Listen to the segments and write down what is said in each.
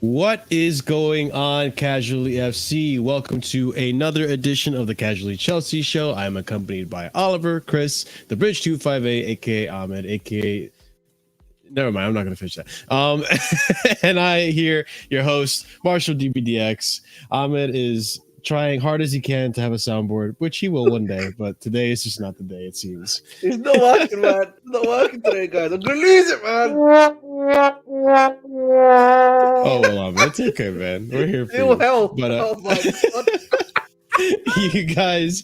What is going on, Casually FC? Welcome to another edition of the Casually Chelsea Show. I'm accompanied by Oliver, Chris, the Bridge 258, aka Ahmed, aka. Never mind, I'm not going to finish that. And I here, your host, Marshalldbdx. Ahmed is trying hard as he can to have a soundboard, which he will one day, but today is just not the day, it seems. It's not working, man. It's not working today, guys. I'm gonna lose it, man. Oh, well, Ahmed, it's okay, man. We're here for Ill you. health. But, Oh my god. you guys,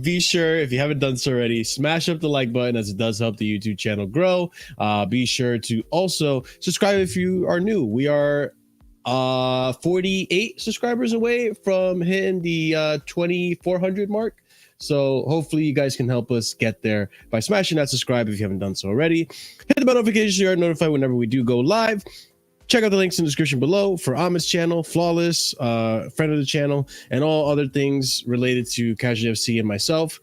be sure, if you haven't done so already, smash up the like button, as it does help the YouTube channel grow. Be sure to also subscribe if you are new. We are 48 subscribers away from hitting the 2400 mark. So hopefully you guys can help us get there by smashing that subscribe if you haven't done so already. Hit the bell notification so you are notified whenever we do go live. Check out the links in the description below for Ahmed's channel, Flawless, friend of the channel, and all other things related to Casually FC and myself.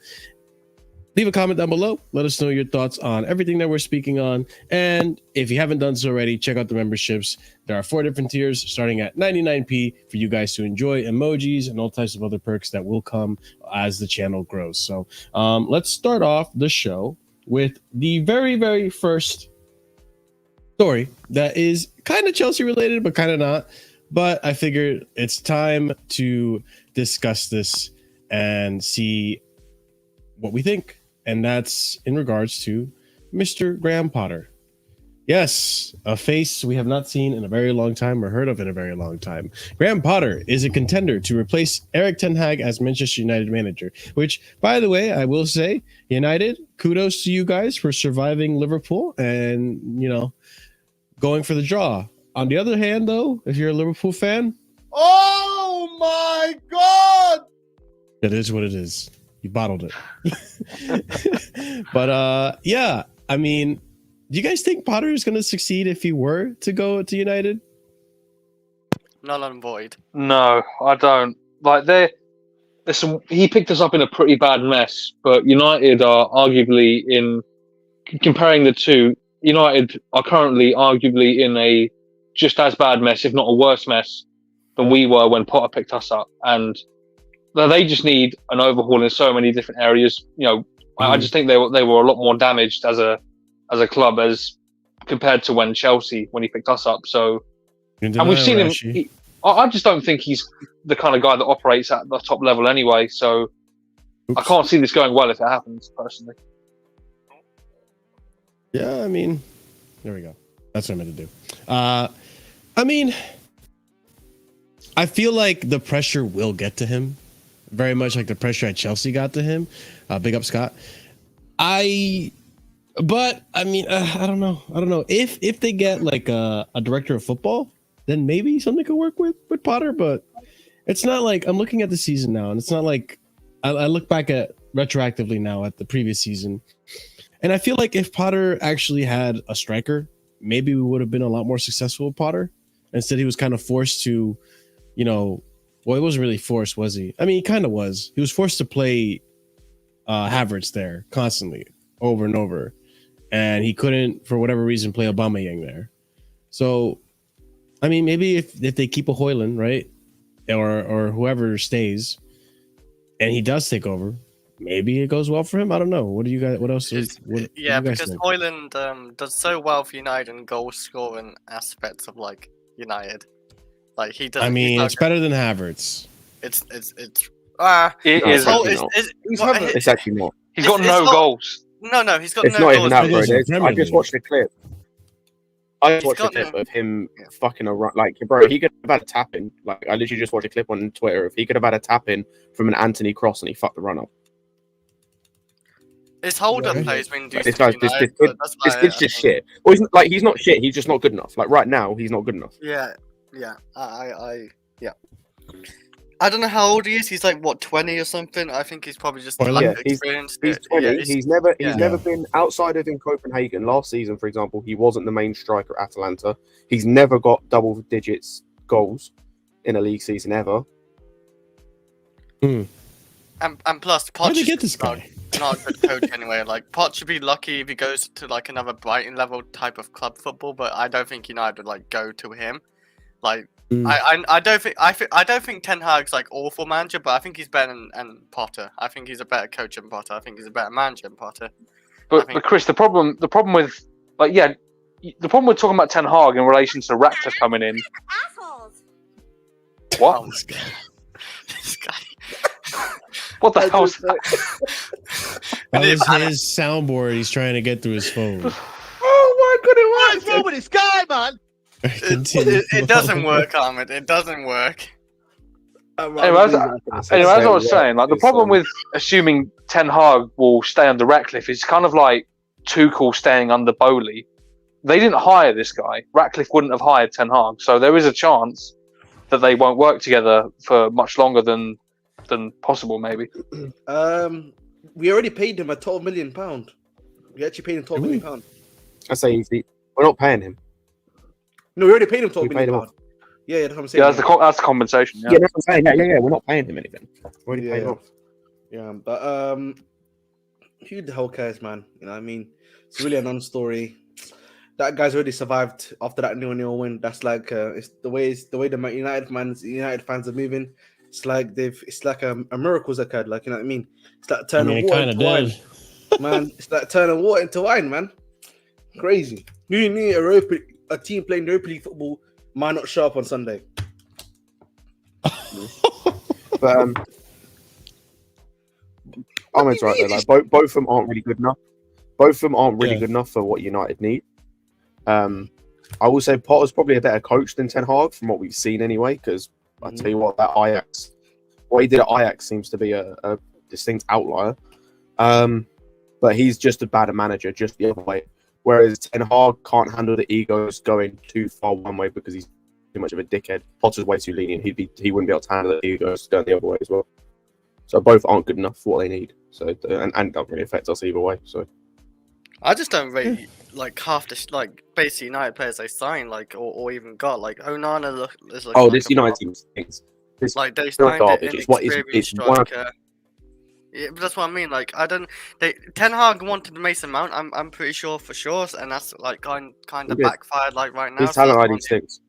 Leave a comment down below. Let us know your thoughts on everything that we're speaking on. And if you haven't done so already, check out the memberships. There are 4 different tiers starting at 99p for you guys to enjoy emojis and all types of other perks that will come as the channel grows. So let's start off the show with the very, very first story that is kind of Chelsea related, but kind of not. But I figured it's time to discuss this and see what we think. And that's in regards to Mr. Graham Potter. Yes, a face we have not seen in a very long time or heard of in a very long time. Graham Potter is a contender to replace Erik ten Hag as Manchester United manager, which, by the way, I will say, United, kudos to you guys for surviving Liverpool and, you know, going for the draw. On the other hand, though, if you're a Liverpool fan, Oh my god. it is what it is. You bottled it. But yeah, I mean, do you guys think Potter is going to succeed if he were to go to United? Null and void. No, I don't. Like, he picked us up in a pretty bad mess, but United are arguably in, comparing the two, United are currently arguably in a just as bad mess, if not a worse mess, than we were when Potter picked us up. And they just need an overhaul in so many different areas. I just think they were a lot more damaged as a club as compared to when he picked us up. So, and we've seen him. I just don't think he's the kind of guy that operates at the top level anyway. So, I can't see this going well if it happens, personally. Yeah, I mean, there we go. That's what I meant to do. I mean, I feel like the pressure will get to him. Very much like the pressure at Chelsea got to him. Big up, Scott. But I mean, I don't know. If they get like a director of football, then maybe something could work with Potter. But it's not like, I'm looking at the season now, and it's not like I look back at retroactively now at the previous season, and I feel like if Potter actually had a striker, maybe we would have been a lot more successful with Potter. Instead, he was kind of forced to, well, he wasn't really forced, was he? I mean, he kind of was. He was forced to play Havertz there constantly, over and over. And he couldn't, for whatever reason, play Aubameyang there. So, I mean, maybe if they keep a Højlund, right? Or whoever stays, and he does take over, maybe it goes well for him. I don't know. What do you guys, what else? What Yeah, do you guys because think? Højlund does so well for United in goal scoring aspects of like United. Like he does. I mean, it's better than Havertz. It's It is. It's actually not. He's got no goals. No, he's got It's no not goals. even that, bro. Premier I League. just watched a clip. I watched a clip of him fucking around. Like, bro, he could have had a tap in. Like, I literally just watched a clip on Twitter. If he could have had a tap in from an Anthony Cross and he fucked the run up. His hold-up Yeah. plays been Like, decent. this kid's just shit. Well, he's not shit. He's just not good enough. Like, right now, he's not good enough. Yeah. I don't know how old he is. He's like what, 20 or something. I think he's probably just Højlund? like Yeah, experienced. He's 20. He's never been outside of in Copenhagen. Last season, for example, he wasn't the main striker at Atalanta. He's never got double digits goals in a league season ever. And plus, How'd Poch they get this guy? not a good coach anyway. Like Poch should be lucky if he goes to like another Brighton level type of club football, but I don't think United would like go to him. Like, I don't think Ten Hag's like awful manager, but I think he's better than Potter. I think he's a better coach than Potter. I think he's a better manager than Potter. But Chris, the problem with the problem with talking about Ten Hag in relation to Ratcliffe coming in. Assholes. What? Oh, this guy. What the hell? That was his soundboard. He's trying to get through his phone. Oh my goodness! What's wrong with this guy, man? It doesn't work, Ahmed. It doesn't work. Anyway, as I was saying, like the problem with assuming Ten Hag will stay under Ratcliffe is kind of like Tuchel staying under Bowley. They didn't hire this guy. Ratcliffe wouldn't have hired Ten Hag, so there is a chance that they won't work together for much longer than possible, maybe. We already paid him a £12 million. We actually paid him £12 million. I say easy. We're not paying him. No, we already paid him £12 We paid him million. off. Yeah, that's what I'm saying. Yeah, that's the compensation. Yeah, Yeah, that's what I'm saying. Yeah. We're not paying him anything. We already paid him off. Yeah, but who the hell cares, man? You know what I mean? It's really a non-story. That guy's already survived after that 0-0 win. That's like it's the way the United fans are moving. It's like a miracle's occurred. Like, you know what I mean? It's like turning water into wine, man. It's like turning water into wine, man. Crazy. You need a team playing Europa League football might not show up on Sunday. But Ahmed's right there. Like both of them aren't really good enough. Both of them aren't really good enough for what United need. I will say Potter's probably a better coach than Ten Hag from what we've seen anyway. Because I tell you what, what he did at Ajax seems to be a distinct outlier. But he's just a better manager, just the other way. Whereas Ten Hag can't handle the egos going too far one way because he's too much of a dickhead. Potter's way too lenient. He wouldn't be able to handle the egos going the other way as well. So both aren't good enough for what they need. So and don't really affect us either way. So I just don't rate like half the basically United players they signed or even got like Onana is like. Oh, this United team stinks. Like they signed garbage. It's what is striker. Yeah, but that's what I mean. Like Ten Hag wanted Mason Mount. I'm pretty sure for sure, and that's like kind of backfired like right now. His talent ID stinks.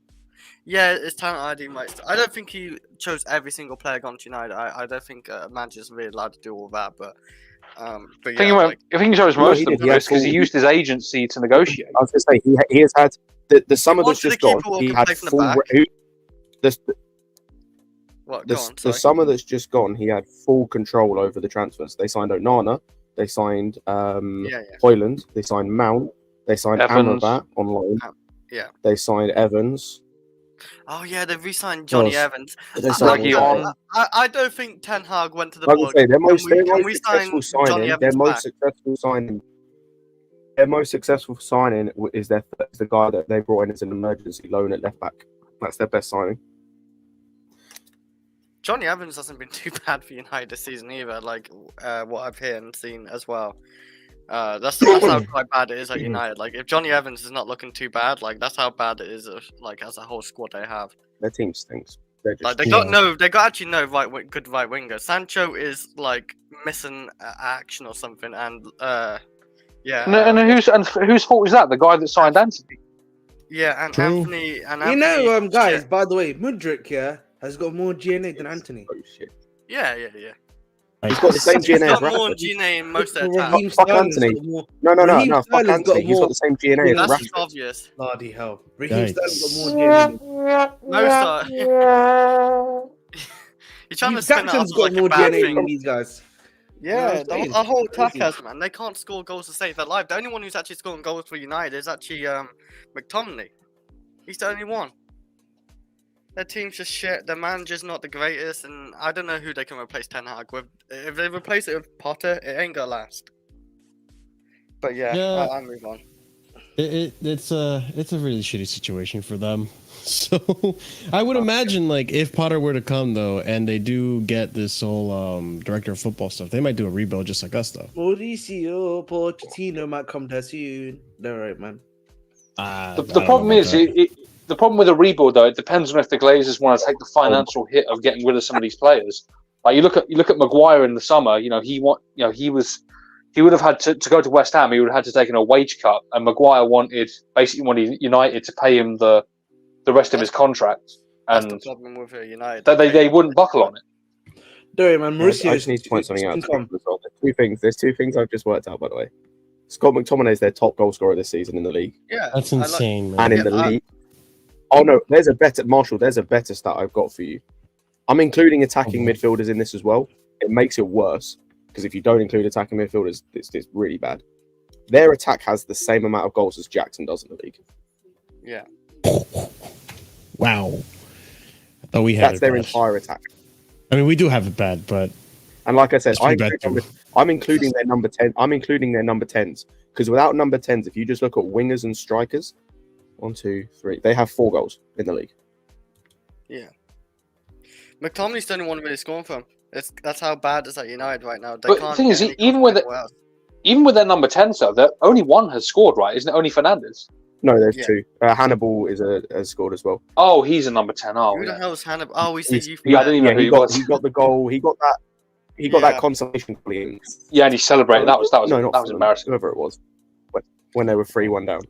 Yeah, his talent ID might. I don't think he chose every single player gone to United. I don't think a manager's really allowed to do all that. But yeah, I think he chose most of them because he used his agency to negotiate. I was going to say he has had the summer that's just gone. He had full. The summer that's just gone, he had full control over the transfers. They signed Onana, they signed Højlund, they signed Mount, they signed Amrabat on loan. They signed Evans. Oh yeah, they re-signed Johnny Evans. I don't think Ten Hag went to the board. Their most successful signing is the guy that they brought in as an emergency loan at left back. That's their best signing. Johnny Evans hasn't been too bad for United this season either, like what I've heard and seen as well. That's how quite bad it is at United. Like if Johnny Evans is not looking too bad, like that's how bad it is. Like as a whole squad they have. Their team stinks. They got actually no good right winger. Sancho is like missing action or something, and whose fault is that? The guy that signed Anthony. Yeah, and Anthony. Guys, by the way, Mudryk has got more GNA than Anthony. Oh shit. Yeah. He's got the same GNA as Rashford. More GNA in most of the time. Fuck Anthony. No. Fuck Anthony. He's got the same GNA as That's Rashford. obvious. Bloody hell. Raheem Sterling's got more GNA. You're trying to spin Jackson's got more GNA than these guys. Yeah, the whole attack has, man. They can't score goals to save their life. The only one who's actually scoring goals for United is actually McTominay. He's the only one. Their team's just shit. Their manager's not the greatest, and I don't know who they can replace Ten Hag with. If they replace it with Potter, it ain't gonna last. But I'll move on. It's a really shitty situation for them. So I would imagine like if Potter were to come though, and they do get this whole director of football stuff, they might do a rebuild just like us though. Mauricio Pochettino might come there soon. They're right, man. The problem is the problem with a rebuild though, it depends on if the Glazers want to take the financial hit of getting rid of some of these players. Like you look at Maguire in the summer. You know he would have had to go to West Ham. He would have had to take a wage cut, and Maguire wanted United to pay him the the rest of his contract, That's the and problem with United. they wouldn't buckle on it. Don't worry, man. Mauricio I just need to point something out. income. There's two things I've just worked out, by the way. Scott McTominay is their top goal scorer this season in the league. Yeah, That's insane, man. And in the league. Oh no, there's a better stat I've got for you. I'm including attacking midfielders in this as well. It makes it worse because if you don't include attacking midfielders, it's really bad. Their attack has the same amount of goals as Jackson does in the league. Yeah. Wow. I thought we had That's their entire attack. I mean, we do have it bad, but And like I said, it's I'm including their number 10. I'm including their number 10s because without number 10s, if you just look at wingers and strikers, 1, 2, 3, they have 4 goals in the league. Yeah. McTominay's the only one really scoring for him. That's how bad it's at United right now. They But can't the thing is, get any even with anywhere else. Even with their number 10, though, that only one has scored, right? Isn't it only Fernandes? No, there's Yeah. 2. Hannibal has scored as well. Oh, he's a number 10. Oh, Who the yeah. hell is Hannibal? Oh, he's the youth. Yeah, I didn't even know who he he got was. he got the goal. He got that. He got Yeah. that consolation goal. Yeah, and he celebrated. That was no, not that was Fulham, embarrassing. Whoever it was, when they were 3-1 down.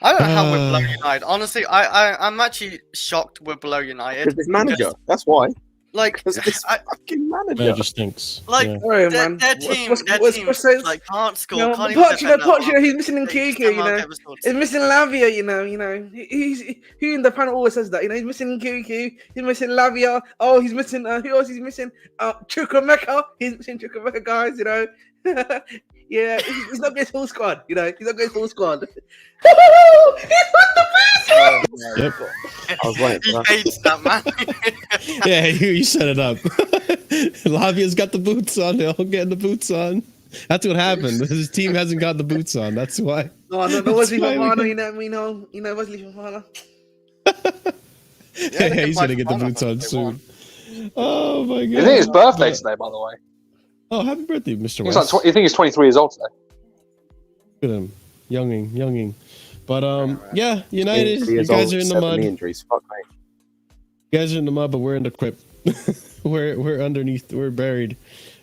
I don't know how we're below United. Honestly, I'm actually shocked we're below United. Because this manager. That's why. Like, Because this fucking manager. man, it just stinks. like Yeah. Don't worry, their, man. their team, What's like can't score. No, Can't even Poch, defend that Poch, well. he's missing They Nkunku, somehow get scored. He's missing Lavia, He's who in the panel always says that, He's missing Nkunku, he's missing Lavia. Oh, he's missing who else? He's missing Chukwemeka. He's missing Chukwemeka, guys. Yeah, he's not going full squad. He's not going full squad. Yep. I was waiting He for that. hates that man. Yeah, you set it up. Lavia's got the boots on. They're all getting the boots on. That's what happened. His team hasn't got the boots on. That's why. No, Wesley Fofana, Wesley Fofana. Yeah, he's gonna get the boots on soon. Oh my god! I think his birthday today, by the way. Oh, happy birthday, Mr. He's West. like, I think he's 23 years old today. Look at him, younging. But yeah, United. He You is guys old, are in the 7 mud. injuries. Fuck me. You guys are in the mud, but we're in the crypt. we're underneath. We're buried.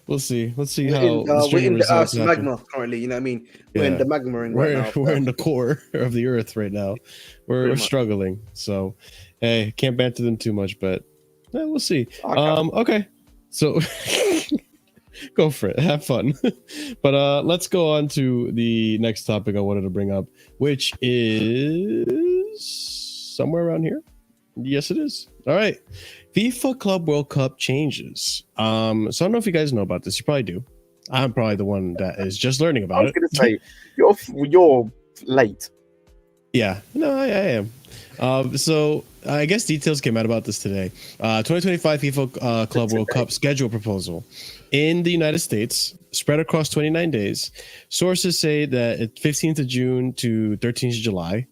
We'll see. Let's see how. We're in the results happen. magma currently. We're in Yeah. the magma ring We're right now. we're in the core of the earth right now. We're much. struggling. So, hey, can't banter them too much, but we'll see. Okay. Okay. So go for it. Have fun. But let's go on to the next topic I wanted to bring up, which is somewhere around here. Yes, it is. All right. FIFA Club World Cup changes. So I don't know if you guys know about this. You probably do. I'm probably the one that is just learning I about was it. going to say, you're late. Yeah, no, I am. So I guess details came out about this today. 2025 FIFA Club World Cup schedule proposal in the United States, spread across 29 days. Sources say that it's 15th of June to 13th of July.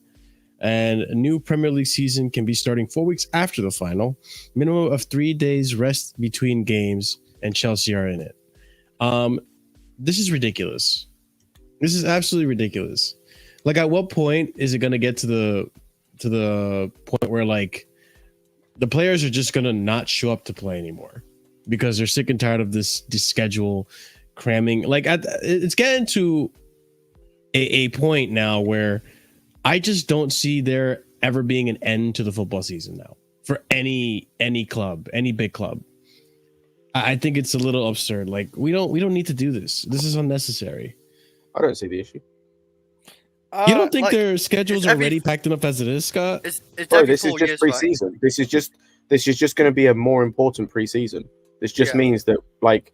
And a new Premier League season can be starting 4 weeks after the final. Minimum of 3 days rest between games, and Chelsea are in it. This is ridiculous. This is absolutely ridiculous. Like, at what point is it going to get to the point where like the players are just going to not show up to play anymore because they're sick and tired of this schedule cramming? Like, it's getting to a point now where I just don't see there ever being an end to the football season now for any club, any big club. I think it's a little absurd. Like, we don't need to do this. This is unnecessary. I don't see the issue. You don't think like, their schedules it's are every- already packed enough as it is, Scott? It's Bro, every this is 4 just years, right? pre-season. This is just going to be a more important pre-season. This just Yeah. means that like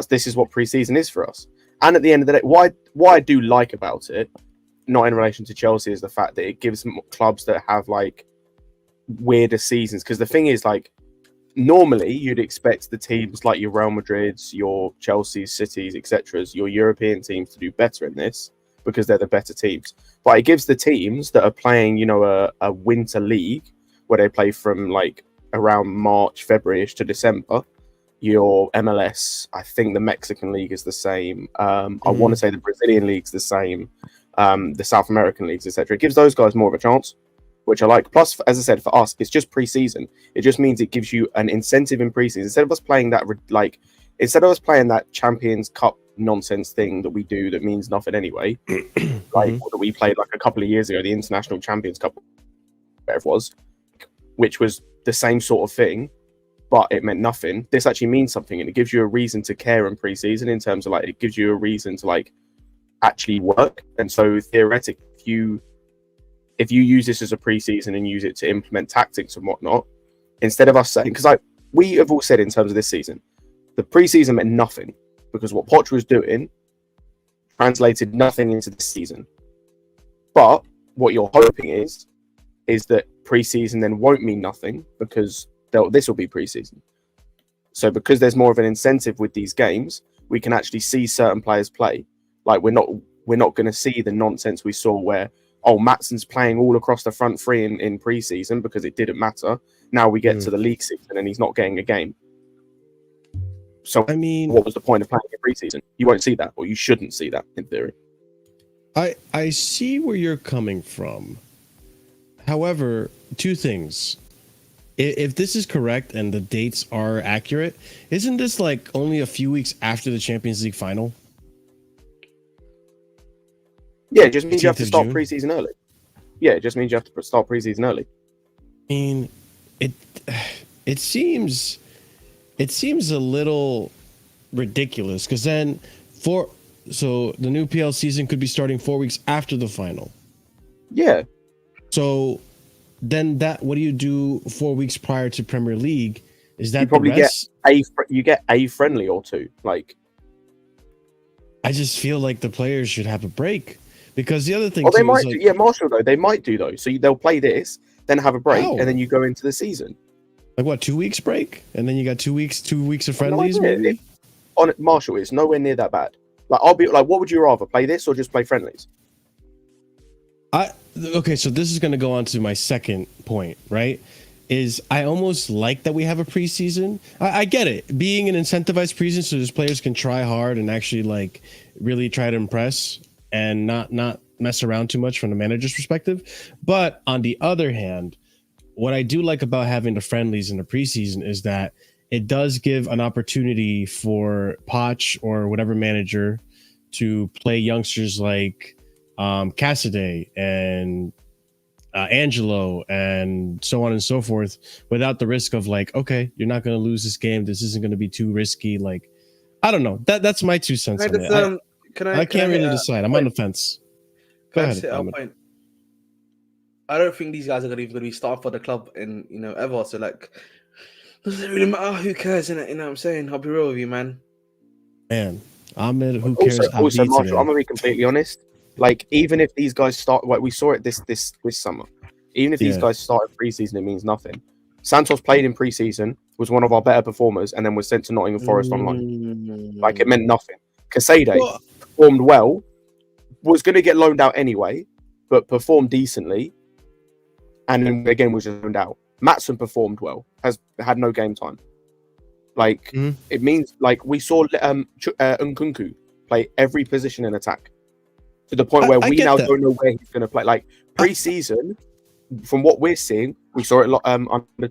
this is what pre-season is for us. And at the end of the day, what I do like about it, not in relation to Chelsea, is the fact that it gives clubs that have like weirder seasons. Because the thing is, like, normally you'd expect the teams like your Real Madrids, your Chelseas, Cities, etc., your European teams to do better in this because they're the better teams. But it gives the teams that are playing, a winter league where they play from like around March, February-ish to December. Your MLS, I think the Mexican league is the same. I want to say the Brazilian league's the same. The South American leagues, etc. It gives those guys more of a chance, which I like. Plus, as I said, for us, it's just pre-season. It just means it gives you an incentive in pre-season. Instead of us playing that Champions Cup nonsense thing that we do that means nothing anyway. Like that we played like a couple of years ago, the International Champions Cup, whatever it was, which was the same sort of thing, but it meant nothing. This actually means something, and it gives you a reason to care in pre-season in terms of like it gives you a reason to like actually work. And so theoretically, if you use this as a pre-season and use it to implement tactics and whatnot, instead of us saying, because like we have all said in terms of this season, the pre-season meant nothing because what Poch was doing translated nothing into the season. But what you're hoping is that pre-season then won't mean nothing because this will be pre-season. So because there's more of an incentive with these games, we can actually see certain players play. Like we're not going to see the nonsense we saw where, oh, Maatson's playing all across the front three in pre-season because it didn't matter. Now we get to the league season and he's not getting a game. So I mean, what was the point of playing in pre-season? You won't see that, or you shouldn't see that in theory. I see where you're coming from. However, two things. If this is correct and the dates are accurate, isn't this like only a few weeks after the Champions League final? Yeah, it just means you have to start preseason early. Yeah, it just means you have to start preseason early. I mean, it seems a little ridiculous because then so the new PL season could be starting 4 weeks after the final. Yeah. So then what do you do 4 weeks prior to Premier League? Is that you probably get a friendly or two? Like, I just feel like the players should have a break because the other thing. Well, they might do. Yeah, Marshall though they might do though. So they'll play this, then have a break, and then you go into the season. Like what, 2 weeks break, and then you got 2 weeks of friendlies. Maybe on Marshall, it's nowhere near that bad. Like I'll be like, what would you rather play this or just play friendlies? Okay, so this is going to go on to my second point, right? Is I almost like that we have a preseason. I get it, being an incentivized preseason, so those players can try hard and actually like really try to impress and not mess around too much from the manager's perspective. But on the other hand, what I do like about having the friendlies in the preseason is that it does give an opportunity for Poch or whatever manager to play youngsters like Cassidy and Angelo and so on and so forth without the risk of like, okay, you're not going to lose this game. This isn't going to be too risky. Like, I don't know. That's my 2 cents on it. I can't really decide. I'm on the fence. Go ahead. I don't think these guys are going to be starting for the club in ever. So like, doesn't really matter. Who cares? In it, you know what I'm saying? I'll be real with you, man. Man, Ahmed, who cares? Also, Marshall, I'm gonna be completely honest. Like, even if these guys start, like we saw it this summer, even if these guys started preseason, it means nothing. Santos played in preseason, was one of our better performers, and then was sent to Nottingham Forest on loan. Like, it meant nothing. Casade performed well, was going to get loaned out anyway, but performed decently, and then again was just loaned out. Maatson performed well, has had no game time. Like, it means, like, we saw Nkunku play every position in attack to the point where we now don't know where he's going to play. Like, pre-season, from what we're seeing, we saw it under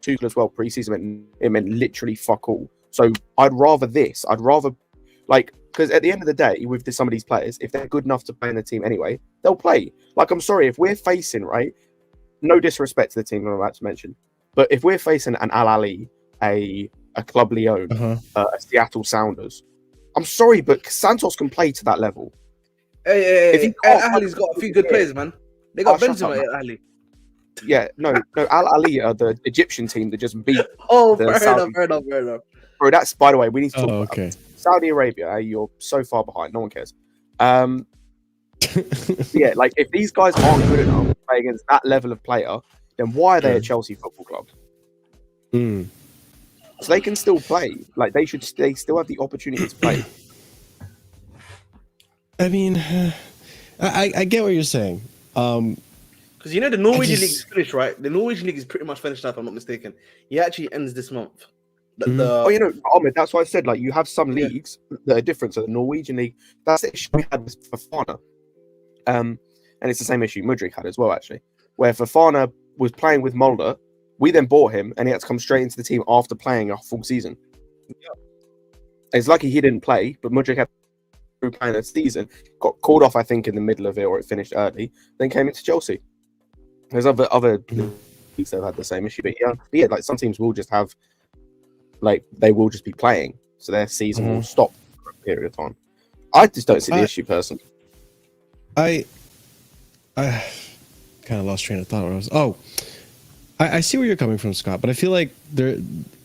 Tuchel as well. Pre-season, it meant literally fuck all. So I'd rather this. I'd rather, like, because at the end of the day, with some of these players, if they're good enough to play in the team anyway, they'll play. Like, I'm sorry, if we're facing, right, no disrespect to the team I'm about to mention, but if we're facing an Al Ali, a Club Leon, a Seattle Sounders, I'm sorry, but Santos can play to that level. Hey, Al Ali's got a few good players, man. They got Benzema at Al Ali. Yeah, no, Al Ali are the Egyptian team that just beat. Fair enough. Bro, that's, by the way, we need to talk about Saudi Arabia. You're so far behind, no one cares. Yeah, like, if these guys aren't good enough to play against that level of player, then why are they at Chelsea Football Club? So they can still play. Like, they still have the opportunity to play. I mean, I get what you're saying. Because the Norwegian League is finished, right? The Norwegian League is pretty much finished now, if I'm not mistaken. It actually ends this month. Ahmed, that's why I said, like, you have some leagues that are different. So the Norwegian League, that's the issue we had with Fofana. And it's the same issue Mudryk had as well, actually, where Fofana was playing with Mulder. We then bought him, and he had to come straight into the team after playing a full season. It's lucky he didn't play, but Mudryk had playing a season, got called off, I think, in the middle of it, or it finished early, then came into Chelsea. There's other leagues that have had the same issue, but yeah, like some teams will just have, like, they will just be playing, so their season will stop for a period of time. I just don't see the issue personally. I kind of lost train of thought. Where I was. I see where you're coming from, Scott, but I feel like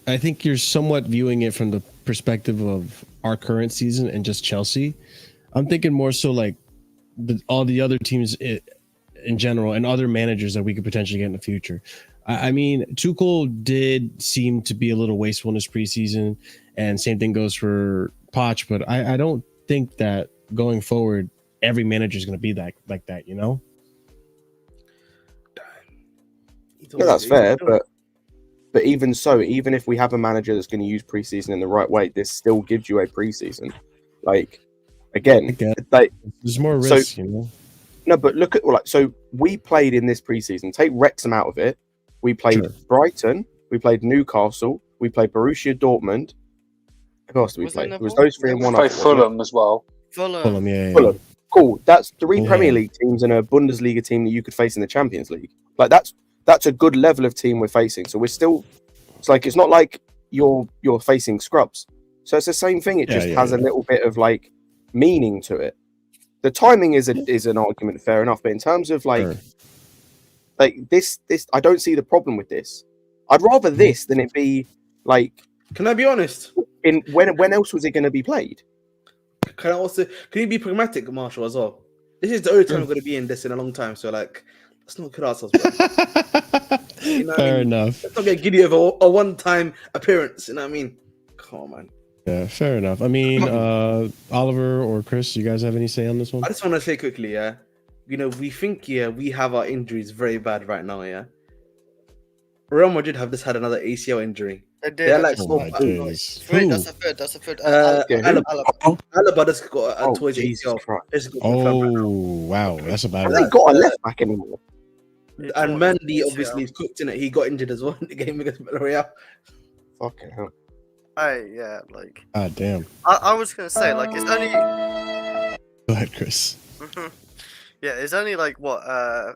I think you're somewhat viewing it from the perspective of our current season and just Chelsea. I'm thinking more so like all the other teams in general and other managers that we could potentially get in the future. I mean, Tuchel did seem to be a little wasteful in his preseason, and same thing goes for Poch, but I don't think that going forward, every manager is going to be like that, you know? No, that's fair, but even so, even if we have a manager that's going to use preseason in the right way, this still gives you a preseason. Like, again, like, there's more risk, you know? No, but look at, like, so we played in this preseason. Take Wrexham out of it. We played Brighton. We played Newcastle. We played Borussia Dortmund. Who else did we play? It was those three and one. Played Fulham as well. Fulham, yeah. Fulham. Cool. That's three Premier League teams and a Bundesliga team that you could face in the Champions League. Like, that's a good level of team we're facing. So we're still, it's like, it's not like you're facing scrubs. So it's the same thing. It just has a little bit of like meaning to it. The timing is an argument, fair enough. But in terms of like this, I don't see the problem with this. I'd rather this than it be like. Can I be honest? When else was it going to be played? Can you be pragmatic, Marshall, as well? This is the only time we're going to be in this in a long time. So like, let's not kid ourselves. You know Fair enough. Let's not get giddy of a one-time appearance. You know what I mean? Come on, man. Yeah, fair enough. I mean, Oliver or Chris, you guys have any say on this one? I just want to say quickly, you know, we think, we have our injuries very bad right now, Real Madrid have just had another ACL injury. They're like, that's That's a third. Alaba just got a towards ACL. Oh, wow, that's a bad one. They got a left back anymore. And Mendy obviously is cooked in it. He got injured as well in the game against Villarreal. Fucking hell. Like. Ah, damn. I was gonna say, like, it's only. Go ahead, Chris. Yeah, it's only like what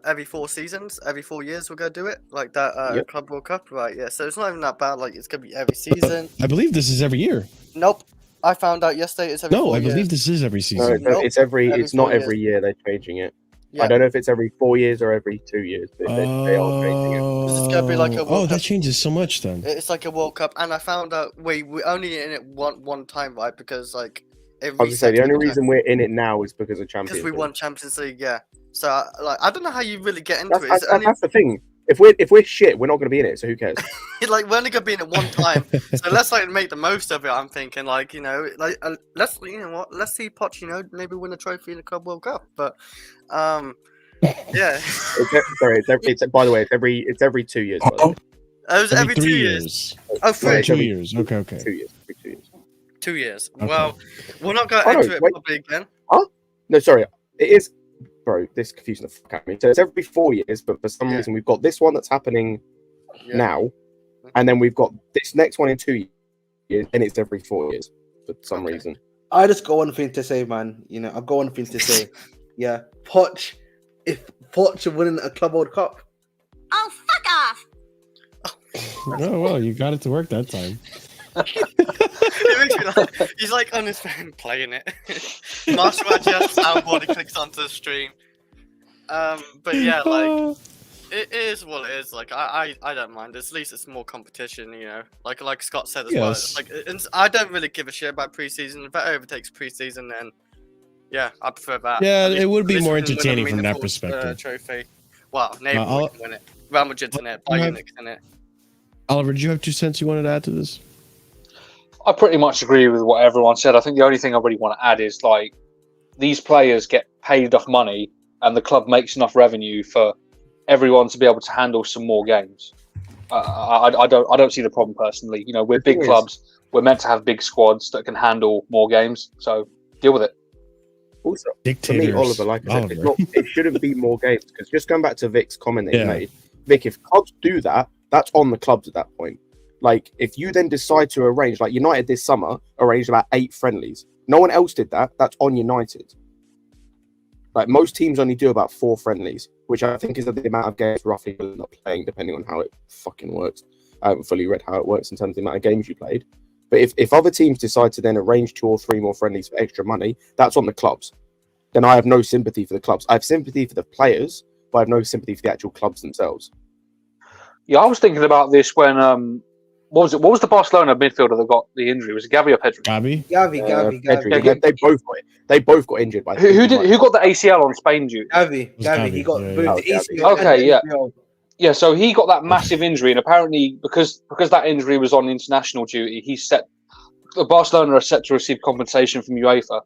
every 4 seasons, every 4 years we're gonna do it, like that Club World Cup, right? Yeah, so it's not even that bad. Like, it's gonna be every season. I believe this is every year. Nope, I found out yesterday it's every. No, 4 I believe years. this is every season. No, it's every. It's not 4 years. every year they're changing it. Yeah. I don't know if it's every 4 years or every 2 years. But they are changing it. This is gonna be like a World that Cup. changes so much then. It's like a World Cup, and I found out we're only in it one time, right? Because like. I was gonna say the only reason we're in it now is because of Champions League. Because we won Champions League, yeah. So like, I don't know how you really get into that's, it. That's the thing. If we're shit, we're not going to be in it. So who cares? Like, we're only going to be in it one time, so let's like make the most of it. I'm thinking, like, you know, like let's see Poch, maybe win a trophy in the Club World Cup. But yeah. It's by the way, it's every 2 years. By the way. It was every 2 3 years. Oh, 3 Every 2 years. Okay. 2 years. 2 years. Okay. Well, we're not going into it probably again. Huh? No, sorry. It is, bro. This confusing the fuck out of me. So it's every 4 years, but for some reason we've got this one that's happening now, and then we've got this next one in 2 years, and it's every 4 years for some reason. I just got one thing to say, man. I've got one thing to say. Yeah, Poch. If Poch are winning a Club World Cup. Oh, fuck off! Oh well, you got it to work that time. It makes me like, he's like on his phone playing it. Marshall actually has a soundboard, he clicks onto the stream. But yeah, like it is what it is. Like I don't mind. At least it's more competition, Like Scott said as well. It's like I don't really give a shit about preseason. If that overtakes preseason, then yeah, I prefer that. Yeah, at least, it would be more we can win a entertaining from that meaningful, perspective. Trophy. Well, neighbour can win it. Real Madrid's in it. Bayern Munich's in it. Oliver, did you have 2 cents you wanted to add to this? I pretty much agree with what everyone said. I think the only thing I really want to add is like these players get paid enough money and the club makes enough revenue for everyone to be able to handle some more games. I don't see the problem personally. We're big clubs. We're meant to have big squads that can handle more games. So deal with it. Also, for me, Oliver, like I said, it shouldn't be more games because just going back to Vic's comment that he made, Vic, if clubs do that, that's on the clubs at that point. Like, if you then decide to arrange, like United this summer, arranged about 8 friendlies. No one else did that. That's on United. Like most teams only do about 4 friendlies, which I think is the amount of games roughly you're not playing, depending on how it fucking works. I haven't fully read how it works in terms of the amount of games you played. But if other teams decide to then arrange 2 or 3 more friendlies for extra money, that's on the clubs. Then I have no sympathy for the clubs. I have sympathy for the players, but I have no sympathy for the actual clubs themselves. Yeah, I was thinking about this when what was it? What was the Barcelona midfielder that got the injury? Was it Gavi or Pedri? Gavi. Gavi. They both got it. They both got injured. By Who got the ACL on Spain duty? Gavi. He got both the ACL. Okay, yeah. ACL. Yeah, so he got that massive injury, and apparently because that injury was on international duty, Barcelona are set to receive compensation from UEFA.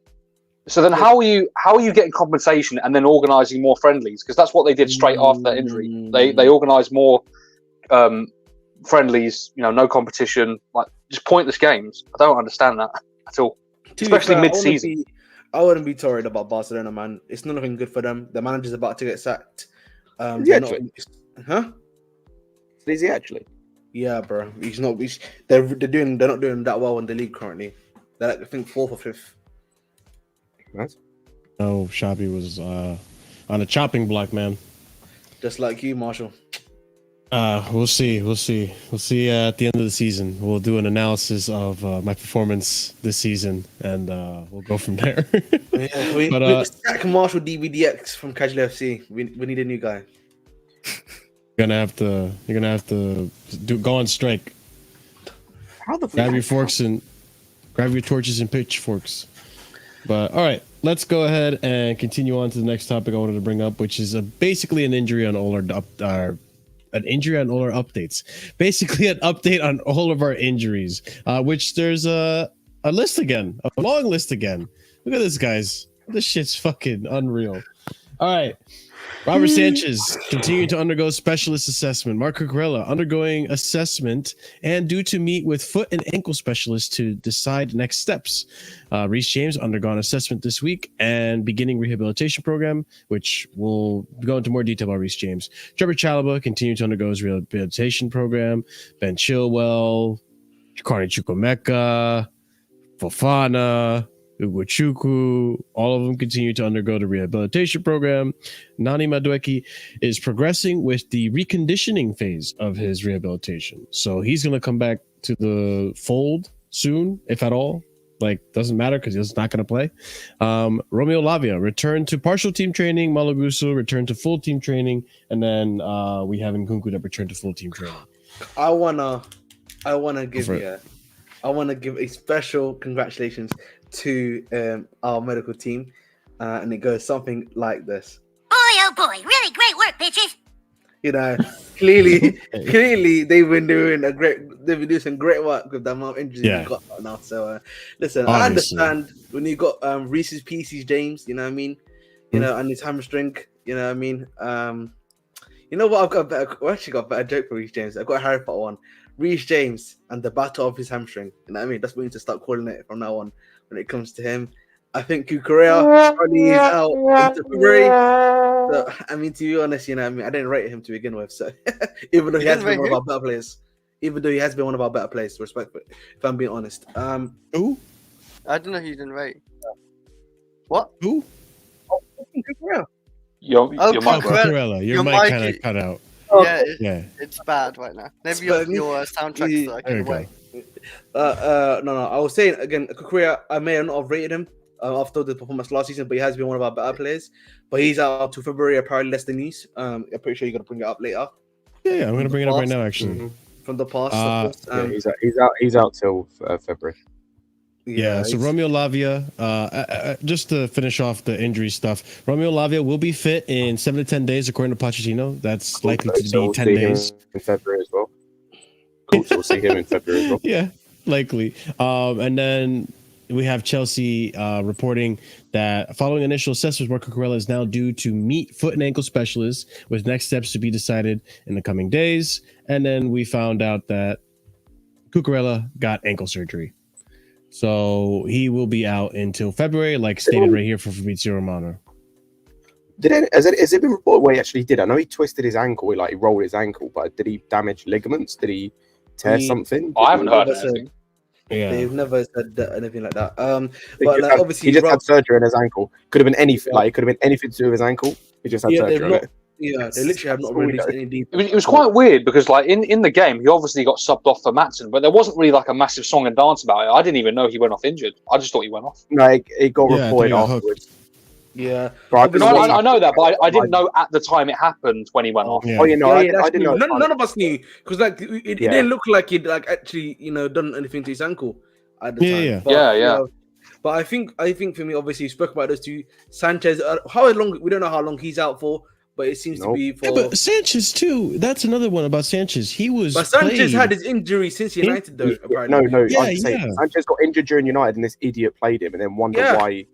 So then, how are you getting compensation and then organising more friendlies? Because that's what they did straight after that injury. They organised more friendlies. No competition, like just pointless games. I don't understand that at all, especially mid-season. I wouldn't be too worried about Barcelona, man. It's nothing good for them. The manager's about to get sacked. Is he actually? Yeah, bro. He's not. They're not doing that well in the league currently. They're like, I think 4th or 5th. Right. Oh, Shabby was on a chopping block, man. Just like you, Marshall. We'll see at the end of the season. We'll do an analysis of my performance this season, and we'll go from there. Yeah, we sack Marshalldbdx from Casually FC. We need a new guy. You're gonna have to go on strike. How the grab your torches and pitchforks. But all right, let's go ahead and continue on to the next topic I wanted to bring up, which is basically an injury on all our updates. Basically, an update on all of our injuries. Which there's a list again, a long list again. Look at this, guys. This shit's fucking unreal. All right. Robert Sanchez continuing to undergo specialist assessment. Mark Cucurella undergoing assessment and due to meet with foot and ankle specialists to decide next steps. Reece James undergone assessment this week and beginning rehabilitation program, which we'll go into more detail about Reece James. Trevor Chalobah continuing to undergo his rehabilitation program. Ben Chilwell, Carney Chukwuemeka, Fofana, Ugochukwu, all of them continue to undergo the rehabilitation program. Nani Madueke is progressing with the reconditioning phase of his rehabilitation. So he's going to come back to the fold soon, if at all. Like, doesn't matter because he's not going to play. Romeo Lavia returned to partial team training. Malaguso returned to full team training. And then we have Nkunku that returned to full team training. I wanna give a special congratulations to our medical team, and it goes something like this. Boy, oh boy, really great work, bitches. Clearly they've been doing some great work with the amount of injuries we've got right now. So listen, obviously. I understand when you got Reese's Pieces, James, you know what I mean? And his hamstring, you know what I mean? You know what? I actually got a better joke for Reece James. I've got a Harry Potter one. Reece James and the battle of his hamstring. You know what I mean? That's what we need to start calling it from now on when it comes to him. I think Cucurella probably is out into February. So, I mean, to be honest, you know what I mean? I didn't rate him to begin with. So even though he has been one of our better players, respect it, if I'm being honest. Who? I don't know who you didn't rate. What? Who? Cucurella. Cucurella. Your mic kind of cut out. Yeah, it's bad right now. Maybe your soundtrack so I can wait. No. I was saying again, Cucurella, I may not have rated him after the performance last season, but he has been one of our better players. But he's out to February, apparently less than news. I'm pretty sure you're gonna bring it up later. Yeah, I'm gonna bring it up right now, actually. Mm-hmm. From the past, he's out till February. Yeah, so Romeo Lavia, just to finish off the injury stuff, Romeo Lavia will be fit in 7 to 10 days, according to Pochettino. That's likely to be 10 days. In February as well. Cool, so we'll see him in February as well. Yeah, likely. And then we have Chelsea reporting that following initial assessments, Marco Cucurella is now due to meet foot and ankle specialists with next steps to be decided in the coming days. And then we found out that Cucurella got ankle surgery. So he will be out until February, like stated right here for Fabrizio Romano. Has it been reported what he actually did? I know he twisted his ankle, he rolled his ankle, but did he damage ligaments? Did he tear something? I haven't heard anything. Yeah. They've never said anything like that. He But just like, had- obviously, he just Rob- had surgery on his ankle. Could have been anything. Yeah. Like, it could have been anything to do with his ankle. He just had yeah, they've surgery on not. it. Yeah, they literally have not That's all we released know. any details. It was quite weird because, like, in the game, he obviously got subbed off for Maatson, but there wasn't really like a massive song and dance about it. I didn't even know he went off injured. I just thought he went off. No, it got Yeah, I reported think I got hooked. afterwards. Yeah. Bro, I Because couldn't No, watch I know that, but I didn't Like- know at the time it happened when he went off. Yeah. Oh, you know, I that's didn't new. know. None of us knew because like it Yeah. didn't look like he'd like actually done anything to his ankle at the Yeah, time. yeah. But, Yeah, you yeah. know, but I think for me, obviously, you spoke about those two. Sanchez, how long? We don't know how long he's out for, but it seems to Nope. be for. Yeah, but Sanchez too. That's another one about Sanchez. He was. But Sanchez played. had his injury since United, though. Apparently, No, Yeah, I'd say yeah. Sanchez got injured during United, and this idiot played him, and then wondered Yeah. why.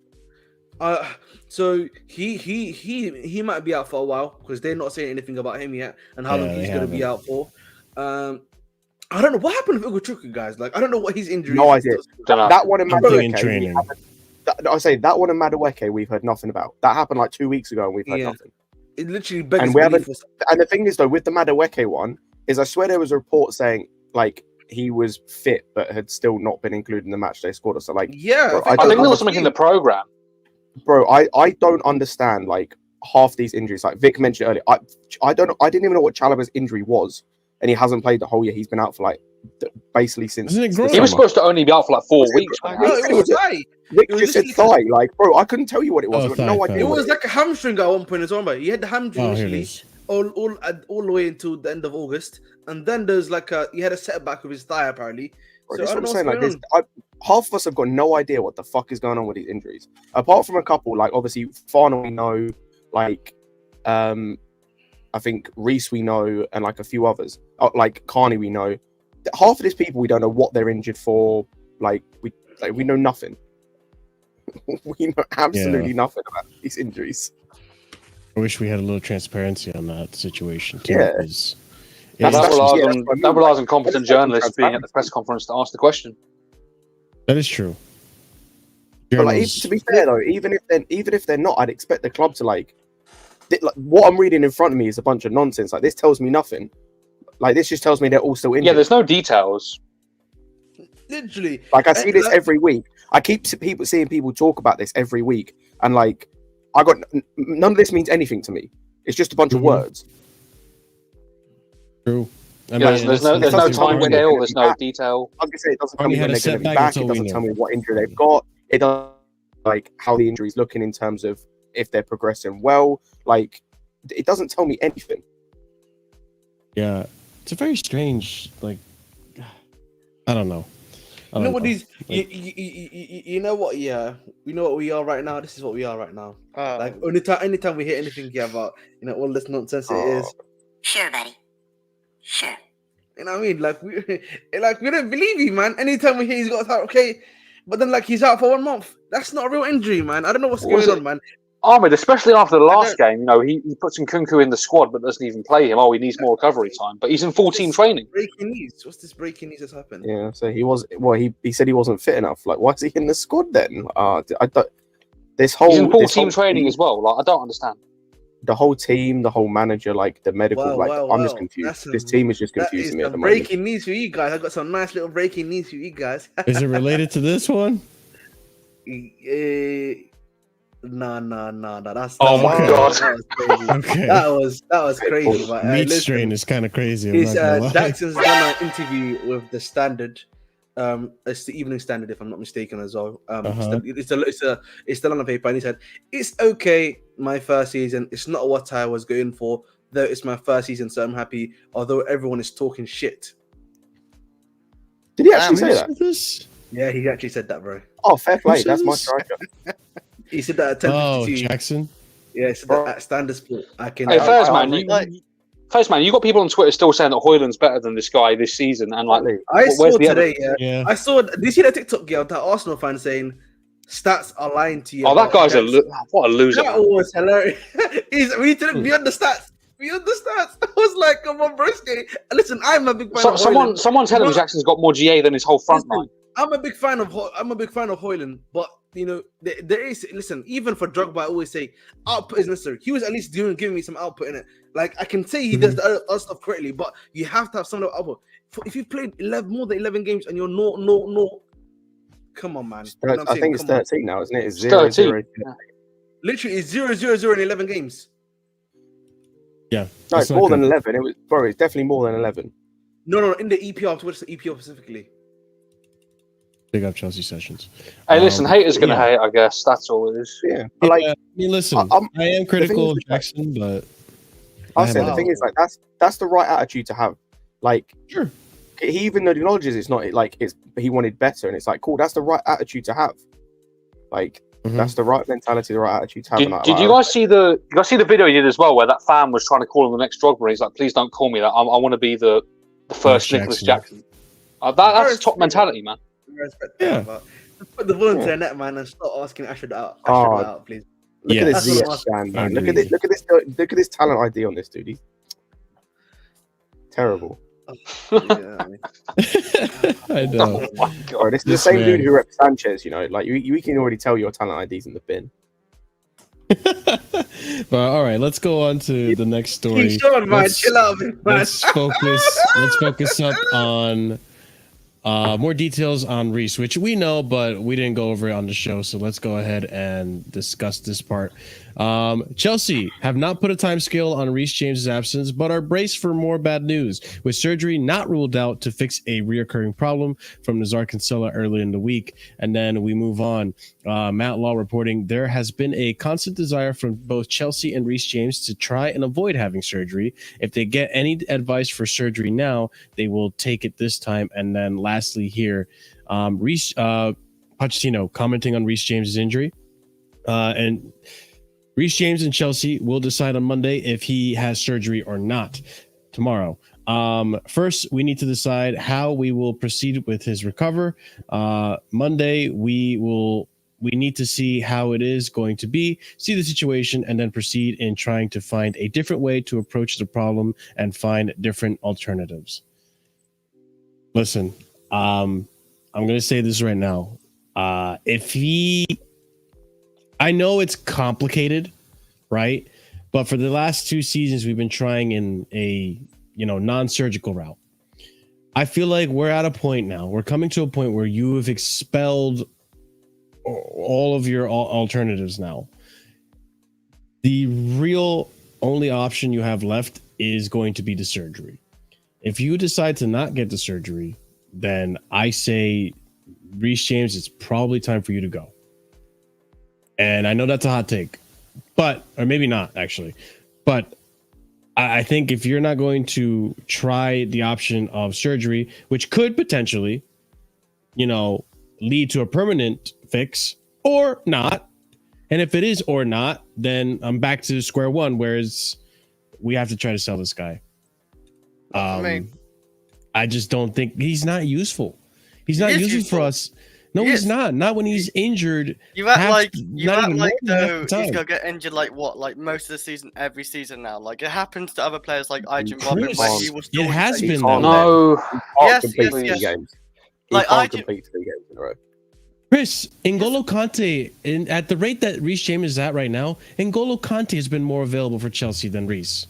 So he might be out for a while because they're not saying anything about him yet and how Yeah, long he's they going to be haven't. out for. I don't know what happened with Ugochukwu, guys. Like, I don't know what his injury. No is. idea. Dunno. That one in Nothing in Madueke, training. I say that one in Madueke, we've heard nothing about. That happened like 2 weeks ago, and we've heard Yeah. nothing. It literally begs And we belief. haven't- And the thing is, though, with the Madueke one, is I swear there was a report saying like he was fit but had still not been included in the match day squad. So like, Yeah, Bro, I think there was something in the program. bro, I don't understand like half these injuries. Like Vic mentioned earlier, I didn't even know what Chalobah's injury was, and he hasn't played the whole year. He's been out for like basically since. Isn't it the groin? He was summer. supposed to only be out for like 4 weeks. No, Man. it was high. Vic it was just said literally- thigh. Like, bro, I couldn't tell you what it was. Oh, I got no thigh, idea. It thigh. what was like a hamstring at one point as well, but he had the hamstring Oh, here it initially is. all the way until the end of August, and then there's like he had a setback with his thigh apparently. Bro, So this I is don't what know I'm what's saying. Like, half of us have got no idea what the fuck is going on with these injuries. Apart from a couple, like obviously Farnell we know, like I think Reece we know, and like a few others, like Carney we know. Half of these people we don't know what they're injured for. Like we know nothing. We know absolutely nothing about these injuries. I wish we had a little transparency on that situation too. Yeah. because That's- That that's- relies yeah, on that's what I mean. that relies on competent That's like journalists being at the transparency. press conference to ask the question. that is true. But like, Journals- to be fair though, even if they're not, I'd expect the club to like what I'm reading in front of me is a bunch of nonsense. Like this tells me nothing. Like this just tells me they're all still injured. Yeah, there's no details. Literally, Like I see this like- every week. I keep seeing people talk about this every week, and like I got none of this means anything to me. It's just a bunch of Mhm. words. True. I Yeah, mean, there's no that's- there's no doesn't tell me time when they're scale. gonna There's be no back. detail. Like I say, it doesn't tell Only me had when a they're going to be setback, back. that's It all we doesn't tell know. me what injury they've got. It doesn't like how the injury's looking in terms of if they're progressing well. Like it doesn't tell me anything. Yeah, it's a very strange. Like, I don't know. I you know don't what know. these? You know what? Yeah, we know what we are right now. This is what we are right now. Like anytime we hear anything about all this nonsense, it is. Sure, buddy. Sure. You know what I mean? Like we don't believe you, man. Anytime we hear he's got that, okay, but then like he's out for 1 month. That's not a real injury, man. I don't know what's Was going it- on, man. Ahmed, especially after the last don't- game, he puts Nkunku in the squad but doesn't even play him. Oh, he needs more recovery time. But he's in full team training. Breaking news. What's this breaking news that's happened? Yeah, so he said he wasn't fit enough. Like, why is he in the squad then? I don't. This whole He's in full this team whole training team- as well. Like, I don't understand. The whole team, the whole manager, like the medical, I'm just Well, confused. that's This a- team is just That confusing is me at some the moment. breaking news for you guys. I got some nice little breaking news for you guys. Is it related to this one? No. That's Oh my God. That was crazy. Okay. That was crazy. But Meat listen, strain is kind of crazy. I'm It's not gonna lie. Jackson's done an interview with the Standard. It's the Evening Standard, if I'm not mistaken, as well. Uh-huh. It's still on the paper, and he said it's okay. My first season, it's not what I was going for. Though it's my first season, so I'm happy. Although everyone is talking shit. Did he actually say that? This? Yeah, he actually said that, bro. Oh, fair play. said That's my this? striker. He said that at Oh, 10:52. Jackson. Yeah, he said that at Standard Sport. I can. Hey, Fairs I- man, you got people on Twitter still saying that Hoyland's better than this guy this season, and like, I where's saw the today. evidence? Yeah, Yeah. I saw. Did you see that TikTok girl, that Arsenal fan, saying stats are lying to you? Oh, that about guy's Jackson? what a loser. That Man. was hilarious. We need to look beyond the stats. Beyond the stats. I was like, come on, broski. Listen, I'm a big fan of Someone tell him What? Jackson's got more GA than his whole front line. I'm a big fan of Hoyland, but there is. Listen, even for Drogba, I always say output is necessary. He was at least giving me some output in it. Like I can say he does the other stuff correctly, but you have to have some of the output. If you played more than 11 games and you're no, come on, man. You know what I'm I saying? think it's Come on. 13 now, isn't it? It's It's 0, 13. 0. Literally, it's 0-0-0 in 11 games. Yeah. No, that's it's not more good. than 11. It was, bro. It's definitely more than 11. No, in the EPL. Towards the EPL specifically. Big up Chelsea Sessions. Hey, listen, haters gonna yeah. hate, I guess. That's all it is. Yeah, but like I mean, listen, I am critical of Jackson, but I said, the thing is, like that's the right attitude to have. Like, sure, he even acknowledges it's not like he wanted better, and it's like, cool, that's the right attitude to have. Like, that's the right mentality, the right attitude to have. Did you guys see the video he did as well, where that fan was trying to call him the next Drogba? And he's like, please don't call me that. I want to be the first Nicholas Jackson. That's top mentality, man. Yeah, but put the ball into the net, man, and start asking Ashford out, please. Look at this Yes. Ziyech, man. Look at this talent ID on this dude. He's terrible. Yeah, I know. Oh my god! Bro, this is the same dude who reps Sanchez. You know, like you can already tell your talent ID's in the bin. But all right, let's go on to the next story. Sean, man, chill out, man. Let's focus up on more details on Reece, which we know, but we didn't go over it on the show. So let's go ahead and discuss this part. Chelsea have not put a time scale on Reece James's absence, but are braced for more bad news, with surgery not ruled out to fix a reoccurring problem from Nazar Kinsella early in the week. And then we move on. Matt Law reporting there has been a constant desire from both Chelsea and Reece James to try and avoid having surgery. If they get any advice for surgery now, they will take it this time. And then lastly here, Reece Pochettino commenting on Reece James's injury. And Reece James and Chelsea will decide on Monday if he has surgery or not tomorrow. First, we need to decide how we will proceed with his recover. Monday, we need to see how it is going to be, see the situation, and then proceed in trying to find a different way to approach the problem and find different alternatives. Listen, I'm going to say this right now. I know it's complicated, right? But for the last 2 seasons, we've been trying in a, non-surgical route. I feel like we're at a point now. We're coming to a point where you have expelled all of your alternatives now. The real only option you have left is going to be the surgery. If you decide to not get the surgery, then I say, Reece James, it's probably time for you to go. And I know that's a hot take, or maybe not actually, but I think if you're not going to try the option of surgery, which could potentially, lead to a permanent fix or not. And if it is or not, then I'm back to square one, whereas we have to try to sell this guy. I just don't think he's not useful. He's not useful for us. No, he's not. Not when he's injured. You act like though he's gonna get injured like most of the season, every season now. Like it happens to other players like Arjen Robben, where he was. It has been. No. Yes. Games. Like can't complete 3 games in a row. Chris, N'Golo Kante, at the rate that Reece James is at right now, N'Golo Kante has been more available for Chelsea than Reece.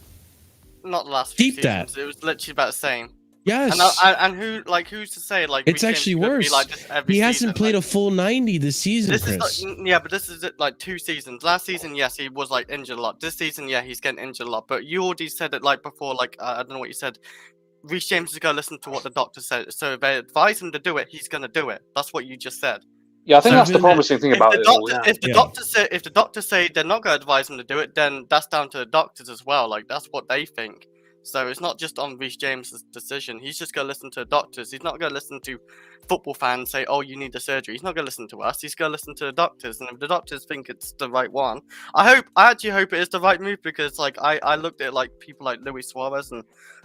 Not the last few Keep seasons. that. It was literally about the same. Yes. And who's to say like it's Reece actually James could worse. be like this every he hasn't season, played like, a full 90 this season, this Chris. but this is like 2 seasons. Last season, yes, he was like injured a lot. This season, yeah, he's getting injured a lot. But you already said it like before, like I don't know what you said. Reece James is gonna listen to what the doctor said. So if they advise him to do it, he's gonna do it. That's what you just said. Yeah, I think that's the promising thing about it. If the doctors say they're not gonna advise him to do it, then that's down to the doctors as well. Like that's what they think. So it's not just on Reece James' decision. He's just going to listen to the doctors. He's not going to listen to football fans say, oh, you need the surgery. He's not going to listen to us. He's going to listen to the doctors. And if the doctors think it's the right one, I actually hope it is the right move, because like I looked at like people like Luis Suarez and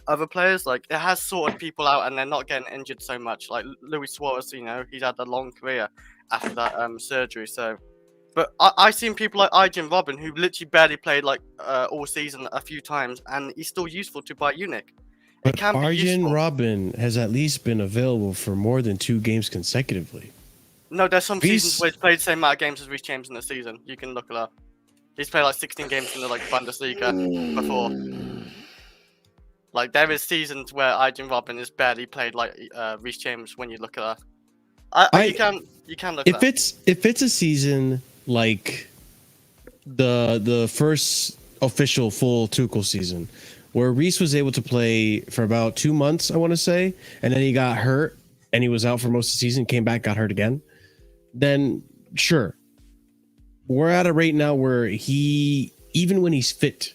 other players, like it has sorted people out and they're not getting injured so much. Like Luis Suarez, he's had a long career after that surgery. So. But I've seen people like Arjen Robben who literally barely played like all season a few times, and he's still useful to Bayern Munich. But Arjen Robben has at least been available for more than 2 games consecutively. No, there's some Reece- seasons where he's played the same amount of games as Reece James in the season. You can look it up. He's played like 16 games in the like Bundesliga before. Like there is seasons where Arjen Robben has barely played like Reece James when you look at that. You can look if at that. if it's a season like the first official full Tuchel season, where Reece was able to play for about 2 months, I want to say, and then he got hurt and he was out for most of the season, came back, got hurt again, then sure. We're at a rate now where he, even when he's fit,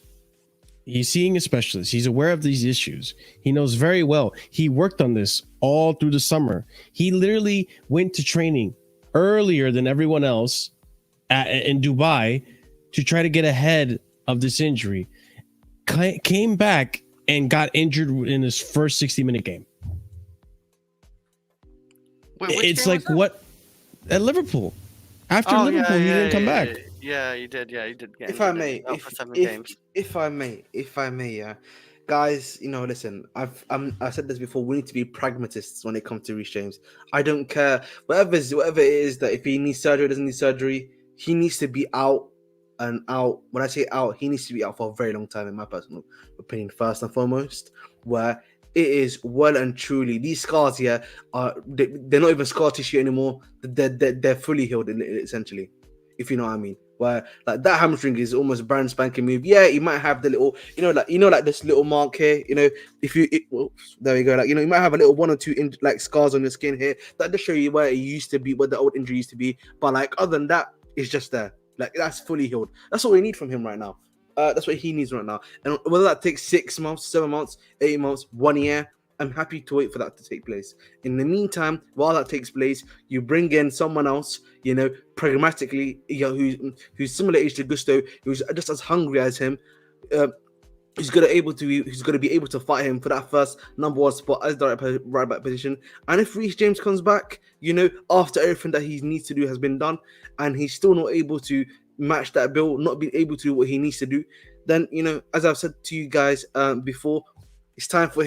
he's seeing a specialist. He's aware of these issues. He knows very well. He worked on this all through the summer. He literally went to training earlier than everyone else in Dubai to try to get ahead of this injury. Came back and got injured in his first 60-minute game. Wait, which It's game like was that? what at Liverpool. After Liverpool, he didn't come back. Yeah, he did. Yeah, he did. Get If I injured may, for 7 games. if I may, yeah, guys, listen, I said this before. We need to be pragmatists when it comes to Reece James. I don't care whatever it is that if he needs surgery, doesn't need surgery, he needs to be out and out. When I say out, he needs to be out for a very long time, in my personal opinion. First and foremost, where it is well and truly these scars here they're not even scar tissue anymore. They're fully healed essentially, if you know what I mean. Where like that hamstring is almost a brand spanking move. Yeah, you might have the little, like this little mark here. There we go. Like you might have a little 1 or 2 like scars on your skin here that just show you where it used to be, where the old injury used to be. But like other than that, it's just there. Like that's fully healed. That's what we need from him right now. That's what he needs right now. And whether that takes 6 months, 7 months, 8 months, 1 year, I'm happy to wait for that to take place. In the meantime, while that takes place, you bring in someone else, pragmatically, who's similar age to Gusto, who's just as hungry as him, who's gonna be able to fight him for that first number 1 spot as the right back position. And if Reece James comes back, after everything that he needs to do has been done, and he's still not able to match that bill, not being able to do what he needs to do, then as I've said to you guys before, it's time for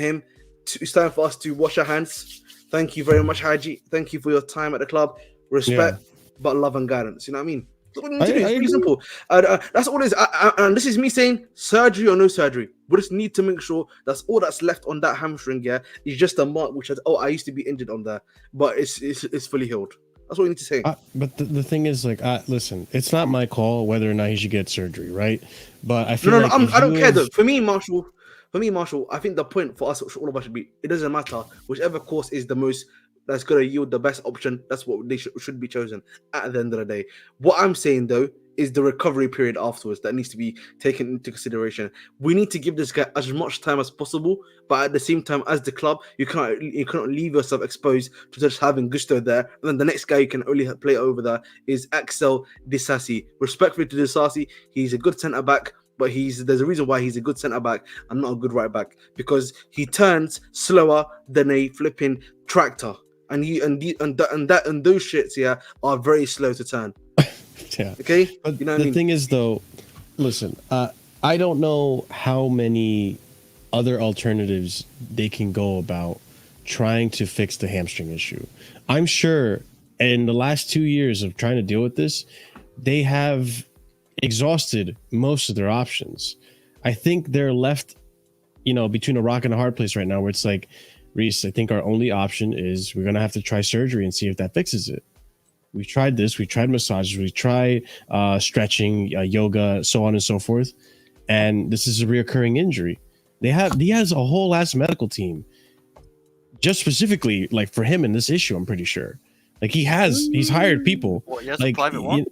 us to wash our hands. Thank you very much, Haji. Thank you for your time at the club. Respect, but love and guidance. You know what I mean? That's what we need to do. It's pretty simple. That's all it is. And this is me saying, surgery or no surgery, we just need to make sure that's all that's left on that hamstring. Yeah, is just a mark which says, "Oh, I used to be injured on there," but it's fully healed. That's what we need to say. But the thing is, like, listen, it's not my call whether or not he should get surgery, right? But I feel no, I don't care though. For me, Marshall, I think the point for us, all of us, should be: it doesn't matter whichever course is the most that's going to yield the best option. That's what they should be chosen at the end of the day. What I'm saying though is the recovery period afterwards that needs to be taken into consideration. We need to give this guy as much time as possible, but at the same time, as the club, you cannot leave yourself exposed to just having Gusto there, and then the next guy you can only play over there is Axel Disasi. Respectfully to Disasi, he's a good centre back, but there's a reason why he's a good centre back and not a good right back, because he turns slower than a flipping tractor, and those shits here are very slow to turn. Yeah. Okay. But the thing is, though, listen, I don't know how many other alternatives they can go about trying to fix the hamstring issue. I'm sure in the last 2 years of trying to deal with this, they have exhausted most of their options. I think they're left, between a rock and a hard place right now, where it's like, Reece, I think our only option is we're going to have to try surgery and see if that fixes it. We tried this. We tried massages. We tried stretching, yoga, so on and so forth. And this is a reoccurring injury. He has a whole ass medical team just specifically like for him in this issue. I'm pretty sure. Like he's hired people. What, he has like a private one?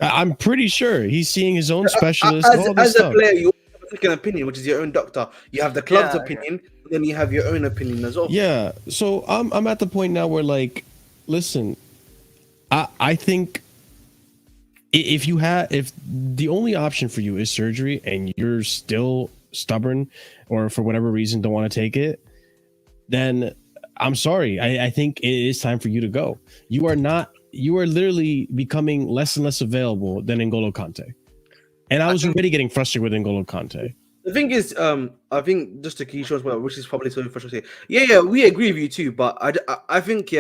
I'm pretty sure he's seeing his own specialist. As a player, you have a second opinion, which is your own doctor. You have the club's opinion, and then you have your own opinion as well. Yeah. So I'm at the point now where, like, listen, I think if the only option for you is surgery and you're still stubborn or for whatever reason don't want to take it, then I'm sorry. I think it is time for you to go. You are literally becoming less and less available than N'Golo Kante. And I was already getting frustrated with N'Golo Kante. The thing is, I think just to key shows, which is probably so frustrating. Yeah, we agree with you too. But I think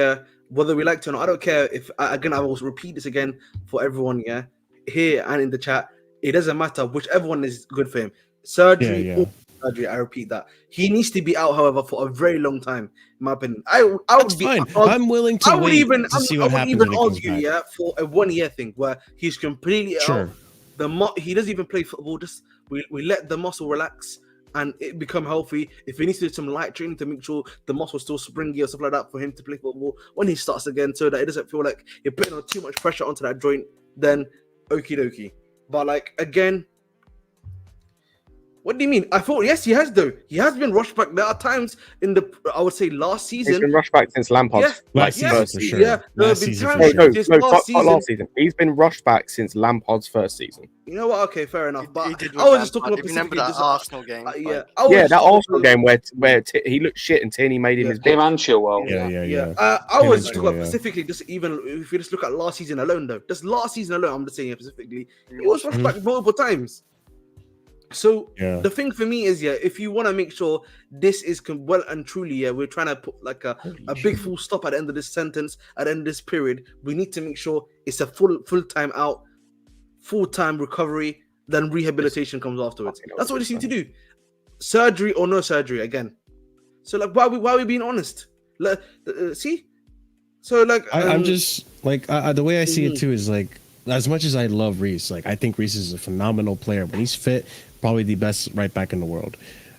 whether we like to or not. I don't care if again I will repeat this again for everyone, yeah, here and in the chat. It doesn't matter whichever one is good for him. Surgery or surgery. I repeat that he needs to be out, however, for a very long time. In my opinion, I That's would be fine. I'm willing to wait to see what happens when he comes back. Yeah, for a 1 year thing where he's completely out. He doesn't even play football. Just we let the muscle relax and it become healthy. If he needs to do some light training to make sure the muscle still springy or stuff like that for him to play football when he starts again, so that it doesn't feel like you're putting on too much pressure onto that joint, then okie dokie. But like again, what do you mean? I thought yes, he has though. He has been rushed back. There are times in the I would say last season. He's been rushed back since Lampard's last season for sure. Yeah, last season for sure. Last season. He's been rushed back since Lampard's first season. You know what? Okay, fair enough. But I was just talking about remember that Arsenal game. That Arsenal game where he looked shit and Tierney made him his him and Chilwell. Yeah. I was talking about specifically just even if you just look at last season alone, though. Just last season alone, I'm just saying specifically, he was rushed back multiple times. So the thing for me is, if you want to make sure this is well and truly, we're trying to put like a big full stop at the end of this sentence, at the end of this period, we need to make sure it's a full time out, full time recovery, then rehabilitation comes afterwards. That's what we need to do. Surgery or no surgery again. So like, why are we being honest? See? So like, I'm just like the way I see it too is like, as much as I love Reece, like I think Reece is a phenomenal player. When he's fit, probably the best right back in the world.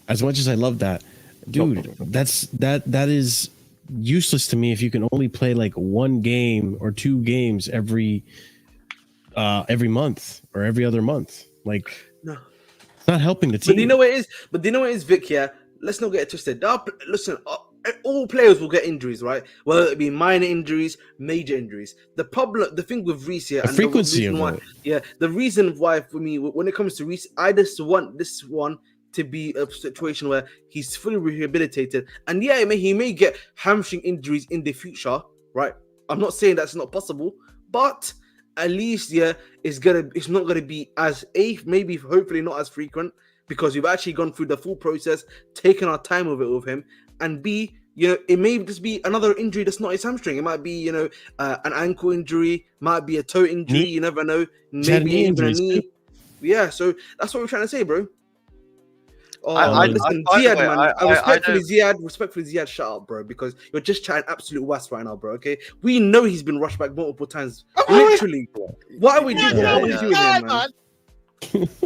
As much as I love that, dude, that is useless to me if you can only play like 1 game or 2 games every month or every other month. Like, no, it's not helping the team. But you know what it is? Vic? Yeah, let's not get it twisted. Listen. All players will get injuries, right? Whether it be minor injuries, major injuries. The thing with Reece here, and frequency of it. The reason why for me, when it comes to Reece, I just want this one to be a situation where he's fully rehabilitated, and he may get hamstring injuries in the future, right? I'm not saying that's not possible, but at least it's not gonna be as maybe hopefully not as frequent because we've actually gone through the full process, taken our time with him. And B, it may just be another injury that's not his hamstring. It might be, an ankle injury, might be a toe injury. You never know. Maybe even a knee. Too. Yeah, so that's what we're trying to say, bro. Listen, Ziad, man. Respectfully, Ziad, shut up, bro, because you're just chatting absolute wass right now, bro. Okay, we know he's been rushed back multiple times. Literally, what are we doing? What are we doing here, man?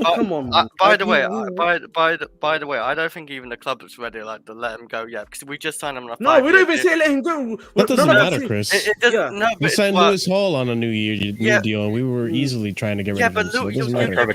Come on, man. By the way, I don't think even the club is ready to let him go yet because we just signed him on a 5-year. No, we don't even say let him go. That doesn't matter, Chris. It doesn't. No, we signed Lewis Hall on a new deal, and we were easily trying to get rid of him. So it doesn't matter.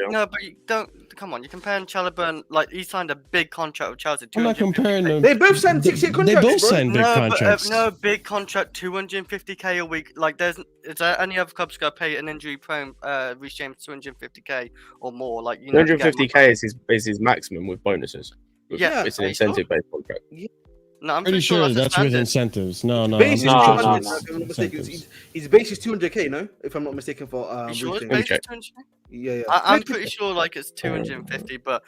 No, but you don't. Come on, you're comparing Chalobah. Like he signed a big contract with Chelsea. I'm not comparing them. They both signed 6-year contracts. They both signed big contracts. No big contract, 250k a week. Like is there any other clubs gonna pay an injury-prone Reece James 250k or more? Like 250k is his maximum with bonuses. It's an incentive-based contract. Yeah. No, I'm pretty sure that's with incentives. No. His base is 200k, no? If I'm not mistaken for you sure his base is 200k? Yeah. I'm pretty sure like it's 250, but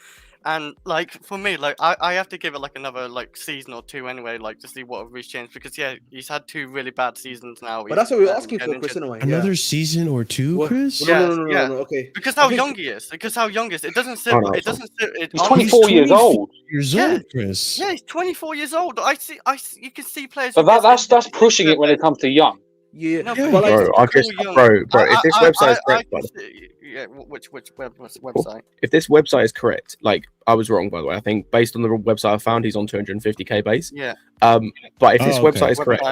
like for me, like I have to give it like another like season or 2 anyway, like to see what Reece James because he's had 2 really bad seasons now. But that's what we're asking for, Chris, anyway. Another season or 2, Chris? No, okay. Because how young he is. It doesn't sit. It doesn't sit. He's 24 years old. Chris. Yeah, he's 24 years old. I see. You can see players. But that's pushing it when it comes to young. Yeah, no, bro. If this website is correct, which website? If this website is correct, like I was wrong by the way. I think based on the website I found, he's on 250k base. Yeah. But if this website is correct,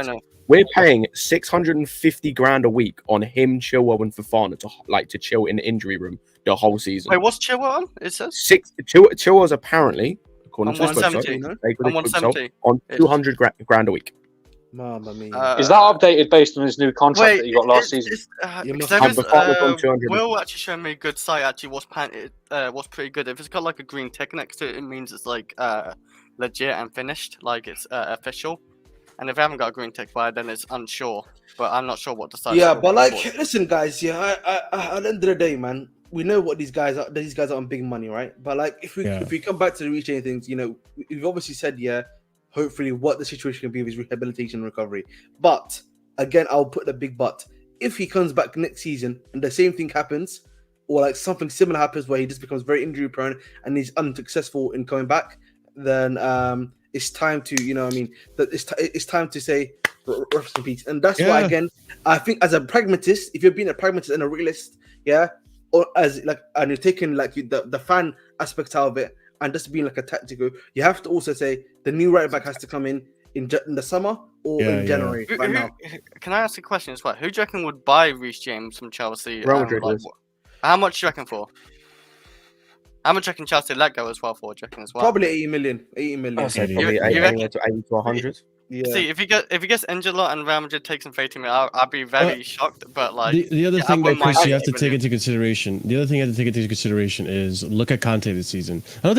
we're paying 650 grand a week on him, Chilwell, and Fofana to chill in the injury room the whole season. Wait, what's Chilwell on? It says Chilwell's apparently according to this website, on 170 on 200 grand a week. Mamma mia. Is that updated based on his new contract that he got last season? Will actually showed me a good site. Actually, was pretty good. If it's got like a green tick next to it, it means it's like legit and finished, like it's official. And if I haven't got a green tick by it, then it's unsure. But I'm not sure what the site. Yeah, but like, listen, guys. Yeah, at the end of the day, man, we know what these guys are. These guys are on big money, right? But like, if we come back to the Reece James things, we've obviously said hopefully what the situation can be with his rehabilitation and recovery. But again, I'll put the big but. If he comes back next season and the same thing happens, or like something similar happens where he just becomes very injury prone and he's unsuccessful in coming back, then it's time to, you know what I mean, that it's time to say rest in peace. And that's why, again, I think as a pragmatist, if you're being a pragmatist and a realist, or as like, and you're taking like the fan aspect out of it and just being like a tactical, you have to also say the new right back has to come in the summer or in January. Now. Can I ask a question as well? Who do you reckon would buy Reece James from Chelsea? Real Madrid. How much do you reckon for? How much do you reckon Chelsea let go as well for? Do you reckon as well? Probably 80 million. 80 million. I'll say probably 80 to 100. Yeah. See, if he gets injured a lot and Real Madrid takes him for 80 million, I'd be very shocked. But like the other thing that Chris, you have to take into consideration. The other thing you have to take into consideration is look at Conte this season. I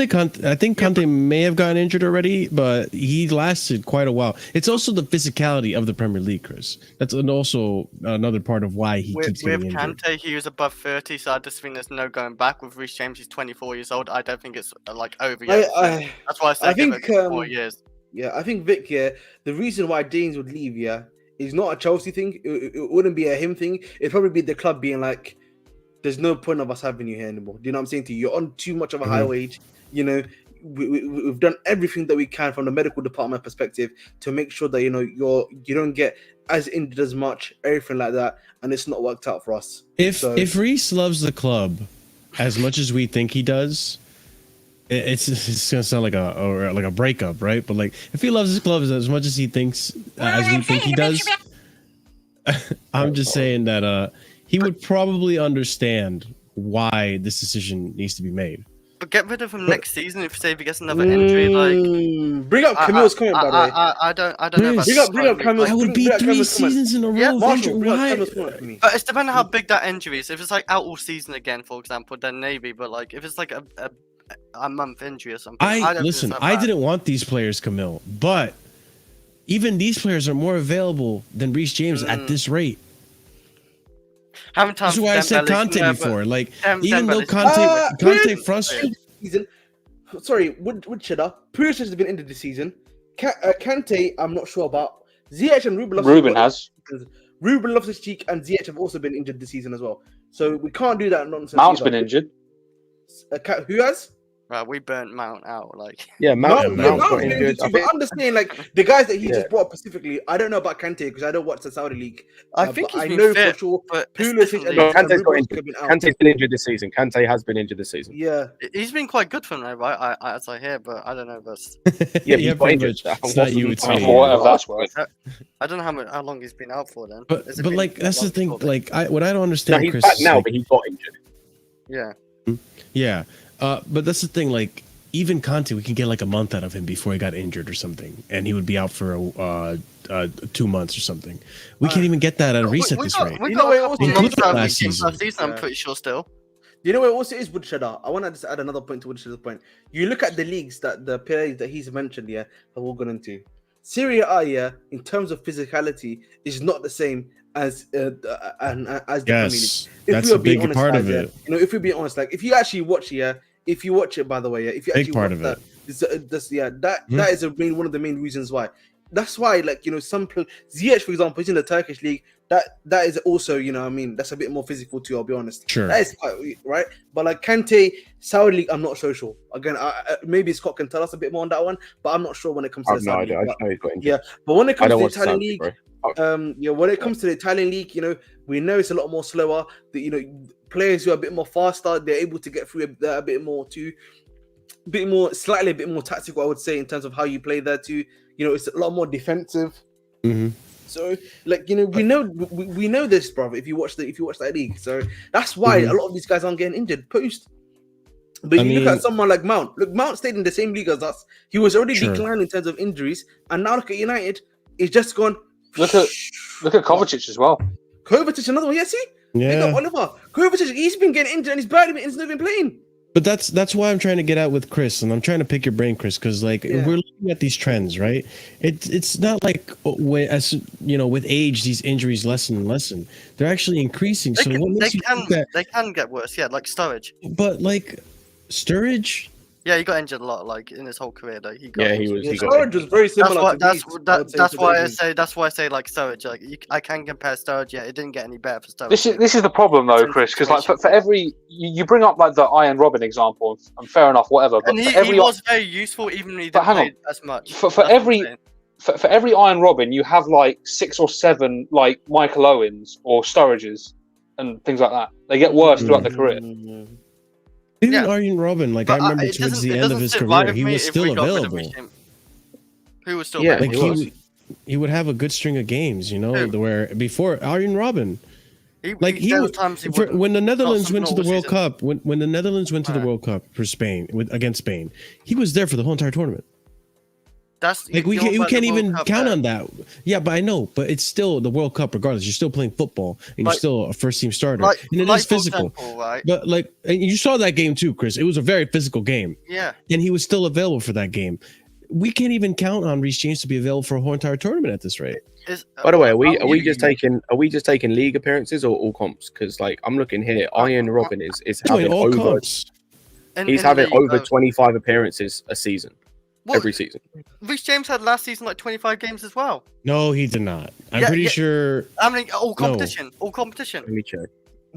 think Conte may have gotten injured already, but he lasted quite a while. It's also the physicality of the Premier League, Chris. That's also another part of why he keeps getting injured. With Conte, he was above 30, so I just think there's no going back. With Reece James, he's 24 years old. I don't think it's like over yet. That's why I give it 4 years. Yeah, I think Vic, the reason why James would leave, is not a Chelsea thing. It wouldn't be a him thing. It'd probably be the club being like, there's no point of us having you here anymore. Do you know what I'm saying to you? You're on too much of a high wage. You know, we've done everything that we can from the medical department perspective to make sure that, you know, you don't get as injured as much, everything like that, and it's not worked out for us. If Reece loves the club as much as we think he does, it's gonna sound like a breakup, right? But like, if he loves his club as much as he thinks, as we think he does, I'm just saying that he would probably understand why this decision needs to be made. But get rid of him next season if he gets another injury. Like, bring up Camille's comment, by the way. I don't know about bring up Camille's. That would be 3 seasons in a row. Yeah, Marshall, why? But it's depending on how big that injury is. If it's like out all season again, for example, then maybe. But like, if it's like a month injury or something. I didn't want these players, Camille, but even these players are more available than Reece James at this rate. This is why I said Conte before. Like, even though Conte frustrated. Sorry, Woodshedder. Pulisic has been injured this season. Kante, I'm not sure about. Ziyech and Ruben has. Ruben Loftus-Cheek and Ziyech have also been injured this season as well. So we can't do that nonsense. Mount's been injured. Who has? Well, we burnt Mount out. Like, Mount got injured. But I'm just saying, like, the guys that he just brought up specifically, I don't know about Kante because I don't watch the Saudi league. I think he's been know fit, for sure. but Pulisic and Kante's got injured. Kante's been injured this season. Kante has been injured this season. Yeah, he's been quite good for them, right? As I hear, but I don't know. But yeah, got injured. It's not you. It's me. Whatever that's worth. I don't know how long he's been out for then. But like, that's the thing. Like, what I don't understand. He's Chris, back now, but he got injured. Yeah. But that's the thing. Like, even Conte, we can get like a month out of him before he got injured or something, and he would be out for 2 months or something. We can't even get that at a Reece at this rate. You know what? Last season, I'm pretty sure still. You know what also is Woodshedder? I want to just add another point to Woodshedder's point. You look at the leagues that the players that he's mentioned have all gone into. Serie A, in terms of physicality, is not the same as the Premier League. That's a big part of it. You know, if we be honest, like if you actually watch if you watch it, by the way, if you actually big part of that, that is one of the main reasons why. That's why, like, you know, some Ziyech, for example, is in the Turkish league. That is also, you know what I mean, that's a bit more physical too, I'll be honest. Sure. That is quite right. But like Kante, Saudi league, I'm not so sure. Again, maybe Scott can tell us a bit more on that one, but I'm not sure when it comes to the Saudi league. I know he's got injured. Yeah, but when it comes to the Italian Saudi, league, when it comes to the Italian league, you know, we know it's a lot more slower. You know, players who are a bit more faster, they're able to get through a bit more too. Slightly a bit more tactical, I would say, in terms of how you play there too. You know, it's a lot more defensive. Mm-hmm. So, like, you know, we know this, brother. If you watch that league, so that's why a lot of these guys aren't getting injured post. But look at someone like Mount. Look, Mount stayed in the same league as us. He was already declined in terms of injuries, and now look at United. He's just gone. Look at Kovacic as well. Kovacic, another one. Yeah, see. Yeah. Oliver Kovacic. He's been getting injured, and he's not been playing. But that's why I'm trying to get out with Chris, and I'm trying to pick your brain, Chris, because like we're looking at these trends, right? It's not like as you know, with age these injuries lessen and lessen. They're actually increasing. So what makes you think that they can get worse? Yeah, like Sturridge. But like Sturridge, Yeah, he got injured a lot, like in his whole career. Though he got. Yeah, he was. Yeah, He got Sturridge was very That's similar why. to That's Reece, I that, would say, that's for why that I game. say. That's why I say like Sturridge. Like I can compare Sturridge. Yeah, it didn't get any better for Sturridge. This is the problem though, Same Chris, because like situation. for every you bring up like the Iron Robin example, and fair enough, whatever. But And for he every was very useful, even when he But didn't hang on. play as much. for That's what I'm every saying. for every Iron Robin, you have like 6 or 7 like Michael Owens or Sturridges and things like that. They get worse throughout their career. Even Yeah. Arjen Robben, like I But, remember it towards doesn't- the it end of doesn't his sit career, right with he me was if still we got rid of available. Reece James. Who was still Yeah, available? Like he was. he would have a good string of games, you know, Who? where before Arjen Robben, like there was would- times he for, wouldn't. when the Netherlands some went to the normal World season. Cup, when the Netherlands went to the Right. World Cup for Spain against Spain, he was there for the whole entire tournament. That's Like we you're can't about the World even Cup count there. on that. Yeah, but I know, but it's still the World Cup regardless. You're still playing football and you're Like- still a first team starter, Like, and it like is for physical. example, right? But like, and you saw that game too, Chris. It was a very physical game, Yeah. and he was still available for that game. We can't even count on Reece James to be available for a whole entire tournament at this rate. By the way, are we you- just taking league appearances or all comps? Because like I'm looking here, Iron Robin is Doing having all over. comps. He's in the having league, over 25 appearances a season, What? every season. Reece James had last season like 25 games as well. No, he did not. I'm Yeah, pretty yeah. sure. How many? All competition. All competition. Let me check.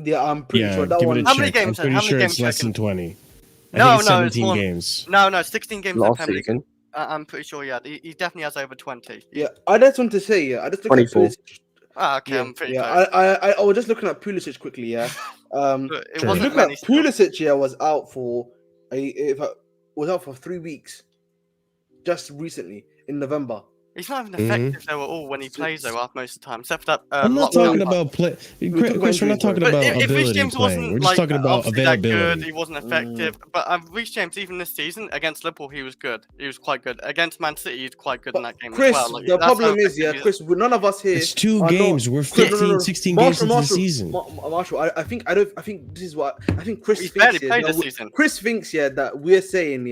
Yeah, I'm pretty Yeah, sure that give one. it a How check. many games I'm then? pretty How many sure games it's less checking? than 20. I No, think it's no, it's 17 more. games. No, 16 games in the Last Premier League. season, I'm pretty sure he definitely has over 20. Yeah, I just want to say, I just looked at 24. Pulisic. Ah, okay, Yeah, I'm pretty yeah. close. I was just looking at Pulisic quickly. Yeah, But it Sure. wasn't look at many. Still. Pulisic. Yeah, was out for was out for 3 weeks, just recently in November. He's not even Mhm. effective though at all when he plays though. Most of the time, except for that. I'm not lockdown talking part. about play. talking Chris, about we're not injuries, talking though. But about if Reece ability James playing. wasn't We're just like talking about obviously that good, availability. he wasn't effective. But Reece James, even this season against Liverpool, he was good. He was quite good against Man City. He's quite good in But that game Chris, as well. Like, the that's how problem is, yeah, effective he Chris, none of us here. It's 2 are games. not- We're Chris, 15, 16 games into the season. Marshall, I think this is what I think. Chris He's thinks barely yeah, played that this we- season. Chris thinks that we're saying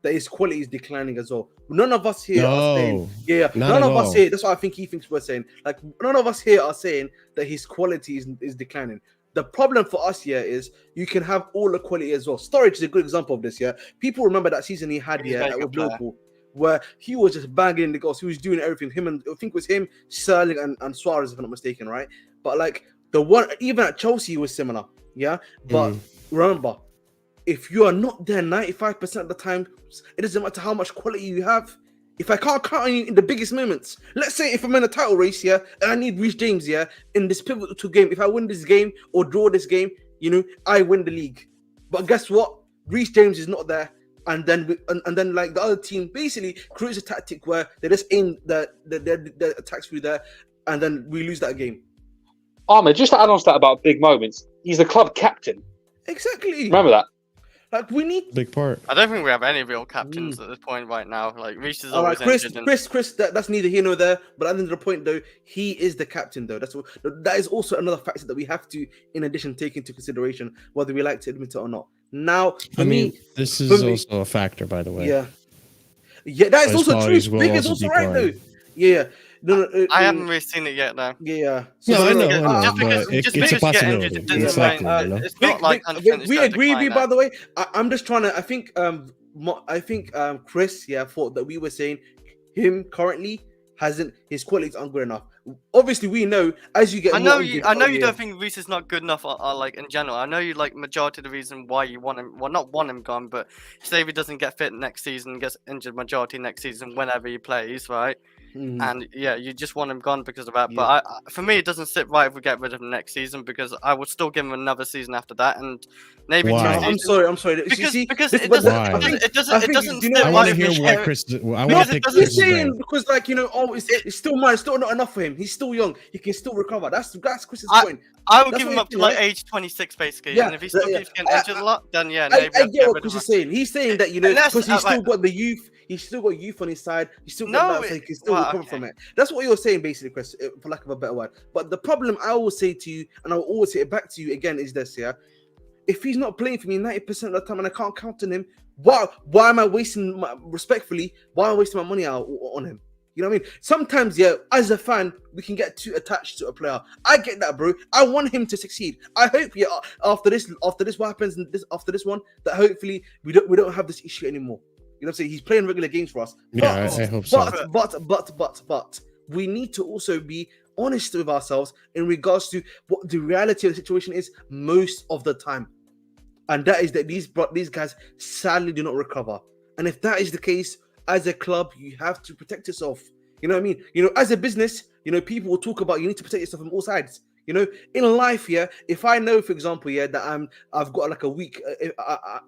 that his quality is declining as well. None of us here are saying not none at of us all. here. That's what I think he thinks we're saying. Like none of us here are saying that his quality is declining. The problem for us here is you can have all the quality as well. Sturridge is a good example of this. Yeah, people remember that season he had He's a very good with player. Liverpool, where he was just banging the goals. He was doing everything. Him and I think it was him, Sterling and Suarez, if I'm not mistaken, right? But like the one even at Chelsea he was similar. Yeah, but remember, if you are not there 95% of the time, it doesn't matter how much quality you have. If I can't count on you in the biggest moments, let's say if I'm in a title race, and I need Reece James, in this pivotal game, if I win this game or draw this game, I win the league. But guess what? Reece James is not there, and then like the other team basically creates a tactic where they just aim the attacks through there, and then we lose that game. Ahmed, just to add on to that about big moments, he's the club captain. Exactly. Remember that. Like we need. Big part. I don't think we have any real captains at this point right now. Like Reece is All right, always Chris. injured. Chris. That's neither here nor there. But at the end of the point, though, he is the captain, though. That is also another factor that we have to, in addition, take into consideration, whether we like to admit it or not. Now, for me, this for is me- also a factor, by the way. yeah, that is His also true. qualities will Big is also also right, decline. though. Yeah. No, I haven't really seen it yet though. Yeah. No, I know, Just because- but just it's a because you get possibility. injured, it It's doesn't likely, mean- you know? It's not like 100% we it's agree with you, decline by the way. I'm just trying to. I think Chris, thought that we were saying him currently hasn't. His qualities aren't good enough. Obviously, we know as you get. I know more you. injured, I know oh, you yeah. don't think Reece is not good enough. Like in general, I know you like majority of the reason why you want him. Well, not want him gone, but say if he doesn't get fit next season, gets injured majority next season, whenever he plays, right? Mhm. And yeah, you just want him gone because of that. Yeah. But for me, it doesn't sit right if we get rid of him next season because I would still give him another season after that, and maybe Why? two No, I'm seasons. sorry. I'm sorry. Because See, because this- it but doesn't Why? it doesn't it I doesn't, it think- doesn't you know sit what? I right want to if we hear share what it. Chris. I Because want it to doesn't- pick He's Chris's saying brain. because, it's still mine. It's still not enough for him. He's still young. He can still recover. That's Chris's point. I would That's give what him I up to think, like right? age 26 basically, Yeah, and if he still yeah. keeps getting injured a lot, then yeah, I maybe I'd get get what rid Chris of is him. saying. He's saying that Unless- because he's still right. got the youth. He's still got youth on his side. He's still No, got that, so he can still well, recover okay. from it. That's what you're saying, basically, Chris, for lack of a better word. But the problem I always say to you, and I will always say it back to you again, is this: if he's not playing for me 90% of the time, and I can't count on him, why am I wasting why am I wasting my money out on him? You know what I mean? Sometimes, yeah, as a fan, we can get too attached to a player. I get that, bro. I want him to succeed. I hope, yeah, after this, what happens after this one, that hopefully we don't have this issue anymore. You know what I'm saying? He's playing regular games for us. Yeah, I hope so. But we need to also be honest with ourselves in regards to what the reality of the situation is most of the time. And that is that these guys sadly do not recover. And if that is the case, as a club, you have to protect yourself. You know what I mean? You know, as a business, you know, people will talk about you need to protect yourself from all sides. You know, in life, yeah, if I know, for example, yeah, that I've got like a week,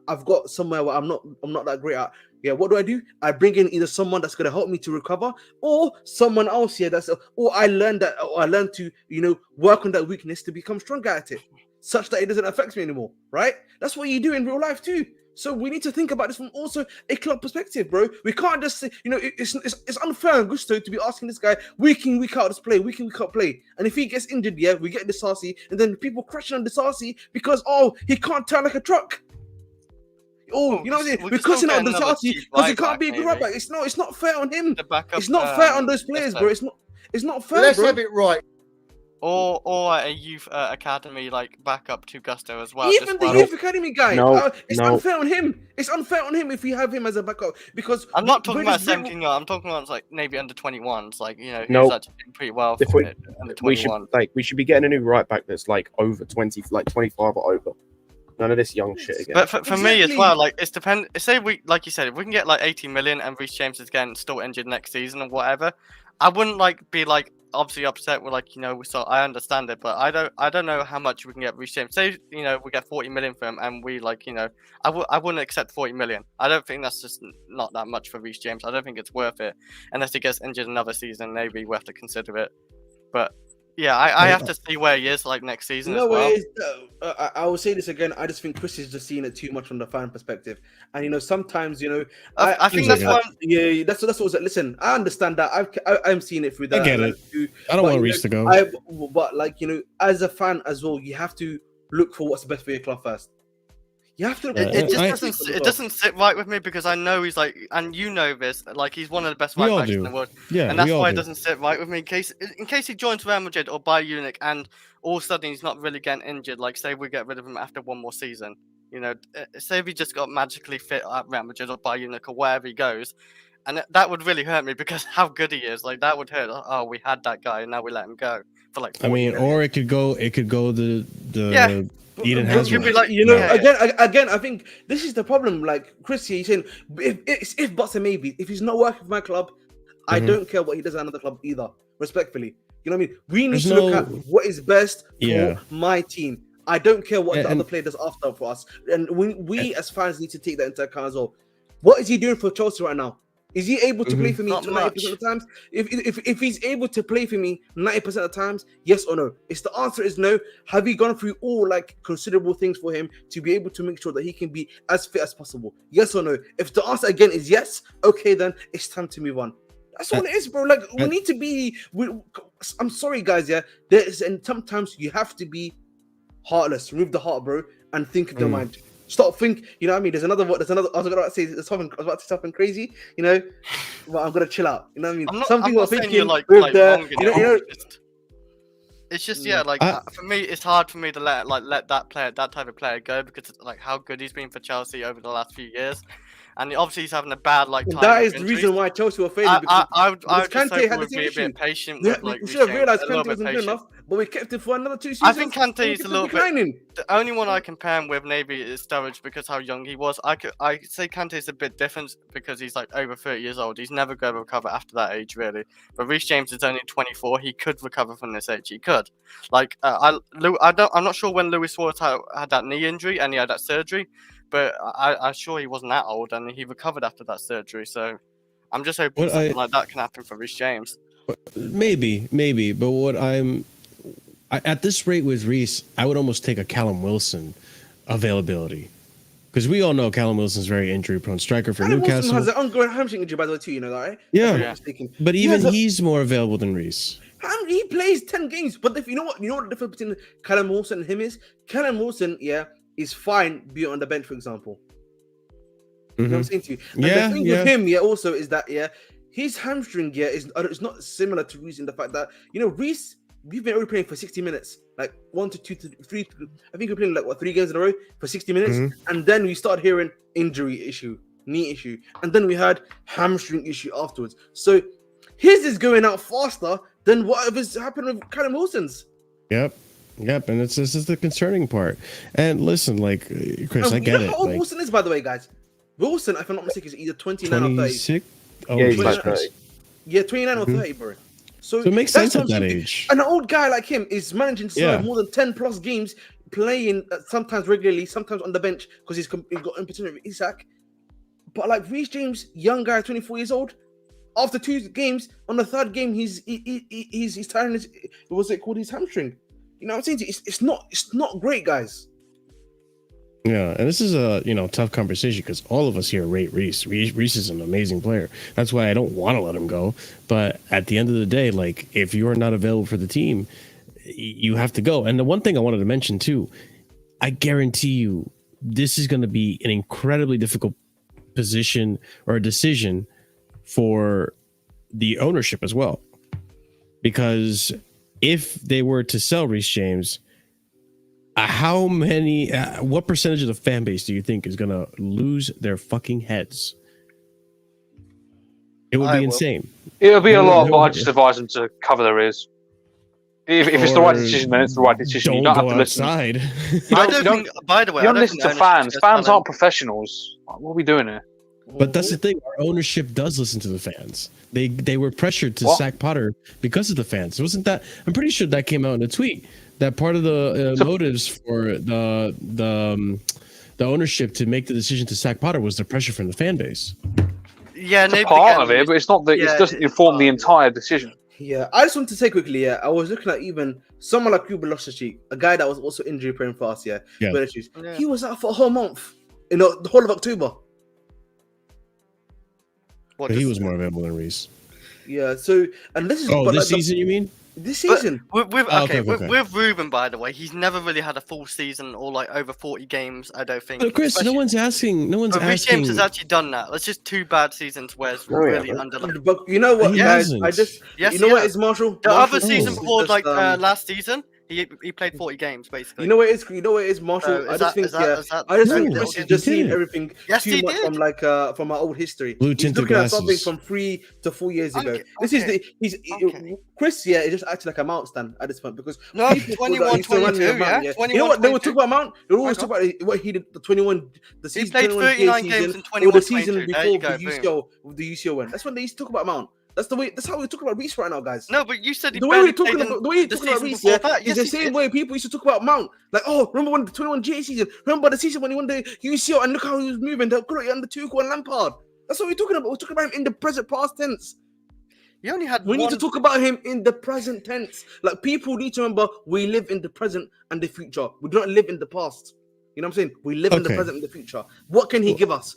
I've got somewhere where I'm not that great at, yeah, what do? I bring in either someone that's going to help me to recover, or someone else, yeah, or I learn to, you know, work on that weakness to become stronger at it, such that it doesn't affect me anymore, right? That's what you do in real life too. So we need to think about this from also a club perspective, bro. We can't just say, you know, it's unfair on Gusto to be asking this guy week in, week out this play, week in, week out play. And if he gets injured, yeah, we get Disasi, and then people crashing on Disasi because, he can't turn like a truck. Oh, you know what I'm saying? We're cussing out Disasi because he can't be a good right back. It's not fair on him. It's not fair on those players, bro. It's not fair, Let's bro. have it right. Or a youth academy like backup to Gusto as well. Even the youth academy guy, it's No. unfair on him. It's unfair on him if we have him as a backup because I'm not talking about 17 year. I'm talking about like maybe under 21s, like, you know, who's No. actually doing pretty well If for we- it, under We 21. should be getting a new right back that's like over 20, like 25 or over. None of this young shit again. But for me as Exactly. well, like it's depend. Say we, like you said, if we can get like 18 million and Reece James is again still injured next season or whatever, I wouldn't be obviously upset with, like, you know, so I understand it, but I don't know how much we can get Reece James. Say, you know, we get 40 million for him and we, like, you know, I wouldn't accept 40 million. I don't think that's just not that much for Reece James. I don't think it's worth it unless he gets injured another season. Maybe we have to consider it, but. Yeah, I have to see where he is like next season as well. I will say this again. I just think Chris is just seeing it too much from the fan perspective, and you know sometimes, you know, I think that's why. Yeah, that's what. Listen, I understand that. I'm seeing it through that. I get it. I don't want Reece to go. But like, you know, as a fan as well, you have to look for what's best for your club first. You have to. It doesn't sit right with me because I know he's like, and you know this, like he's one of the best right backs in the world. Yeah, and that's why it doesn't sit right with me. In case he joins Real Madrid or Bayern Munich, and all of a sudden he's not really getting injured. Like, say we get rid of him after one more season. You know, say if he just got magically fit at Real Madrid or Bayern Munich or wherever he goes, and that would really hurt me because how good he is. Like, that would hurt. Oh, we had that guy and now we let him go for like. I mean, or it could go the Yeah. Eden Hazard. Be like, you know, again, I think this is the problem. Like Chris, he's saying, if buts and maybe, if he's not working for my club, I don't care what he does at another club either. Respectfully, you know what I mean? We need to look at what is best for my team. I don't care what the other player does after for us, and we as fans need to take that into account as well. What is he doing for Chelsea right now? Is he able to play for me 90% of the times? If he's able to play for me 90% of the times, yes or no? If the answer is no, have we gone through all like considerable things for him to be able to make sure that he can be as fit as possible? Yes or no? If the answer again is yes, okay, then it's time to move on. That's all it is, bro. Like, we need to be. I'm sorry, guys. Yeah, and sometimes you have to be heartless. Remove the heart, bro, and think of the mind. Stop think. You know what I mean? There's another. I was about to say something crazy. You know, but I'm gonna chill out. You know what I mean? I'm not saying you're like with wrong, you know, it's just for me, it's hard for me to let that type of player go because like how good he's been for Chelsea over the last few years. And obviously he's having a bad time. That is the reason why Chelsea were failing. I would just Kante hope we'd be a bit patient. We should have realised Kante wasn't good enough, but we kept it for another 2 seasons. I think Kante is a little bit. The only one I compare him with maybe is Sturridge because how young he was. I say Kante is a bit different because he's like over 30 years old. He's never going to recover after that age, really. But Reece James is only 24. He could recover from this age. He could. Like I'm not sure when Luis Suarez had that knee injury and he had that surgery. But I'm sure he wasn't that old, and he recovered after that surgery. So I'm just hoping something like that can happen for Reece James. Maybe. But what at this rate with Reece, I would almost take a Callum Wilson availability because we all know Callum Wilson's very injury-prone striker for Newcastle. Wilson has an ongoing hamstring injury, by the way, too. You know that, right? Yeah. But even he's more available than Reece. He plays 10 games, but if you know what the difference between Callum Wilson and him is? Callum Wilson, is fine being on the bench, for example. You know what I'm saying to you? And the thing with him, also is that his hamstring is it's not similar to Reece in the fact that Reece, we've been already playing for 60 minutes, like 1 to 2 to 3. I think we're playing like 3 games in a row for 60 minutes, and then we started hearing injury issue, knee issue, and then we had hamstring issue afterwards. So his is going out faster than whatever's happened with Callum Wilson's. Yep, and this is the concerning part. And listen, like Chris, I get it. How old Wilson is, by the way, guys? Wilson, if I'm not mistaken, is either 29 or 30. 26? Oh, Yeah, he's like 30. Yeah, 29 or 30, bro. So it makes that's sense at what I'm that thinking. age. An old guy like him is managing to survive more than 10 plus games, playing sometimes regularly, sometimes on the bench because he's got impotent with Isak. But like Reece James, young guy, 24 years old, after 2 games, on the 3rd game, he's tiring his, what's it called, his hamstring. You know what I'm saying? It's not great, guys. Yeah, and this is a tough conversation because all of us here rate Reece. Reece is an amazing player. That's why I don't want to let him go. But at the end of the day, like if you are not available for the team, you have to go. And the one thing I wanted to mention too, I guarantee you, this is going to be an incredibly difficult position or decision for the ownership as well, because if they were to sell Reece James, what percentage of the fan base do you think is going to lose their fucking heads? It would be insane. It'll be a lot, but I just advise them to cover their ears. If it's the right decision, then it's the right decision. You don't have to listen. Outside. By the way, you don't listen to fans. Fans aren't professionals. What are we doing here? But that's the thing. Our ownership does listen to the fans. They were pressured to sack Potter because of the fans. Wasn't that? I'm pretty sure that came out in a tweet. That part of the motives for the ownership to make the decision to sack Potter was the pressure from the fan base. Yeah, it's part of it, but it's not that. It doesn't inform the entire decision. Yeah, I just want to say quickly. Yeah, I was looking at even someone like Kuba Loftus-Cheek, a guy that was also injury prone fast. Yeah. He was out for a whole month in the whole of October. But he was more available than Reece. Yeah. So, and this is this season, you mean? This season. With Ruben, by the way, he's never really had a full season or like over 40 games. I don't think. But Chris, no one's asking. Reece James has actually done that. It's just 2 bad seasons where it's really underlined. But you know what, guys? You know what is Marshall? The other season before, like last season, he played 40 games basically. You know what it is, Marshall? I just think Chris is just seeing everything too much from from our old history. He's looking at something from 3 to 4 years ago. This is Chris. Yeah, it just acted like a Mount stand at this point because 21, 22. Yeah, you know what they were talking about Mount? They always talk about what he did. The 21, the season. He played 39 games in 21. The season before the UCL win. That's when they used to talk about Mount. That's the way. That's how we talk about Reece right now, guys. No, but you said the way we're talking about Reece is the same way people used to talk about Mount. Like, oh, remember when the 21J season? Remember the season when he won the UCL and look how he was moving. The quality under Tuchel and Lampard. That's what we're talking about. We're talking about him in the present past tense. You only had. We need to talk about him in the present tense. Like people need to remember, we live in the present and the future. We do not live in the past. You know what I'm saying? We live in the present and the future. What can he give us?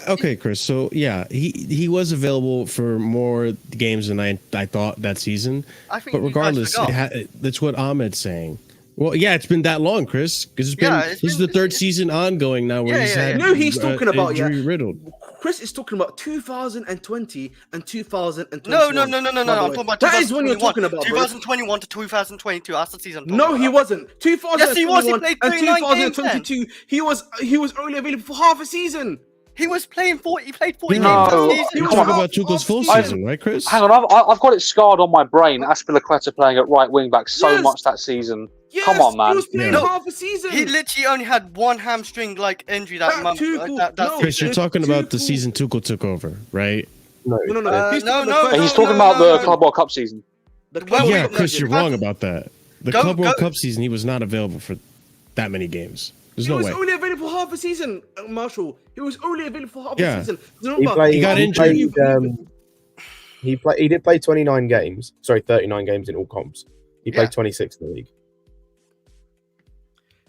Okay, Chris. So yeah, he was available for more games than I thought that season. But regardless, that's what Ahmed's saying. Well, yeah, it's been that long, Chris, because this is the 3rd season ongoing now where he's had. No, he's talking about injury riddled. Chris is talking about 2020 and 2021. No. I'm talking about that is when you're talking about 2021 to 2022. That's the season. No, he wasn't. 2021 yes, he was. He played 39 and 2022. He was only available for half a season. He was playing 40. He played 40 games. You're talking about Tuchel's full season, right, Chris? Hang on, I've got it scarred on my brain. Aspilicueta playing at right wing back so much that season. Yes, come on, man. He was playing half a season. He literally only had 1 hamstring injury that month. Chris, you're talking about the season Tuchel took over, right? No. He's talking about the Club World Cup season. Yeah, Chris, you're wrong about that. The Club World Cup season, he was not available for that many games. There's no way. He was only available for half a season, Marshall. He was only available for half a season. He got injured. He did play 29 games. Sorry, 39 games in all comps. He played 26 in the league.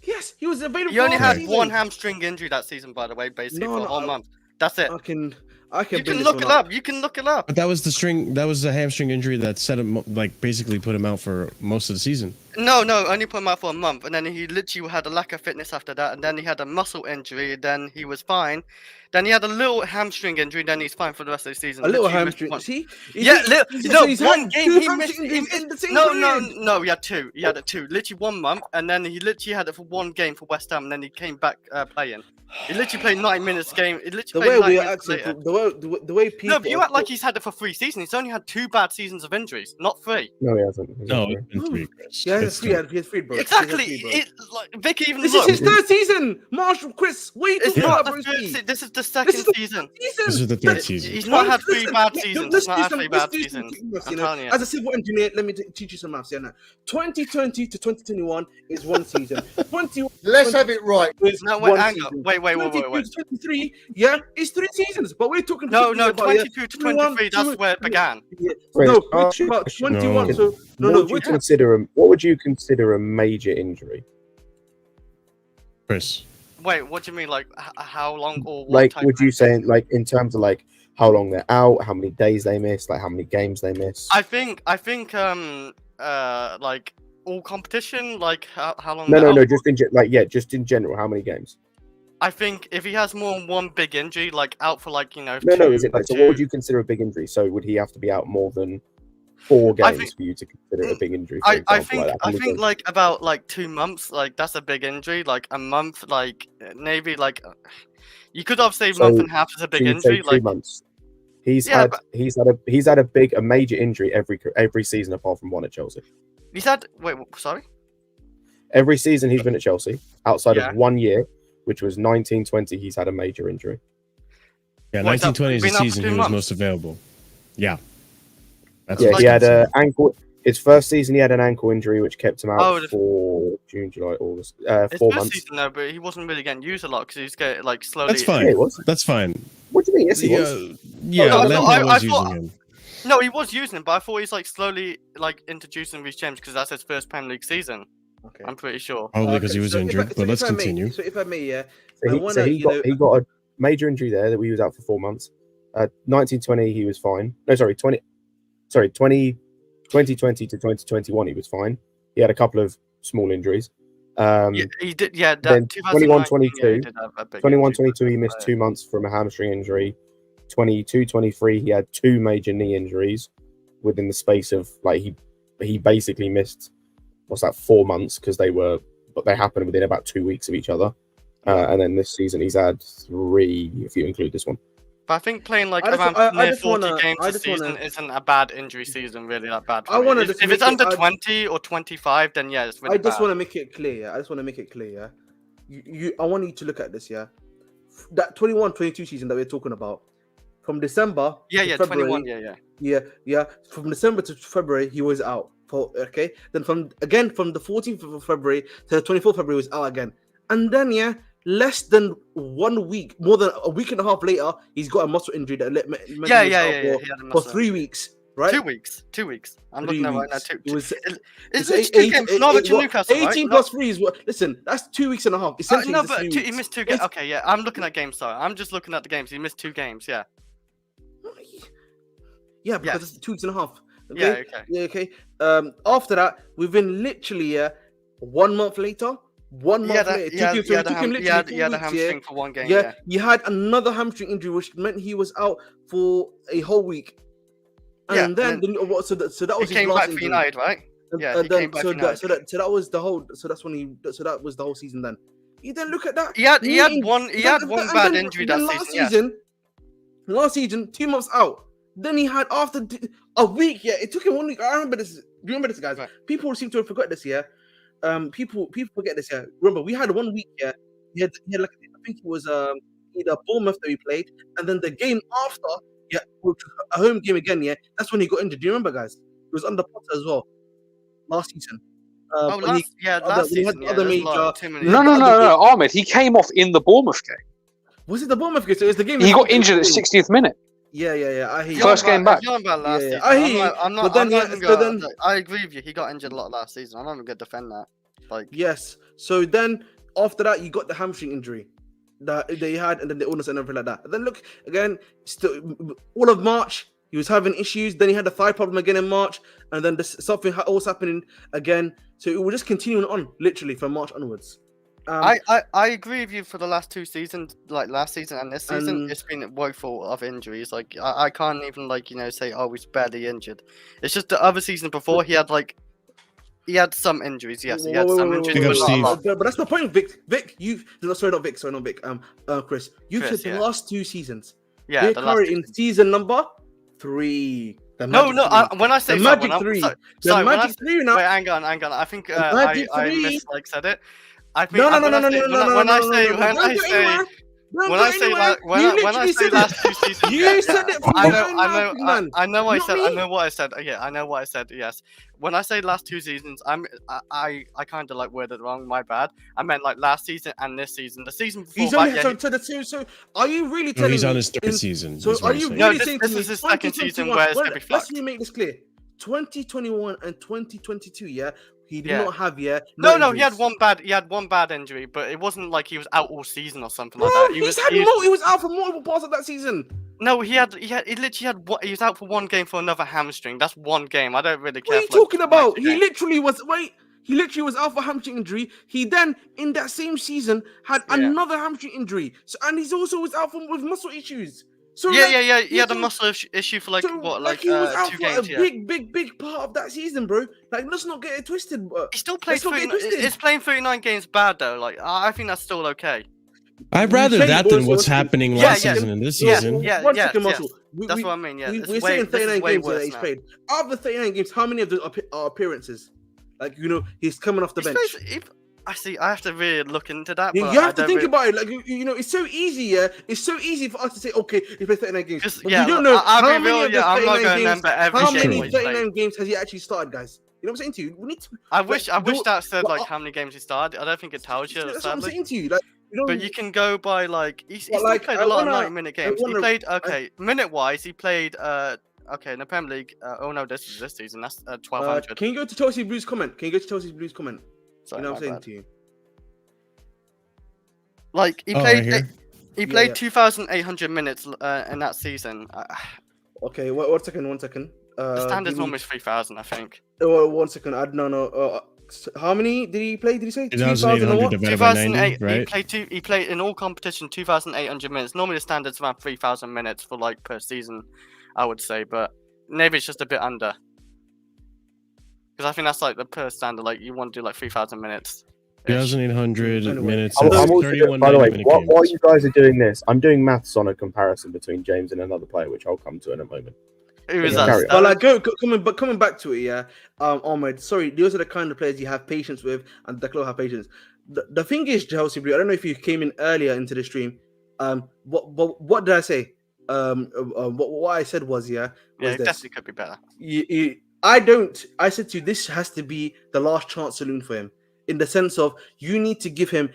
Yes, he was available. He only had 1 hamstring injury that season, by the way, basically for a whole month. That's it. I can. You can look it up. You can look it up. But that was the hamstring injury that set him, like, basically put him out for most of the season. No, only put him out for a month, and then he literally had a lack of fitness after that, and then he had a muscle injury, then he was fine. Then he had a little hamstring injury, then he's fine for the rest of the season. A little Literally missed hamstring. one- See? Yeah, So he's one had game two he hamstring missed. injuries in the same No, period. he had two. He had two. Literally 1 month, and then he literally had it for one game for West Ham, and then he came back playing. He literally played 9 minutes game. He The literally way played 9 we are minutes acting, later. the way people. No, but you act like he's had it for 3 seasons. He's only had 2 bad seasons of injuries, not 3. No, he hasn't. No, it's been 3, Chris. Yeah, It's he has three, bro. Exactly. He has three, bro. It, like Vicky even This looked. is his third season. Marshall, Chris, what are you It's talking not about, the bro? third. This is the second is the season. This is the third season. He's not had 3 bad Listen, seasons. let's He's not do had some- 3 let's bad do some seasons. quick maths, I'm you know. telling you. As a civil engineer, let me teach you some maths. Yeah, now 2020 to 2021 is one season. 21 Let's have it right. is No, one wait, hang season. on. Wait. 22 to 23, yeah, it's 3 seasons. But we're talking No, particularly about, 22 to 21, 23. That's where it began. Yeah. Chris, No, oh, we're about question. 21. No. So What no, would you we're consider what would you consider a major injury? Chris. Wait, what do you mean? Like how long or what Like, type would of you injury? say like in terms of like how long they're out, how many days they miss, like how many games they miss? I think like all competition, like how long? No, they're out just just in general, how many games? I think if he has more than one big injury, like out for like No, two, is it like so? What would you consider a big injury? So would he have to be out more than 4 I games think- for you to consider it a big injury? For I example, think like that? How I many think games? like about like 2 months, like that's a big injury. Like a month, like maybe like you could have said So- month and a half is a big So you'd say injury. 2 Like months. He's Yeah, had a major injury every season apart from one at Chelsea. he's had sorry. Every season he's been at Chelsea, outside Yeah. of 1 year, which was 1920, he's had a major injury. Yeah, What, is that 1920 is the been out for season 2 he was months? most available. Yeah. That's Yeah, what he I had was an ankle. His first season, he had an ankle injury, which kept him out Oh, the- for June, July, August, His 4 first months. season though, but he wasn't really getting used a lot because he was getting like slowly. That's fine. Yeah, it was. That's fine. What do you mean? Yes, he was. Yeah, no, Lampard I was thought- using him. No, he was using him, but I thought he's like slowly like introducing Reece James because that's his first Premier League season. Okay. I'm pretty sure. Probably because Okay, he was so if I- injured. so But if let's I may- continue. So if I may, yeah. So I he, wanna, so he you got know- he got a major injury there that he was out for 4 months. 1920 he was fine. No, sorry, 2020 to 2021 he was fine. He had a couple of small injuries. Yeah, he did. Yeah, then that 2019, 21-22, yeah, he did have a big 21-22 he injury, missed but- 2 months from a hamstring injury. 22-23 he had 2 major knee injuries within the space of like he basically missed 4 months because they happened within about 2 weeks of each other. And then this season he's had 3 if you include this one. But I think playing like I just- around I near just 40 wanna- games I this just wanna- season isn't a bad injury season, really that bad. I wanna if, just if it's make it- under 20 or 25, then yeah, it's really I just bad. want to make it clear. Yeah, I just want to make it clear. Yeah, I want you to look at this. Yeah, that 21-22 season that we're talking about, from December. Yeah, to yeah, February, 21, yeah. Yeah. From December to February, he was out. Then from the 14th of February to the 24th of February, he was out again. And then less than 1 week, more than a week and a half later, he's got a muscle injury that meant he was out He had a for muscle 3 weeks. Right? 2 weeks. 2 weeks. I'm 3 looking at it right now. weeks. Two. It was. It's It's 2 games. Norwich and Newcastle. 18 right? plus 3 is what? Listen, that's 2 weeks and a half. Essentially, No, it's but 3 he weeks. missed 2 games. Okay, yeah. I'm looking at games. Sorry, I'm just looking at the games. He missed 2 games. Yeah. Yeah, because Yes. it's 2 weeks and a half. Yeah. Okay. Okay. Yeah, okay. After that, within literally 1 month later, 1 month later, it took him literally 4 he had a weeks, hamstring for 1 game. yeah, Yeah. he had another hamstring injury, which meant he was out for a whole week. Yeah, And then, and so that He was his came last back for injury. United, right? Yeah, he then, came back so for that, United. so that was the whole. So that's when that was the whole season. Then you then look at that. He had Meaning- one and bad then- injury then that season. Yeah. Last season, 2 months out. Then he had after a week. Yeah, it took him 1 week. I remember this. Do you remember this, guys? Right. People seem to have forgot this. Yeah. People forget this. Yeah. Remember, we had 1 week. Yeah. He had like I think it was either Bournemouth that we played, and then the game after. Yeah, a home game again. Yeah, that's when he got injured. Do you remember, guys? It was under Potter as well. Last season. Oh, when he- last when he season. had Yeah, other there's a lot, major- too many. No, Ahmed. He came off in the Bournemouth game. Was it the Bournemouth game? So it was the game. He got injured at 60th minute. Yeah. I hear you. First game back. You're on about last Yeah, season. I hear you, I'm not. but then, I'm not yeah, even so gonna- then- I agree with you. He got injured a lot last season. I'm not even gonna defend that. Like, Yes. So then after that, you got the hamstring injury that they had, and then the illness and everything like that. And then look again, still all of March, he was having issues. Then he had a thigh problem again in March, and then something else happening again So it will just continue on, literally from March onwards. I agree with you for the last 2 seasons, like last season and this season. And- It's been woeful of injuries. Like I can't even like say, oh, he's barely injured. It's just the other season before he had some injuries. Yes, he had some injuries, Big up, but not a Steve. lot. But that's my point, Vic. Vic, sorry, not Vic. Chris, you've Chris, said the yeah. last 2 seasons. Yeah, They're the last currently in season number 3. The No, Magic no. 3. When I say The sorry, Magic when 3. sorry, The sorry, when I Magic 3 now. wait, hang on. I think Magic I 3. said it. I think No. when I say last 2 seasons, You said it from I your own mouth, man. know Not me. I know what I said. Yeah, I know what I said. Yes. When I say last 2 seasons, I kind of worded it wrong. My bad. I meant last season and this season. The season before He's that, only so are you really No, telling he's me on his third in- season. So is what are I'm you saying. No, really this- saying this to me is his second season where it's gonna be let's fucked. me make this clear. 2021 and 2022, yeah, he did Yeah. not have No, he had injuries. one bad injury, but it wasn't like he was out all season or something Bro, like that. he was out for multiple parts of that season. No, he literally had he was out for one game for another hamstring. That's one game. I don't really care. What are you for, talking about? game. He literally was out for hamstring injury. He then in that same season had Yeah. another hamstring injury. So and he's also was out with muscle issues. So Yeah. He he's had a so- muscle issue for so, he was out 2 for games. a Yeah. big part of that season, bro. Let's not get it twisted. Bro. He still played Let's not get 39. twisted. Is playing 39 games bad though? I think that's still okay. I'd rather saying that it than was- what's happening Yeah, last yeah. season and this Yeah, season. yeah. One yes, second, yes. Marshall. That's what I mean. Yeah, We're saying 39 games that he's played. Out of the 39 games, how many of those are appearances? He's coming off the bench. I have to really look into that. You But have to think about it. It's so easy, yeah. It's so easy for us to say, okay, he played 39 games. Just, But yeah, we don't know I'll how be many real, of the yeah, I'm not 39 going to games. remember every How game many he's played. 39 games has he actually started, guys? You know what I'm saying to you? We need to. I wish don't- that said but- how many games he started. I don't think it tells you. That's what I'm sadly. saying to you. But you can go by he's But, still played a I lot wanna- of 90-minute games. He played minute wise. He played in the Premier League. Oh no, this is this season. That's 1200. Can you go to Chelsea Blues comment? Sorry, You know what I'm saying my bad. to you? He Oh, played. right here. He played yeah. 2,800 minutes in that season. Okay, one second. The standard's give me- almost 3,000, I think. 1 second. How many did he play? Did he say 2,800 divided by 90, 2008. right? He played in all competition 2,800 minutes. Normally the standard's around 3,000 minutes for per season, I would say, but maybe it's just a bit under. Because I think that's the per standard. You want to do 3,000 minutes. 2,800 Anyway. minutes. I'm That's also 31 by the way, 90-minute while games. you guys are doing this, I'm doing maths on a comparison between James and another player, which I'll come to in a moment. Who is Yeah, carry that? on. But coming back to it, yeah. Ahmed, sorry, those are the kind of players you have patience with, and the club have patience. The thing is, Chelsea Blue, I don't know if you came in earlier into the stream. What did I say? What I said was, Yeah, it this. definitely could be better. I said to you, this has to be the last chance saloon for him, in the sense of you need to give him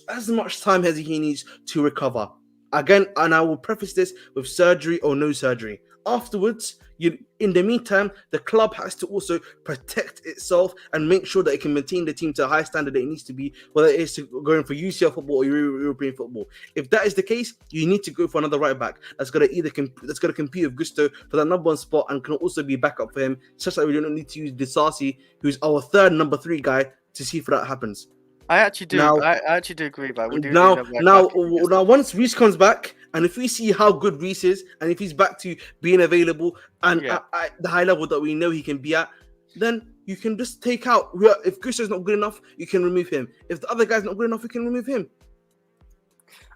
as much time as he needs to recover. Again, and I will preface this with surgery or no surgery. Afterwards, in the meantime, the club has to also protect itself and make sure that it can maintain the team to a high standard that it needs to be, whether it is going for UCL football or European football. If that is the case, you need to go for another right back that's going to compete with Gusto for that number 1 spot and can also be backup for him, such that we don't need to use Disasi, who's our third number 3 guy, to see if that happens. I actually do. Now- I actually do agree. But we do Now, need a right back. now, once Reece comes back, and if we see how good Reece is, and if he's back to being available and Yeah. at the high level that we know he can be at, then you can just take out. If Gusto's not good enough, you can remove him. If the other guy's not good enough, you can remove him.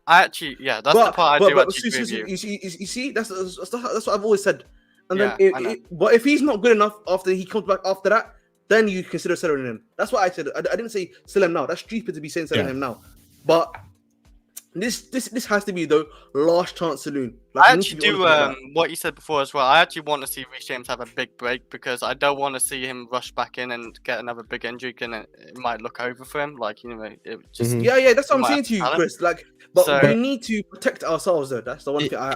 I actually, that's the part I do actually agree with you. You see, that's what I've always said. And Yeah, then, I know. but if he's not good enough after he comes back after that, then you consider selling him. That's what I said. I didn't say sell him now. That's stupid to be saying selling him now. But this has to be the last chance saloon. I actually do what you said before as well. I actually want to see Reece James have a big break because I don't want to see him rush back in and get another big injury. And it might look over for him. It just. Mhm. Yeah, that's what I'm might saying have to you, talent. Chris. But So- we need to protect ourselves, though. That's the one thing I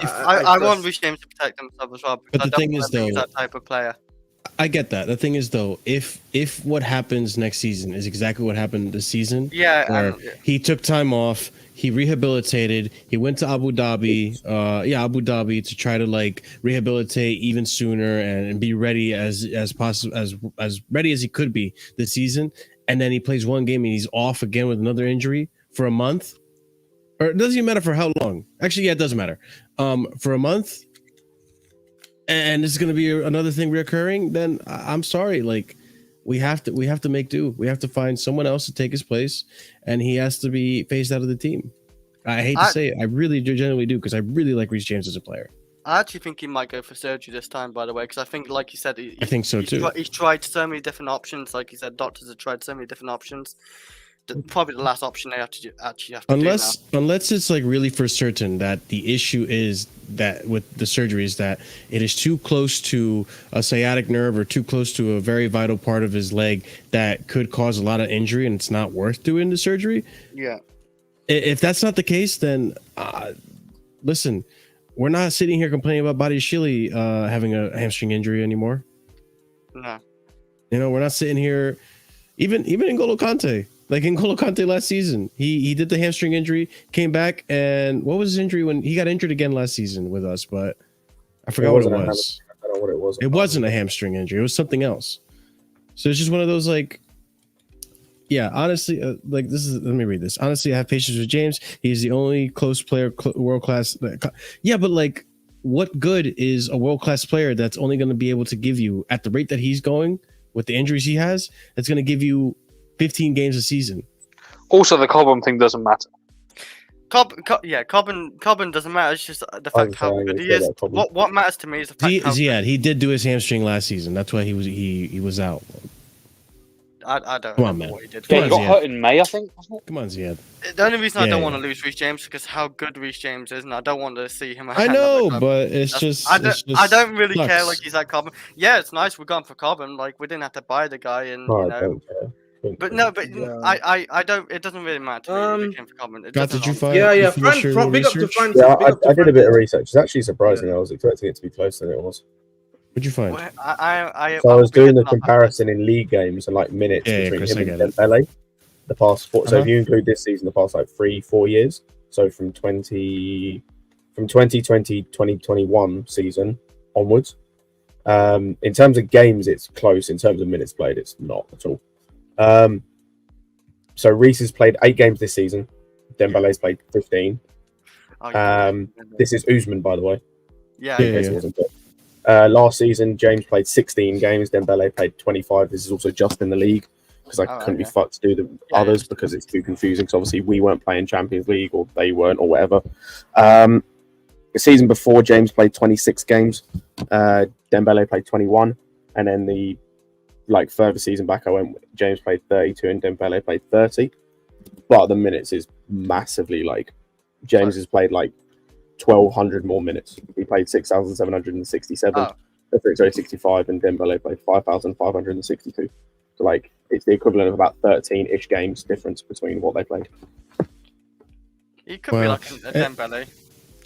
I want Reece James to protect himself as well. Because But the I thing don't is, want him to be though- that type of player. I get that. The thing is, though, if what happens next season is exactly what happened this season, Yeah, where and- he took time off, he rehabilitated, he went to Abu Dhabi, to try to rehabilitate even sooner and be ready as possible as ready as he could be this season. and then he plays one game and he's off again with another injury for a month, or it doesn't even matter for how long. Actually, yeah, it doesn't matter. For a month, and this is going to be another thing reoccurring. Then I'm sorry, like we have to make do. We have to find someone else to take his place, and he has to be phased out of the team. I hate to say it, I really genuinely do, because I really like Reece James as a player. I actually think he might go for surgery this time, by the way, because I think, like you said, I think so too. He's tried so many different options. Like you said, doctors have tried so many different options. Probably the last option they actually have to unless it's like really for certain that the issue is that with the surgery is that it is too close to a sciatic nerve or too close to a very vital part of his leg that could cause a lot of injury, and it's not worth doing the surgery. Yeah. If that's not the case, then listen, we're not sitting here complaining about Badiashile having a hamstring injury anymore. No. You know, we're not sitting here. Even N'Golo Kante. Like N'Golo Kante last season, he did the hamstring injury, came back, and what was his injury when he got injured again last season with us? But I forgot what it was. I don't know what it was. It wasn't a hamstring injury. It was something else. So it's just one of those like, yeah, honestly, like this is. Let me read this. Honestly, I have patience with James. He's the only close player, world class. Yeah, but like, what good is a world class player that's only going to be able to give you at the rate that he's going with the injuries he has? That's going to give you 15 games a season. Also, the Cobham thing doesn't matter. Cobham doesn't matter. It's just the fact how good he is. What matters to me is the fact he did do his hamstring last season. That's why he was out. I don't know what he did. Yeah, he got hurt in May, I think. Come on, Ziad. The only reason I don't want to lose Reece James is because how good Reece James is, and I don't want to see him. I know, but it's just. I don't really care. Like he's at Cobham. Yeah, it's nice we're going for Cobham. Like we didn't have to buy the guy, and No, you I know. don't care. I don't. It doesn't really matter to me if it came for Cobham. Did you find? Yeah. Big up to Francis. Yeah, I did a bit of research. It's actually surprising. I was expecting it to be closer than it was. What'd you find? So I was doing the comparison in league games and like minutes between him and Dembele. The past four, so if you include this season, the past like 3-4 years. So from 2020-2021 season onwards. In terms of games, it's close. In terms of minutes played, it's not at all. So Reece has played 8 games this season. Dembele's played 15. This is Usman, by the way. Yeah. Last season, James played 16 games. Dembele played 25. This is also just in the league because I couldn't be fucked to do the others because it's too confusing. Because obviously we weren't playing Champions League or they weren't or whatever. The season before, James played 26 games. Dembele played 21, and then the further season back, James played 32 and Dembele played 30. But the minutes is massively James has played 1,200 more minutes. He played 6,767. 65, and Dembele played 5,562. So it's the equivalent of about 13-ish games difference between what they played. He could be like a Dembele.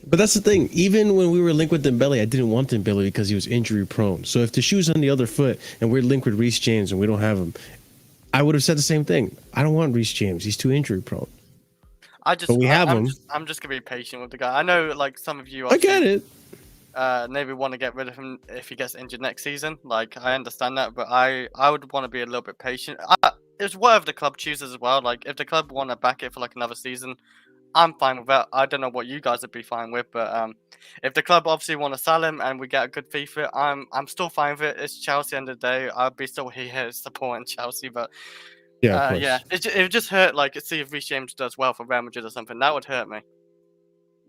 But that's the thing. Even when we were linked with Dembele, I didn't want Dembele because he was injury prone. So if the shoe's on the other foot and we're linked with Reece James and we don't have him, I would have said the same thing. I don't want Reece James. He's too injury prone. But we have him. I'm just gonna be patient with the guy. I know, some of you. I get it. Maybe want to get rid of him if he gets injured next season. I understand that, but I would want to be a little bit patient. It's whatever the club chooses as well. If the club want to back it for another season, I'm fine with that. I don't know what you guys would be fine with, but if the club obviously want to sell him and we get a good fee for it, I'm still fine with it. It's Chelsea end of the day. I'll be still here supporting Chelsea, but it would just hurt. See if Reece James does well for Real Madrid or something. That would hurt me.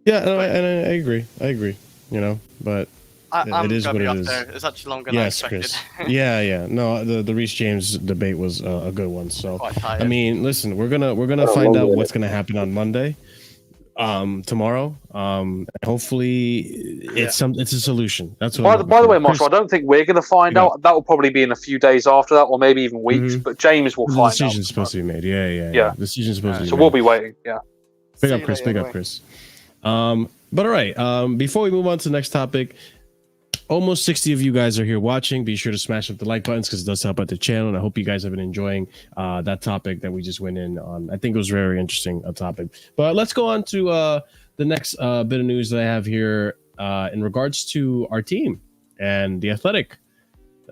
Yeah, no, and I agree. You know, but it is what it is. It's actually longer than I expected. Chris. Yeah. No, the Reece James debate was a good one. So I mean, listen, we're gonna find out what's gonna happen on Monday, tomorrow. Hopefully it's a solution. That's what. By the way, Marshall, I don't think we're gonna find out. That will probably be in a few days after that, or maybe even weeks. But James will find out. The decision's supposed to be made. Yeah. The decision's supposed to be made. So we'll be waiting. Yeah. Big up, Chris. But all right, before we move on to the next topic, almost 60 of you guys are here watching. Be sure to smash up the like buttons because it does help out the channel. And I hope you guys have been enjoying that topic that we just went in on. I think it was very interesting topic. But let's go on to the next bit of news that I have here in regards to our team and the Athletic.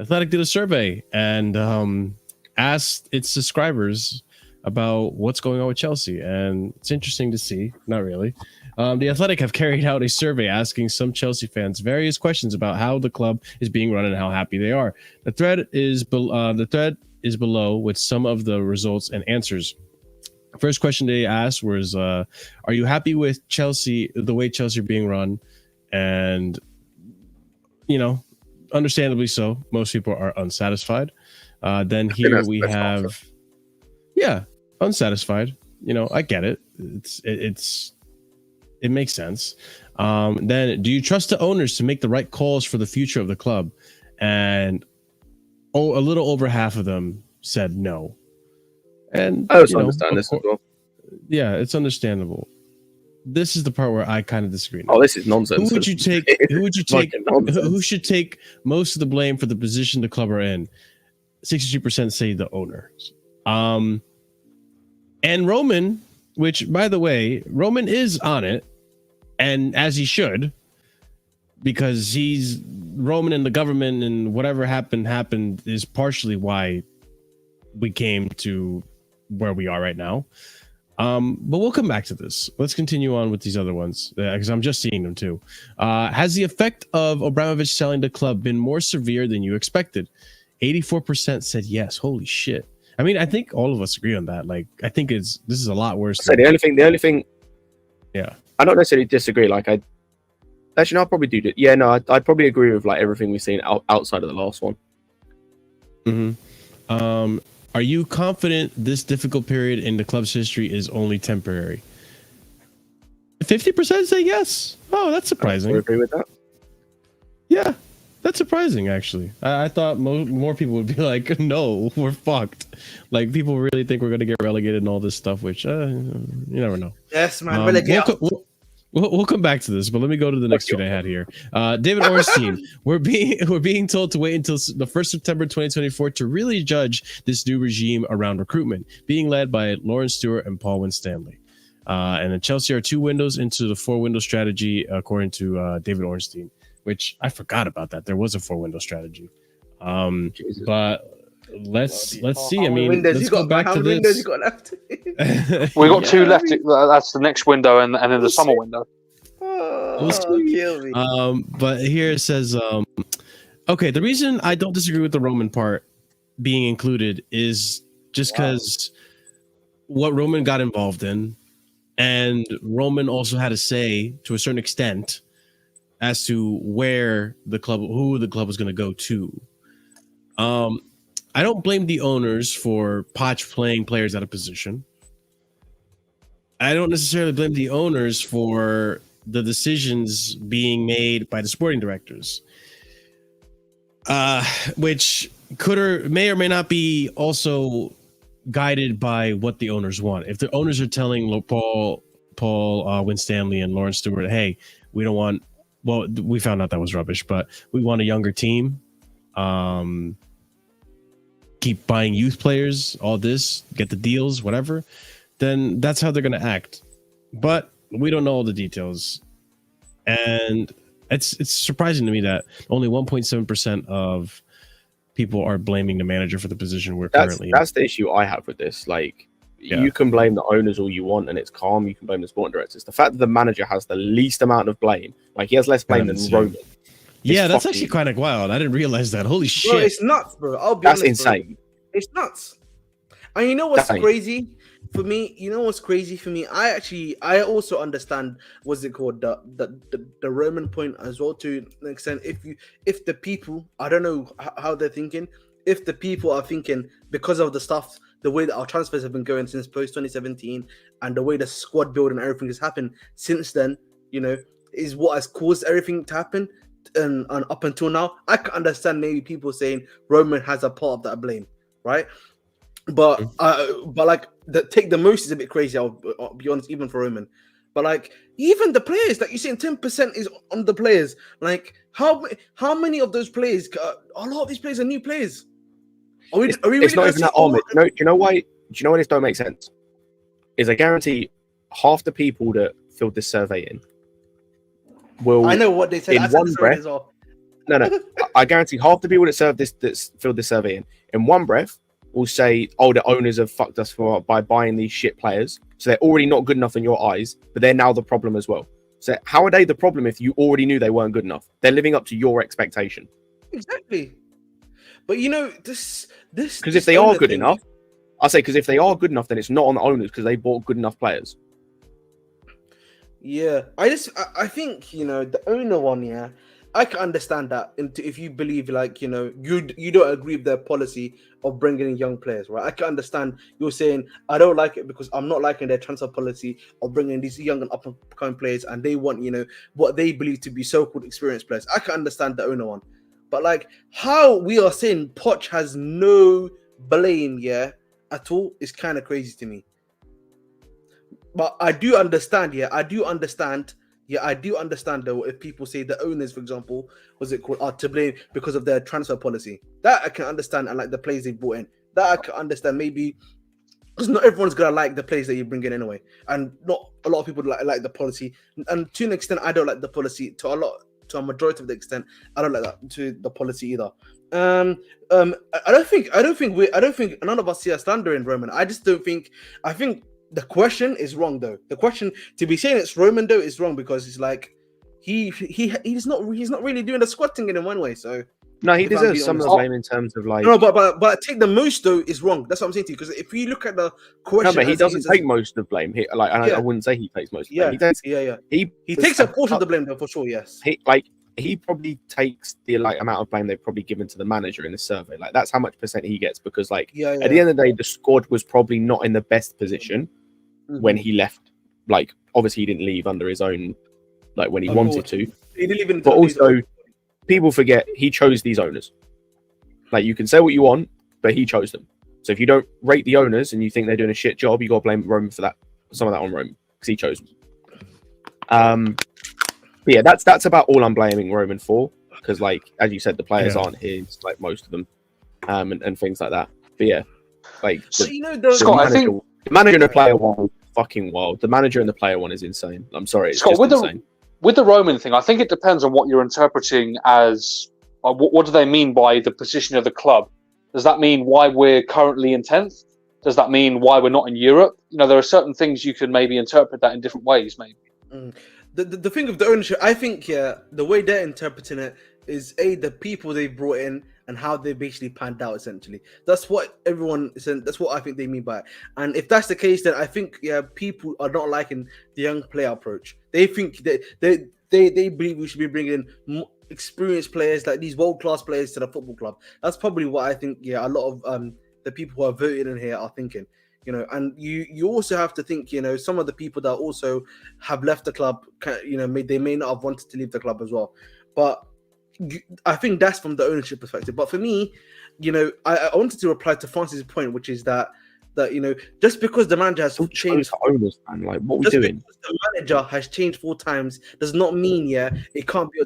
Athletic did a survey and asked its subscribers about what's going on with Chelsea, and it's interesting to see. Not really. The Athletic have carried out a survey asking some Chelsea fans various questions about how the club is being run and how happy they are. The thread is below with some of the results and answers. First question they asked was, are you happy with Chelsea, the way Chelsea are being run? And, understandably so. Most people are unsatisfied. Then here we have, unsatisfied. I get it. It makes sense. Then, do you trust the owners to make the right calls for the future of the club? And a little over half of them said no. And I also understand this as well. Yeah, it's understandable. This is the part where I kind of disagree. Oh, this is nonsense. Who would you take? Who should take most of the blame for the position the club are in? 62% say the owners. And Roman, which, by the way, Roman is on it, and as he should, because he's Roman and the government and whatever happened is partially why we came to where we are right now. But we'll come back to this. Let's continue on with these other ones because I'm just seeing them too. Has the effect of Abramovich selling the club been more severe than you expected? 84% said yes. Holy shit. I mean, I think all of us agree on that. Like, I think this is a lot worse. So the only thing. Yeah. I don't necessarily disagree. Like, I'd probably do. Yeah, no, I'd probably agree with like everything we've seen outside of the last one. Mm-hmm. Are you confident this difficult period in the club's history is only temporary? 50% say yes. Oh, that's surprising. I agree with that. Yeah, that's surprising, actually. I thought more people would be like, no, we're fucked. Like, people really think we're going to get relegated and all this stuff, which you never know. Yes, man. Relegate. We'll come back to this, but let me go to the next tweet I had here. David Ornstein, we're being told to wait until the 1st September 2024 to really judge this new regime around recruitment, being led by Lauren Stewart and Paul Winstanley. And then Chelsea are 2 windows into the 4-window strategy, according to David Ornstein, which I forgot about that. There was a 4-window strategy. But let's see. I mean, let's go back to this. We got 2 left. That's the next window, and then the summer window. Kill me. But here it says, okay, the reason I don't disagree with the Roman part being included is just because what Roman got involved in, and Roman also had a say to a certain extent as to who the club was going to go to. I don't blame the owners for Poch playing players out of position. I don't necessarily blame the owners for the decisions being made by the sporting directors, which may or may not be also guided by what the owners want. If the owners are telling Paul Winstanley and Lawrence Stewart, hey, we don't want, well, we found out that was rubbish, but we want a younger team. Keep buying youth players, all this, get the deals, whatever, then that's how they're going to act. But we don't know all the details. And it's surprising to me that only 1.7% of people are blaming the manager for the position we're currently in. That's the issue I have with this. Like, you can blame the owners all you want and it's calm. You can blame the sporting directors. The fact that the manager has the least amount of blame, like he has less blame than Roman. Yeah, that's actually kind of wild. I didn't realize that. Holy shit. Bro, it's nuts, bro. I'll be honest. That's insane. Bro. It's nuts. And you know what's crazy for me? I also understand what's it called, the Roman point as well, to an extent. If the people, I don't know how they're thinking, if the people are thinking because of the stuff, the way that our transfers have been going since post 2017 and the way the squad build and everything has happened since then, is what has caused everything to happen. And up until now, I can understand maybe people saying Roman has a part of that blame, right? But like take the most is a bit crazy. I'll be honest, even for Roman. But like even the players, like you're saying, 10% is on the players. Like how many of those players? A lot of these players are new players. Are we it's really not even that armored. No, do you know why? Do you know why this don't make sense? Is I guarantee half the people that filled this survey in will. I know what they said. In one breath. No. I guarantee half the people that filled this survey in one breath will say, "Oh, the owners have fucked us by buying these shit players, so they're already not good enough in your eyes, but they're now the problem as well." So how are they the problem if you already knew they weren't good enough? They're living up to your expectation. Exactly. But you know, this because if they are good enough, because if they are good enough, then it's not on the owners because they bought good enough players. Yeah, I think, you know, the owner one, yeah, I can understand that if you believe, like, you know, you don't agree with their policy of bringing in young players, right? I can understand you're saying I don't like it because I'm not liking their transfer policy of bringing these young and up-and-coming players, and they want, you know, what they believe to be so-called experienced players. I can understand the owner one, but like how we are saying Poch has no blame, yeah, at all, is kind of crazy to me. But I do understand, though, if people say the owners, for example, are to blame because of their transfer policy. That I can understand, and like the players they brought in. That I can understand, maybe because not everyone's gonna like the players that you bring in anyway, and not a lot of people like the policy. And to an extent, I don't like the policy. To a majority of the extent, I don't like that to the policy either. I don't think none of us see a slander in Roman. I just don't think. I think the question is wrong, though. The question to be saying it's Roman, though, is wrong, because it's like he's not really doing the squatting in one way. So no, he deserves some of the blame in terms of like. No, but take the most, though, is wrong. That's what I'm saying to you, because if you look at the question, no, but he doesn't take most of the blame. I wouldn't say he takes most of the blame. He takes a portion of the blame, though, for sure. Yes, he probably takes the amount of blame they've probably given to the manager in the survey. Like, that's how much percent he gets, because at the end of the day, the squad was probably not in the best position when he left. Like, obviously he didn't leave under his own, like, when he wanted to. He didn't even. But also, people forget he chose these owners. Like, you can say what you want, but he chose them. So if you don't rate the owners and you think they're doing a shit job, you got to blame Roman for that. Some of that on Roman, because he chose them. But yeah, that's about all I'm blaming Roman for, because, like, as you said, the players aren't his, like, most of them, and things like that. But yeah, like, Scott, I think the manager and the player one is fucking wild. The manager and the player one is insane. I'm sorry, it's Scott, just insane. With the Roman thing, I think it depends on what you're interpreting as. What do they mean by the position of the club? Does that mean why we're currently in 10th? Does that mean why we're not in Europe? You know, there are certain things you can maybe interpret that in different ways, maybe. The thing of the ownership, I think, the way they're interpreting it is the people they brought in and how they basically panned out. Essentially, that's what everyone is saying. That's what I think they mean by it. And if that's the case, then I think people are not liking the young player approach. They think that they believe we should be bringing in experienced players, like these world-class players, to the football club. That's probably what I think. A lot of the people who are voted in here are thinking. You know, and you also have to think, you know, some of the people that also have left the club, you know, they may not have wanted to leave the club as well. But I think that's from the ownership perspective. But for me, you know, I wanted to reply to Francis' point, which is that you know, just because the manager has changed, owners, man, like, what are we doing? The manager has changed 4 times does not mean it can't be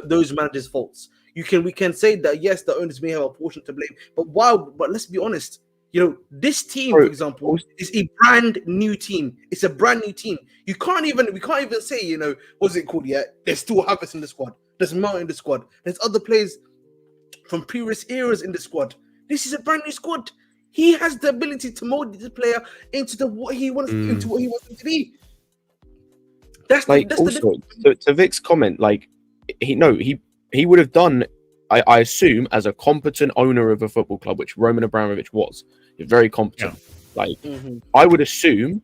those managers' faults. We can say that yes, the owners may have a portion to blame, but let's be honest. You know, this team, for example, is a brand new team. It's a brand new team. We can't even say, you know, what's it called yet? There's still Havertz in the squad. There's Mount in the squad. There's other players from previous eras in the squad. This is a brand new squad. He has the ability to mold this player into what he wants him to be. That's to Vic's comment. Like, he would have done. I assume, as a competent owner of a football club, which Roman Abramovich was, very competent. Yeah. Like, I would assume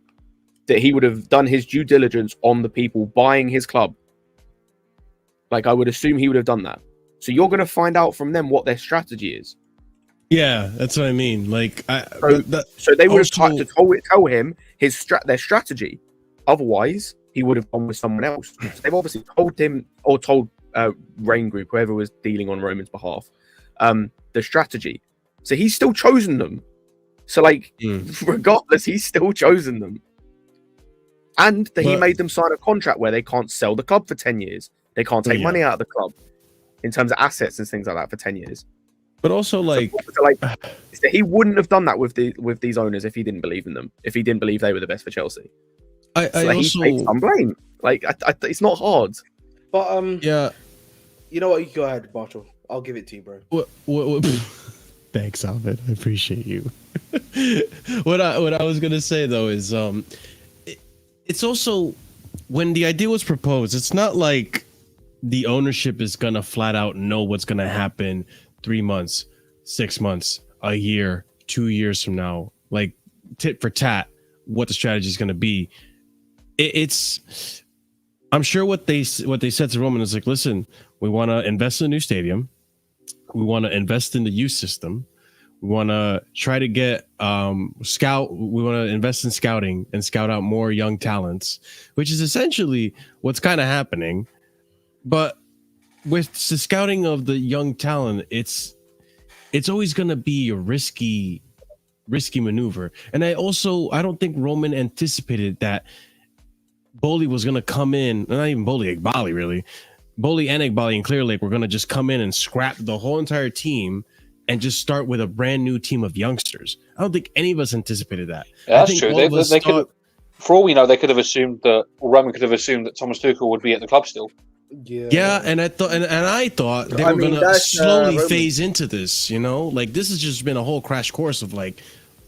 that he would have done his due diligence on the people buying his club. Like, I would assume he would have done that. So you're going to find out from them what their strategy is. Yeah, that's what I mean. Like, so they would have tried to tell him their strategy. Otherwise, he would have gone with someone else. So they've obviously told him or told Rain Group, whoever was dealing on Roman's behalf, the strategy. So he's still chosen them. So, like, regardless, he's still chosen them. And he made them sign a contract where they can't sell the club for 10 years. They can't take money out of the club in terms of assets and things like that for 10 years. But also, like, so he wouldn't have done that with these owners if he didn't believe in them. If he didn't believe they were the best for Chelsea. I also he takes some blame. Like, it's not hard. But you know what? You go ahead, Marshall. I'll give it to you, bro. What? Thanks, Alvin. I appreciate you. What I was gonna say though is it's also when the idea was proposed, it's not like the ownership is gonna flat out know what's gonna happen 3 months, 6 months, a year, 2 years from now, like tit for tat, what the strategy is gonna be. It's I'm sure what they said to Roman is like, listen, we want to invest in a new stadium, we want to invest in the youth system. We want to try to get scout. We want to invest in scouting and scout out more young talents, which is essentially what's kind of happening. But with the scouting of the young talent, it's always going to be a risky maneuver. And I don't think Roman anticipated that Boli was going to come in. Not even Boli, Igbali really. Boli and Igbali and Clear Lake were going to just come in and scrap the whole entire team and just start with a brand new team of youngsters. I don't think any of us anticipated that. Yeah, that's true. They could, for all we know, they could have assumed that, or Roman could have assumed that Thomas Tuchel would be at the club still. Yeah, and I thought they were gonna slowly phase into this. You know, like this has just been a whole crash course of like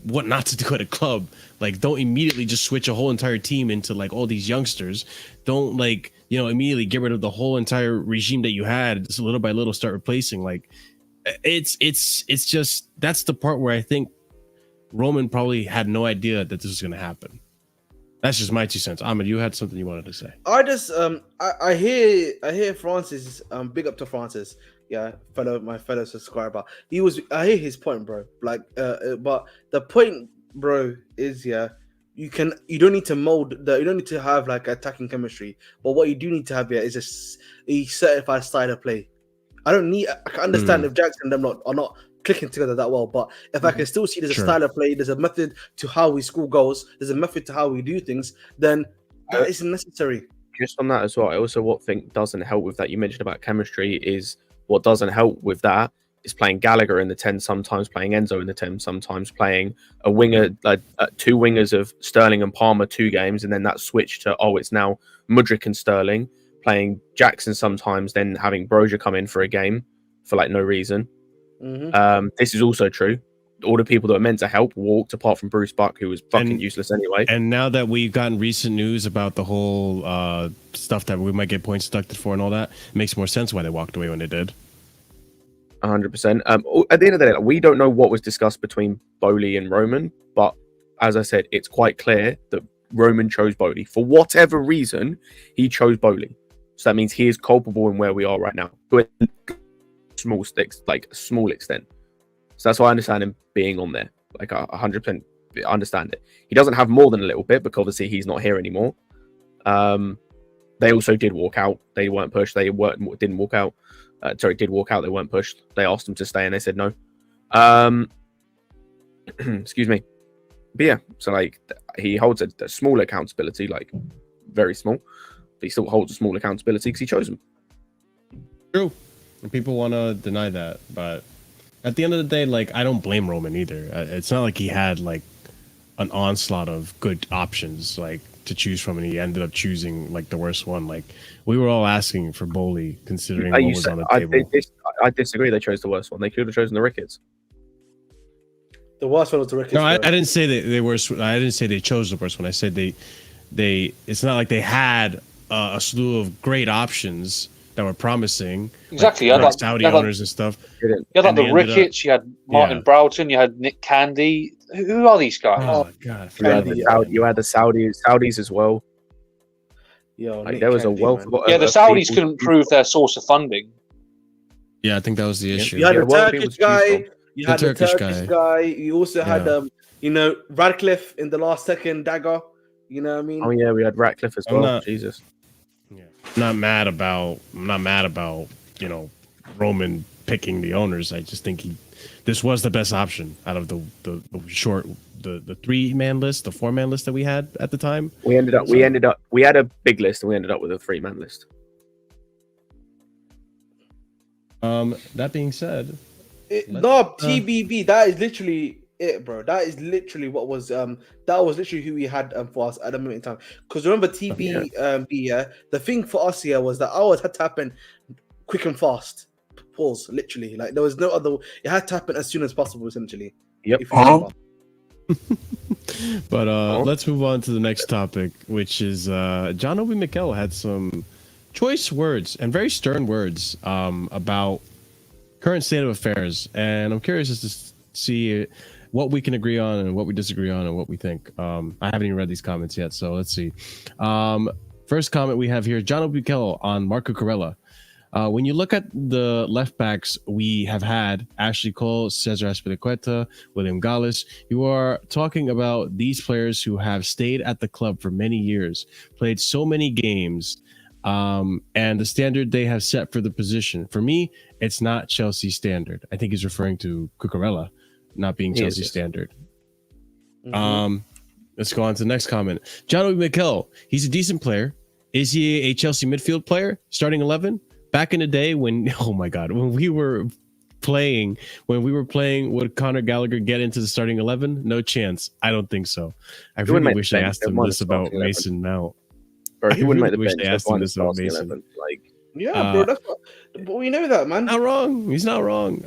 what not to do at a club. Like, don't immediately just switch a whole entire team into like all these youngsters. Don't like immediately get rid of the whole entire regime that you had. Just little by little start replacing like. It's just that's the part where I think Roman probably had no idea that this was going to happen. That's just my 2 cents. Ahmed, you had something you wanted to say. I just I hear Francis, big up to Francis, my fellow subscriber. I hear his point, bro. Like but the point, bro, is you don't need to you don't need to have like attacking chemistry, but what you do need to have is a certified style of play. I can understand if Jackson and them are not clicking together that well, but if I can still see there's a style of play, there's a method to how we score goals, there's a method to how we do things, then that isn't necessary. Just on that as well, I also think doesn't help with that. You mentioned about chemistry is what doesn't help with that is playing Gallagher in the 10, sometimes playing Enzo in the 10, sometimes playing a winger, two wingers of Sterling and Palmer 2 games, and then that switch to it's now Mudryk and Sterling. Playing Jackson sometimes, then having Brozier come in for a game for like no reason. This is also true. All the people that are meant to help walked, apart from Bruce Buck, who was fucking useless anyway. And now that we've gotten recent news about the whole stuff that we might get points deducted for and all that, it makes more sense why they walked away when they did. 100%. At the end of the day, we don't know what was discussed between Boli and Roman, but as I said, it's quite clear that Roman chose Boli. For whatever reason, he chose Boli. So that means he is culpable in where we are right now, to a small extent. So that's why I understand him being on there. Like 100% understand it. He doesn't have more than a little bit because obviously he's not here anymore. They also did walk out. They weren't pushed. Didn't walk out. Did walk out. They weren't pushed. They asked him to stay and they said no. Excuse me. But yeah, so like he holds a small accountability, like very small. But he still holds a small accountability because he chose him. True. And people want to deny that, but at the end of the day, like I don't blame Roman either. It's not like he had like an onslaught of good options like to choose from, and he ended up choosing like the worst one. Like we were all asking for Boli, considering what was on the table. I disagree. They chose the worst one. They could have chosen the Ricketts. The worst one was the Ricketts. No, I didn't say that they were. I didn't say they chose the worst one. I said they. It's not like they had a slew of great options that were promising. Exactly. Like Saudi owners and stuff. You had like the Ricketts. You had Martin Broughton. You had Nick Candy. Who are these guys? Oh god! You had the Saudis as well. Yo, like, there was a wealth. Yeah, the Saudis couldn't prove their source of funding. Yeah, I think that was the issue. You had the Turkish guy. You had the Turkish guy. You also had Radcliffe in the last second dagger. You know what I mean? Oh yeah, we had Radcliffe as well. Jesus. Yeah. I'm not mad about Roman picking the owners. I just think this was the best option out of the 3-man list, the 4-man list that we had at the time. We had a big list and we ended up with a 3-man list. That being said, TBB, that is literally it, bro. That is literally what was that was literally who we had for us at the moment in time. Because remember TBB, the thing for us here was that ours had to happen quick and fast. Pause. Literally, like there was no other. It had to happen as soon as possible, essentially. Yep. If you remember. But let's move on to the next topic, which is John Obi Mikel had some choice words and very stern words about current state of affairs, and I'm curious as to see what we can agree on and what we disagree on and what we think. I haven't even read these comments yet, so let's see. First comment we have here, John Obi Mikel on Marco Cucurella. When you look at the left backs we have had, Ashley Cole, Cesar Azpilicueta, William Gallas, you are talking about these players who have stayed at the club for many years, played so many games, and the standard they have set for the position. For me, it's not Chelsea standard. I think he's referring to Cucurella not being Chelsea standard. Let's go on to the next comment. John Obi Mikel, he's a decent player. Is he a Chelsea midfield player? Starting 11? Back in the day when, oh my God, when we were playing, would Conor Gallagher get into the starting 11? No chance. I don't think so. I really wish they asked him this about Mason Mount. Bro, he wouldn't make the wish bench. they asked him this about Mason. 11. Like, Yeah, bro, that's what, but we know that, man. Not wrong. He's not wrong.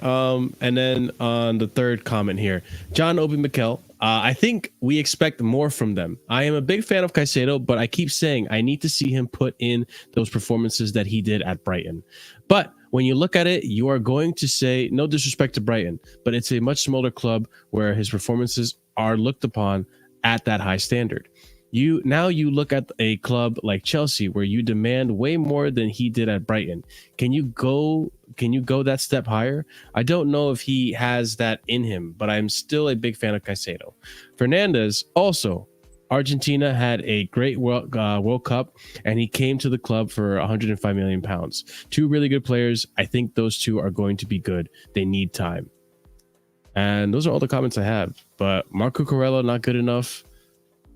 And then on the third comment here, John Obi Mikel. I think we expect more from them. I am a big fan of Caicedo, but I keep saying I need to see him put in those performances that he did at Brighton. But when you look at it, you are going to say, no disrespect to Brighton, but it's a much smaller club where his performances are looked upon at that high standard. You look at a club like Chelsea where you demand way more than he did at Brighton. Can you go that step higher? I don't know if he has that in him, but I'm still a big fan of Caicedo. Fernandes also, Argentina had a great World Cup, and he came to the club for 105 million pounds. Two really good players. I think those two are going to be good. They need time. And those are all the comments I have. But Marco Cucurella, not good enough.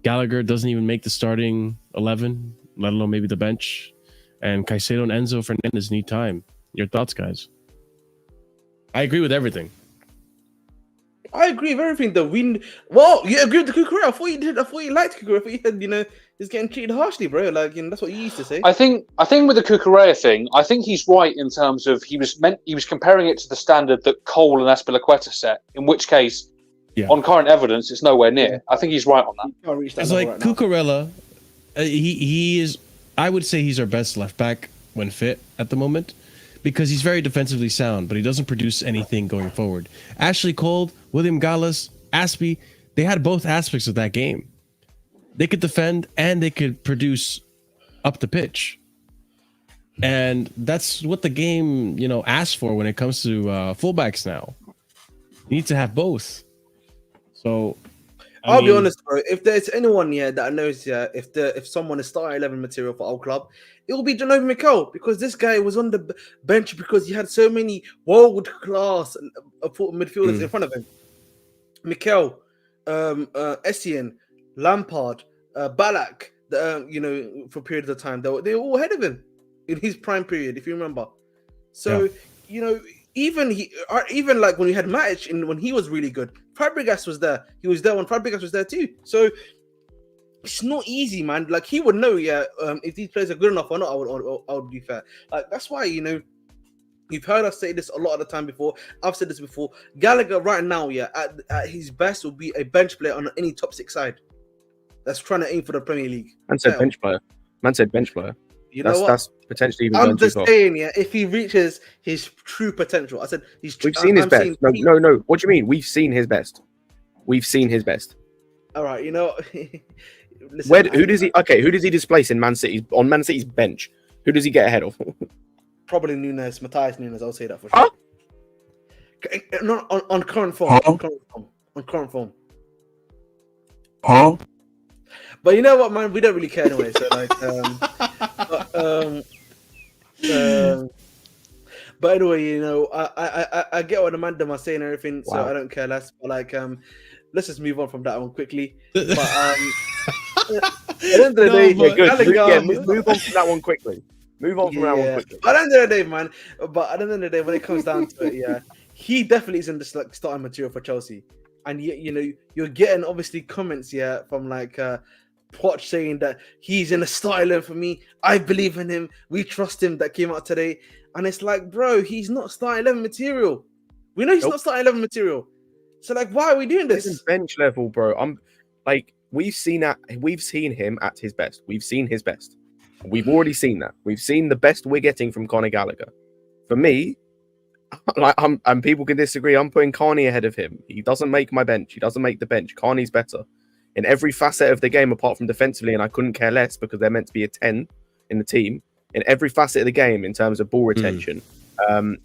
Gallagher doesn't even make the starting 11, let alone maybe the bench. And Caicedo and Enzo Fernandez need time. Your thoughts, guys? I agree with everything. I agree with everything, though. Well, you agree with the Cucurella. I thought you did. I thought you liked Cucurella. I thought you had, he's getting treated harshly, bro. Like, that's what you used to say. I think with the Cucurella thing, I think he's right in terms of he was comparing it to the standard that Cole and Azpilicueta set. In which case, on current evidence, it's nowhere near. Yeah. I think he's right on that. It's like Cucurella. He is. I would say he's our best left back when fit at the moment, because he's very defensively sound, but he doesn't produce anything going forward. Ashley Cole, William Gallas, Aspie, they had both aspects of that game. They could defend and they could produce up the pitch. And that's what the game, asks for when it comes to fullbacks now. You need to have both. So I'll be honest, bro. If there's anyone that knows, if someone is starting 11 material for our club, it will be John Obi Mikel, because this guy was on the bench because he had so many world class midfielders in front of him. Mikel, Essien, Lampard, Ballack, for periods of time, they were all ahead of him in his prime period, if you remember. So even like when we had Matic when he was really good, Fabregas was there. He was there when Fabregas was there too. So it's not easy, man. Like, he would know, if these players are good enough or not. I would be fair. Like, that's why, you've heard us say this a lot of the time before. I've said this before. Gallagher right now, at his best, will be a bench player on any top 6 side that's trying to aim for the Premier League. Man said bench player. You know what? That's potentially even. I'm just saying, if he reaches his true potential. I said we've seen his best. No. What do you mean? We've seen his best. All right, listen, who does he displace in Man City's bench? Who does he get ahead of? Probably Matthias Nunes. I'll say that for sure. Not on current form. On current form. But you know what, man? We don't really care anyway. So but anyway, I get what Amanda was saying and everything, so I don't care less. But let's just move on from that one quickly. But at the end of the day, move on from that one quickly. Move on from that one quickly. At the end of the day, man. But at the end of the day, when it comes down to it, he definitely isn't the starting material for Chelsea. And you're getting obviously comments from Poch saying that he's in a starting for me. I believe in him. We trust him. That came out today. And it's like, bro, he's not starting 11 material. We know he's not starting 11 material. So like, why are we doing this? Even bench level, bro. I'm like, we've seen him at his best. We've seen his best. We've already seen that. We've seen the best we're getting from Conor Gallagher. For me, like, and people can disagree. I'm putting Carney ahead of him. He doesn't make my bench. He doesn't make the bench. Carney's better in every facet of the game, apart from defensively. And I couldn't care less because they're meant to be a 10 in the team. In every facet of the game, in terms of ball retention,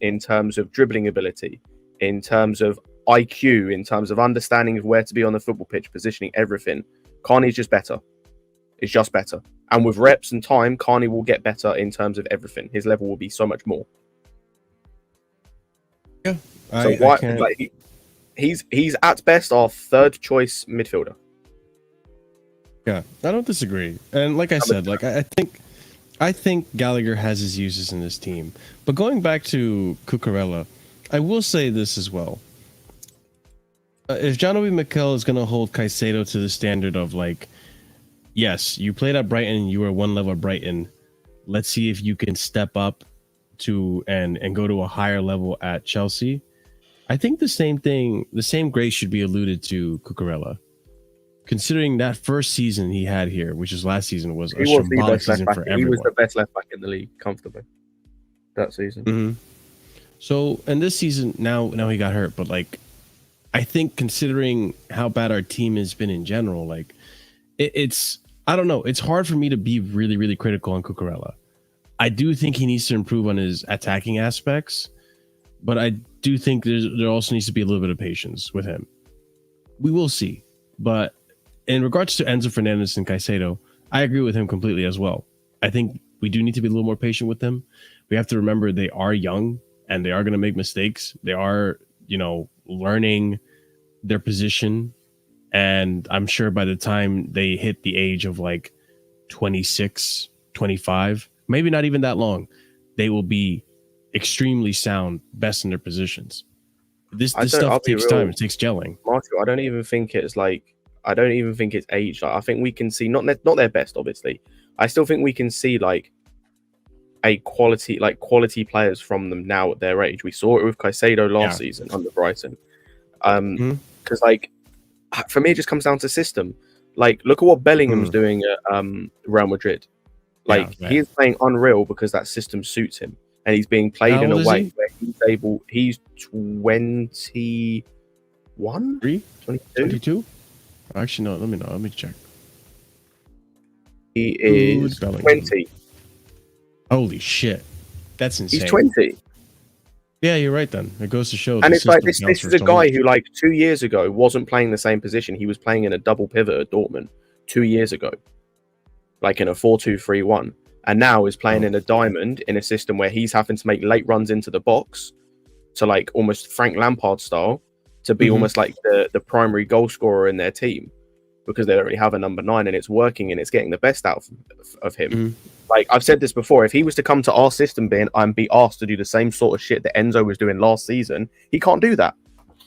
in terms of dribbling ability, in terms of IQ, in terms of understanding of where to be on the football pitch, positioning, everything, Carney's just better. It's just better. And with reps and time, Carney will get better in terms of everything. His level will be so much more. Yeah. So like, he's at best our third choice midfielder. Yeah, I don't disagree. And like I said, like I think Gallagher has his uses in this team. But going back to Cucurella, I will say this as well. If John-Obi Mikel is going to hold Caicedo to the standard of like, yes, you played at Brighton, you were one level at Brighton. Let's see if you can step up to and go to a higher level at Chelsea. I think the same grace should be alluded to Cucurella. Considering that first season he had here, which is last season, was a symbolic season for everyone. He was the best left back in the league, comfortably, that season. Mm-hmm. So, and this season, now he got hurt, but like, I think considering how bad our team has been in general, like, it's I don't know. It's hard for me to be really, really critical on Cucurella. I do think he needs to improve on his attacking aspects, but I do think there also needs to be a little bit of patience with him. We will see, but in regards to Enzo Fernandez and Caicedo, I agree with him completely as well. I think we do need to be a little more patient with them. We have to remember they are young and they are going to make mistakes. They are, learning their position. And I'm sure by the time they hit the age of like 26, 25, maybe not even that long, they will be extremely sound, best in their positions. This stuff takes time. It takes gelling. Marshall, I don't even think it's age. Like, I think we can see not their best, obviously. I still think we can see like quality players from them now at their age. We saw it with Caicedo last season under Brighton. Because like for me, it just comes down to system. Like, look at what Bellingham's doing at Real Madrid. Like, he is playing unreal because that system suits him, and he's being played in a way where he's 21, 22. Actually, no. Let me check. He is 20. Holy shit, that's insane. He's 20. Yeah, you're right. Then it goes to show. And it's like this is a guy who, like, 2 years ago wasn't playing the same position. He was playing in a double pivot at Dortmund 2 years ago, like in a 4-2-3-1, and now is playing in a diamond in a system where he's having to make late runs into the box, to like almost Frank Lampard style, to be almost like the primary goal scorer in their team, because they don't really have a number 9, and it's working and it's getting the best out of him. Like, I've said this before, if he was to come to our system and be asked to do the same sort of shit that Enzo was doing last season, he can't do that.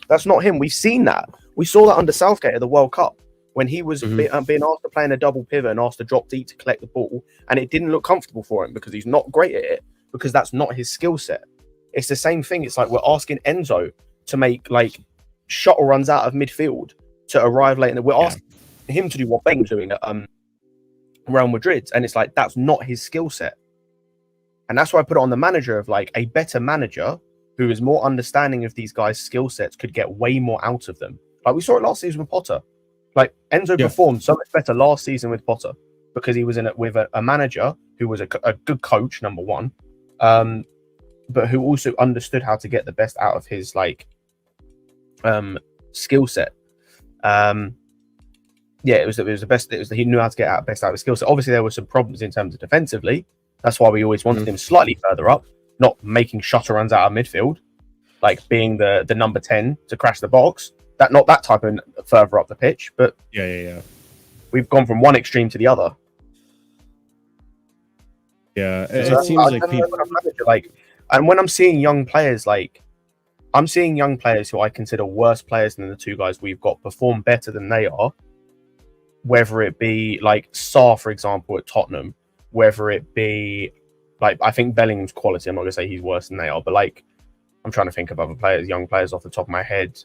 That's not him. We've seen that. We saw that under Southgate at the World Cup, when he was being asked to play in a double pivot and asked to drop deep to collect the ball, and it didn't look comfortable for him because he's not great at it, because that's not his skill set. It's the same thing. It's like we're asking Enzo to make like shuttle runs out of midfield to arrive late, and we're asking him to do what Bellingham's doing at Real Madrid, and it's like that's not his skill set. And that's why I put it on the manager of like a better manager who is more understanding of these guys' skill sets could get way more out of them. Like we saw it last season with Potter. Like Enzo performed so much better last season with Potter because he was in it with a manager who was a good coach, number one, but who also understood how to get the best out of his like skill set. It was the best. He knew how to get best out of his skill set. Obviously, there were some problems in terms of defensively. That's why we always wanted him slightly further up, not making shutter runs out of midfield, like being the number 10 to crash the box. Not that type of further up the pitch, but we've gone from one extreme to the other. Yeah, it seems like people and when I'm seeing young players, like I'm seeing young players who I consider worse players than the two guys we've got perform better than they are. Whether it be like Sarr, for example, at Tottenham, whether it be Like, I think Bellingham's quality. I'm not gonna say he's worse than they are, but like, I'm trying to think of other players, young players off the top of my head.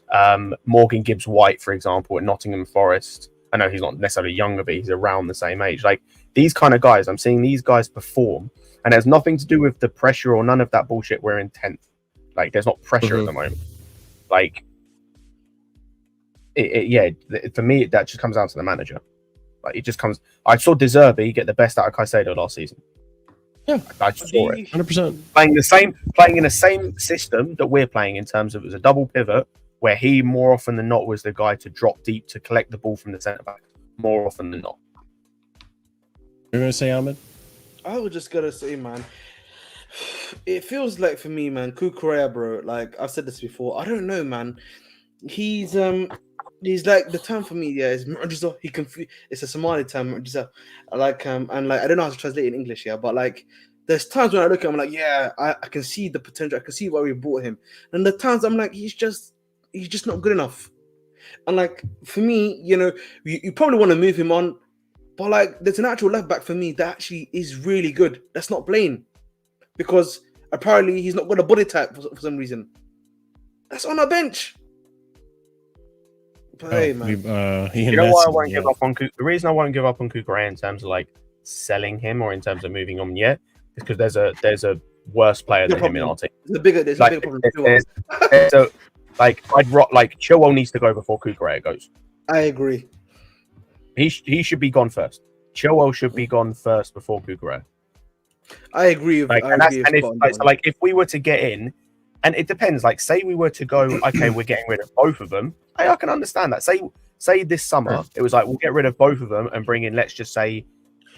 Morgan Gibbs-White, for example, at Nottingham Forest. I know he's not necessarily younger, but he's around the same age. Like, these kind of guys, I'm seeing these guys perform, and it has nothing to do with the pressure or none of that bullshit. We're in 10th. Like, there's not pressure at the moment. Like, for me, that just comes down to the manager. Like, it just comes. I saw De Zerbi get the best out of Caicedo last season. Yeah, I just saw it. 100%. Playing in the same system that we're playing, in terms of it was a double pivot, where he more often than not was the guy to drop deep to collect the ball from the centre back. More often than not. You're gonna say, Ahmed? I was just gonna say, man, it feels like for me, man, Kukurea, bro. Like I've said this before. I don't know, man. He's like, the term for me, yeah, is mu'jiza. It's a Somali term, mu'jiza. Like and like, I don't know how to translate it in English, yeah, but like there's times when I look at him, I'm like, yeah, I can see the potential, I can see why we brought him. And the times I'm like, he's just not good enough. And like for me, you know, you probably want to move him on, but like there's an actual left back for me that actually is really good. That's not playing because apparently he's not got a body type for some reason. That's on our bench. But hey, man. You know why I won't give up on the reason I won't give up on Kukurea in terms of like selling him or in terms of moving on yet is because there's a worse player than him in our team. There's a bigger problem. So like Chilwell needs to go before Kukurea goes. I agree. He should be gone first. Chilwell should be gone first before Kukurea. I agree. If we were to get in, and it depends. Like, say we were to go, okay, we're getting rid of both of them. I can understand that. Say this summer, it was like we'll get rid of both of them and bring in, let's just say,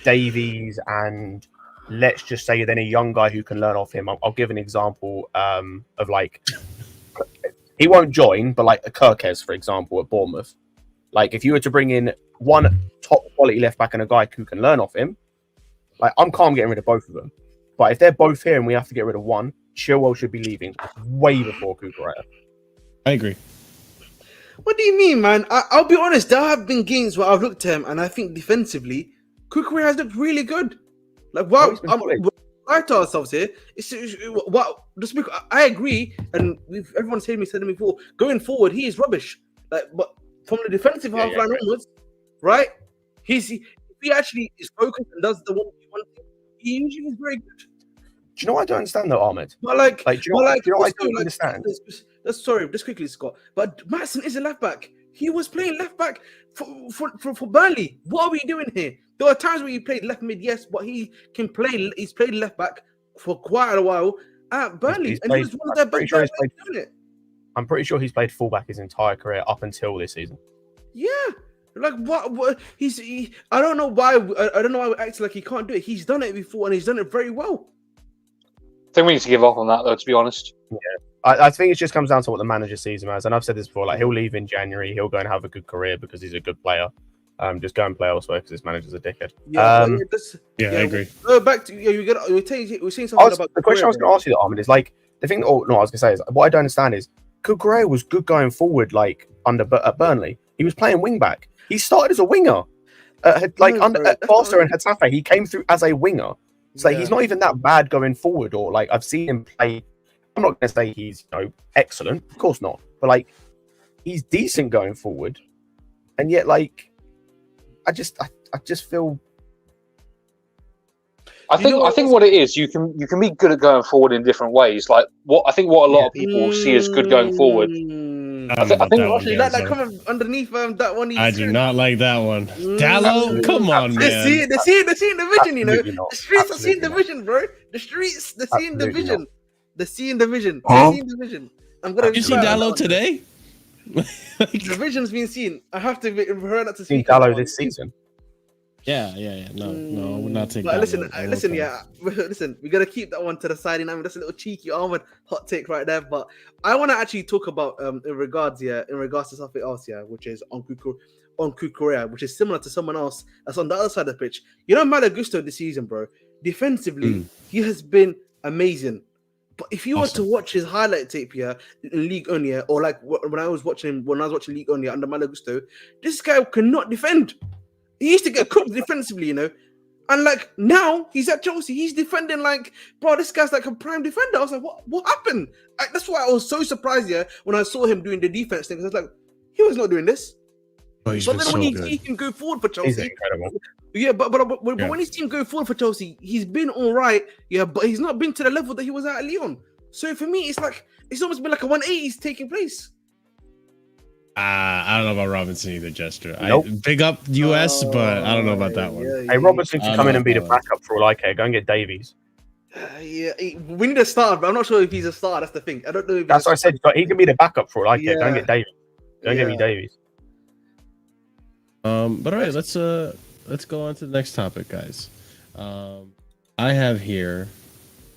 Davies, and let's just say then a young guy who can learn off him. I'll give an example of like, he won't join, but like a Kirkes, for example, at Bournemouth. Like, if you were to bring in one top quality left back and a guy who can learn off him, like, I'm calm getting rid of both of them. But if they're both here and we have to get rid of one, Chilwell should be leaving way before Kukurea. I agree. What do you mean, man? I'll be honest. There have been games where I've looked at him and I think defensively, Kukurea has looked really good. Like, wow, we're right to ourselves here. I agree, and everyone's said it before. Going forward, he is rubbish. Like, but from the defensive half line onwards, right? If he actually is focused and does the one thing, he usually is very good. Do you know what I don't understand though, Ahmed? But like, do you know what I don't understand? Sorry, just quickly, Scott. But Maatson is a left back. He was playing left back for Burnley. What are we doing here? There are times where he played left mid, yes, but he can play. He's played left back for quite a while at Burnley, and he was one of their best players doing it. I'm pretty sure he's played fullback his entire career up until this season. Yeah, like what? I don't know why. I don't know why we act like he can't do it. He's done it before, and he's done it very well. I think we need to give up on that, though, to be honest. Yeah. I think it just comes down to what the manager sees him as. And I've said this before, like, he'll leave in January. He'll go and have a good career because he's a good player. Just go and play elsewhere because his manager's a dickhead. I agree. Back to we're saying something about the question I was going to ask you, Ahmed, is like the thing. I was going to say is what I don't understand is Kukurea was good going forward, like at Burnley. He was playing wing back. He started as a winger, at Barca and Getafe. He came through as a winger. So he's not even that bad going forward, or like I've seen him play. I'm not going to say he's excellent, of course not, but like he's decent going forward, and yet like I just feel. I think what it is, you can be good at going forward in different ways. Like what a lot of people see as good going forward. I think actually that coming underneath that one. I do not like that one. Dallo, come on, man. They're seeing the vision, you know. The streets are seeing the vision, bro. The streets, they're seeing the vision. They're seeing the vision. They're seeing the vision. Did you see Dallo today? The vision's been seen. I have to refer that to see Dallo this season. Yeah. No, we're not taking. But listen. We gotta keep that one to the side. And I mean, that's a little cheeky Ahmed hot take right there. But I want to actually talk about in regards to something else, which is on Kukurea, which is similar to someone else that's on the other side of the pitch. You know, Malo Gusto this season, bro. Defensively, he has been amazing. But if you were to watch his highlight tape here in League One, or like when I was watching League One under Malo Gusto, this guy cannot defend. He used to get cooked defensively, you know. And like now he's at Chelsea, he's defending like, bro, this guy's like a prime defender. I was like, what happened? Like, that's why I was so surprised when I saw him doing the defense thing. Because I was like, he was not doing this. Oh, he's But been then so when good. he can go forward for He's Chelsea, incredible. yeah, but when his team go forward for Chelsea, he's been all right, yeah, but he's not been to the level that he was at Lyon. So for me, it's like it's almost been like a 180 taking place. I don't know about Robinson either, Jester. Nope. Big up US, but I don't know about that one. Hey, Robertson I can don't come in know and be the about that. backup for all I care. Go and get Davies. Yeah, we need a star, but I'm not sure if he's a star. That's the thing. I don't know if That's what I said. He can be the backup for all I care. Go and Yeah. get Davies. Go and get me Davies. But all right, let's go on to the next topic, guys. I have here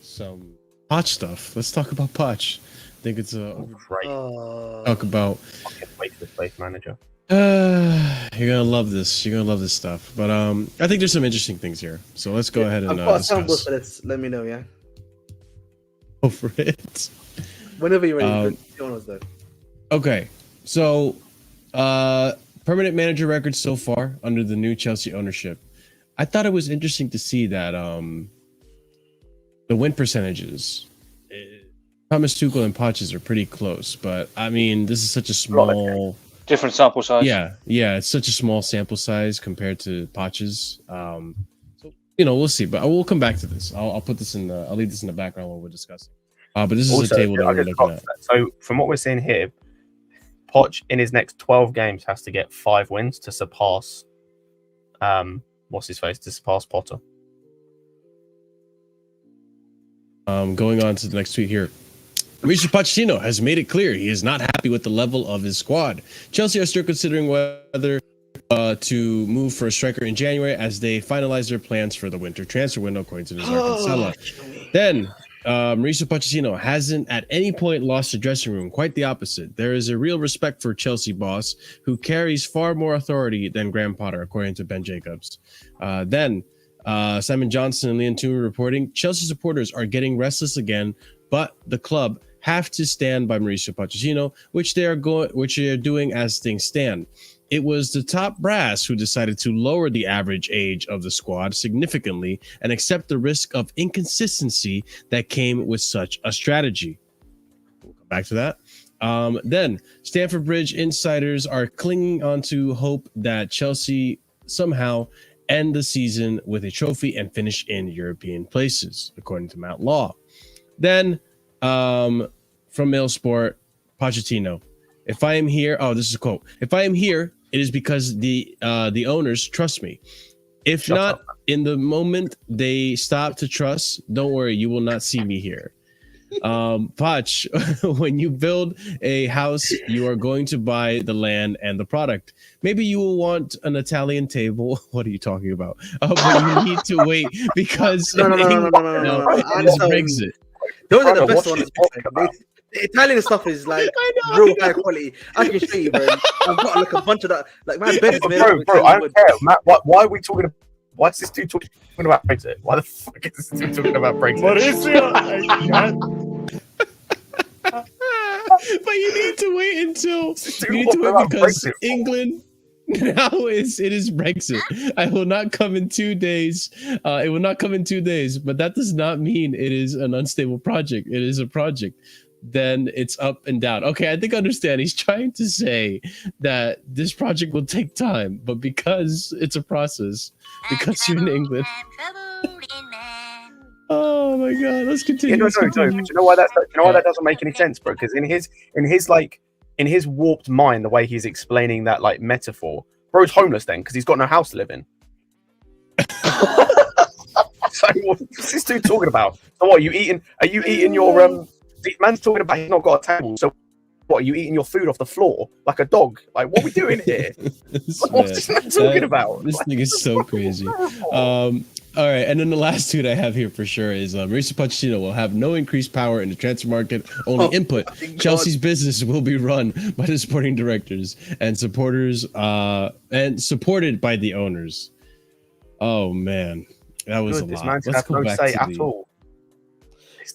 some Poch stuff. Let's talk about Poch. I think it's Great. talk about. Fucking wait for the space manager. You're gonna love this. You're gonna love this stuff. But I think there's some interesting things here. So let's go ahead and I've got a sample discuss. for this. Let me know, yeah. Go for it. Whenever you're ready. Though. Okay, so permanent manager records so far under the new Chelsea ownership. I thought it was interesting to see that the win percentages, Thomas Tuchel and Poch's are pretty close, but I mean this is such a small, Different sample size. yeah, it's such a small sample size compared to Poch's. So we'll see, but we'll come back to this. I'll put this in I'll leave this in the background while we're discussing. But this is Also, a table that I we're just looking got at. that. So from what we're seeing here, Poch in his next 12 games has to get 5 wins to surpass what's his face? To surpass Potter. Going on to the next tweet here. Mauricio Pochettino has made it clear he is not happy with the level of his squad. Chelsea are still considering whether to move for a striker in January as they finalize their plans for the winter transfer window, according to the Zarkin Then, Mauricio Pochettino hasn't at any point lost the dressing room. Quite the opposite. There is a real respect for Chelsea boss who carries far more authority than Graham Potter, according to Ben Jacobs. Then, Simon Johnson and Leon Toomey reporting Chelsea supporters are getting restless again, but the club have to stand by Mauricio Pochettino, which they are doing as things stand. It was the top brass who decided to lower the average age of the squad significantly and accept the risk of inconsistency that came with such a strategy. We'll come back to that. Then, Stamford Bridge insiders are clinging on to hope that Chelsea somehow end the season with a trophy and finish in European places, according to Matt Law. Then, from Mailsport, Pochettino. If I am here, this is a quote. If I am here, it is because the owners trust me. If Shut not, up. in the moment they stop to trust, don't worry, you will not see me here. Poch, when you build a house, you are going to buy the land and the product. Maybe you will want an Italian table. What are you talking about? But you need to wait because No. it is Brexit. Those are the Brother, best what ones. you talking about? The Italian stuff is like I know. real high quality. I can show you, bro. I've got like a bunch of that. Like my bed is made Bro, of I Italian don't wood. care. Matt, why are we talking? Why is this dude talking about Brexit? Why the fuck is this dude talking about Brexit? But you need to wait until because Brexit. England now it is Brexit. I will not come in 2 days. It will not come in 2 days, but that does not mean it is an unstable project. It is a project. Then it's up and down. Okay, I think I understand. He's trying to say that this project will take time, but because it's a process, because you're in England. Oh my god, let's continue. Yeah, no. Do you know why that doesn't make any sense, bro? Because in his warped mind, the way he's explaining that like metaphor, bro's homeless then because he's got no house to live in. So what's this dude talking about? So what are you eating? Are you eating your man's talking about he's not got a table. So what are you eating your food off the floor like a dog? Like what are we doing here? What's this man talking about? This thing is so crazy. All right, and then the last tweet I have here for sure is Mauricio Pochettino will have no increased power in the transfer market, only input. Chelsea's business will be run by the sporting directors and supporters, and supported by the owners. Oh man, that was a This lot. man should Let's have go no back say to at the. all.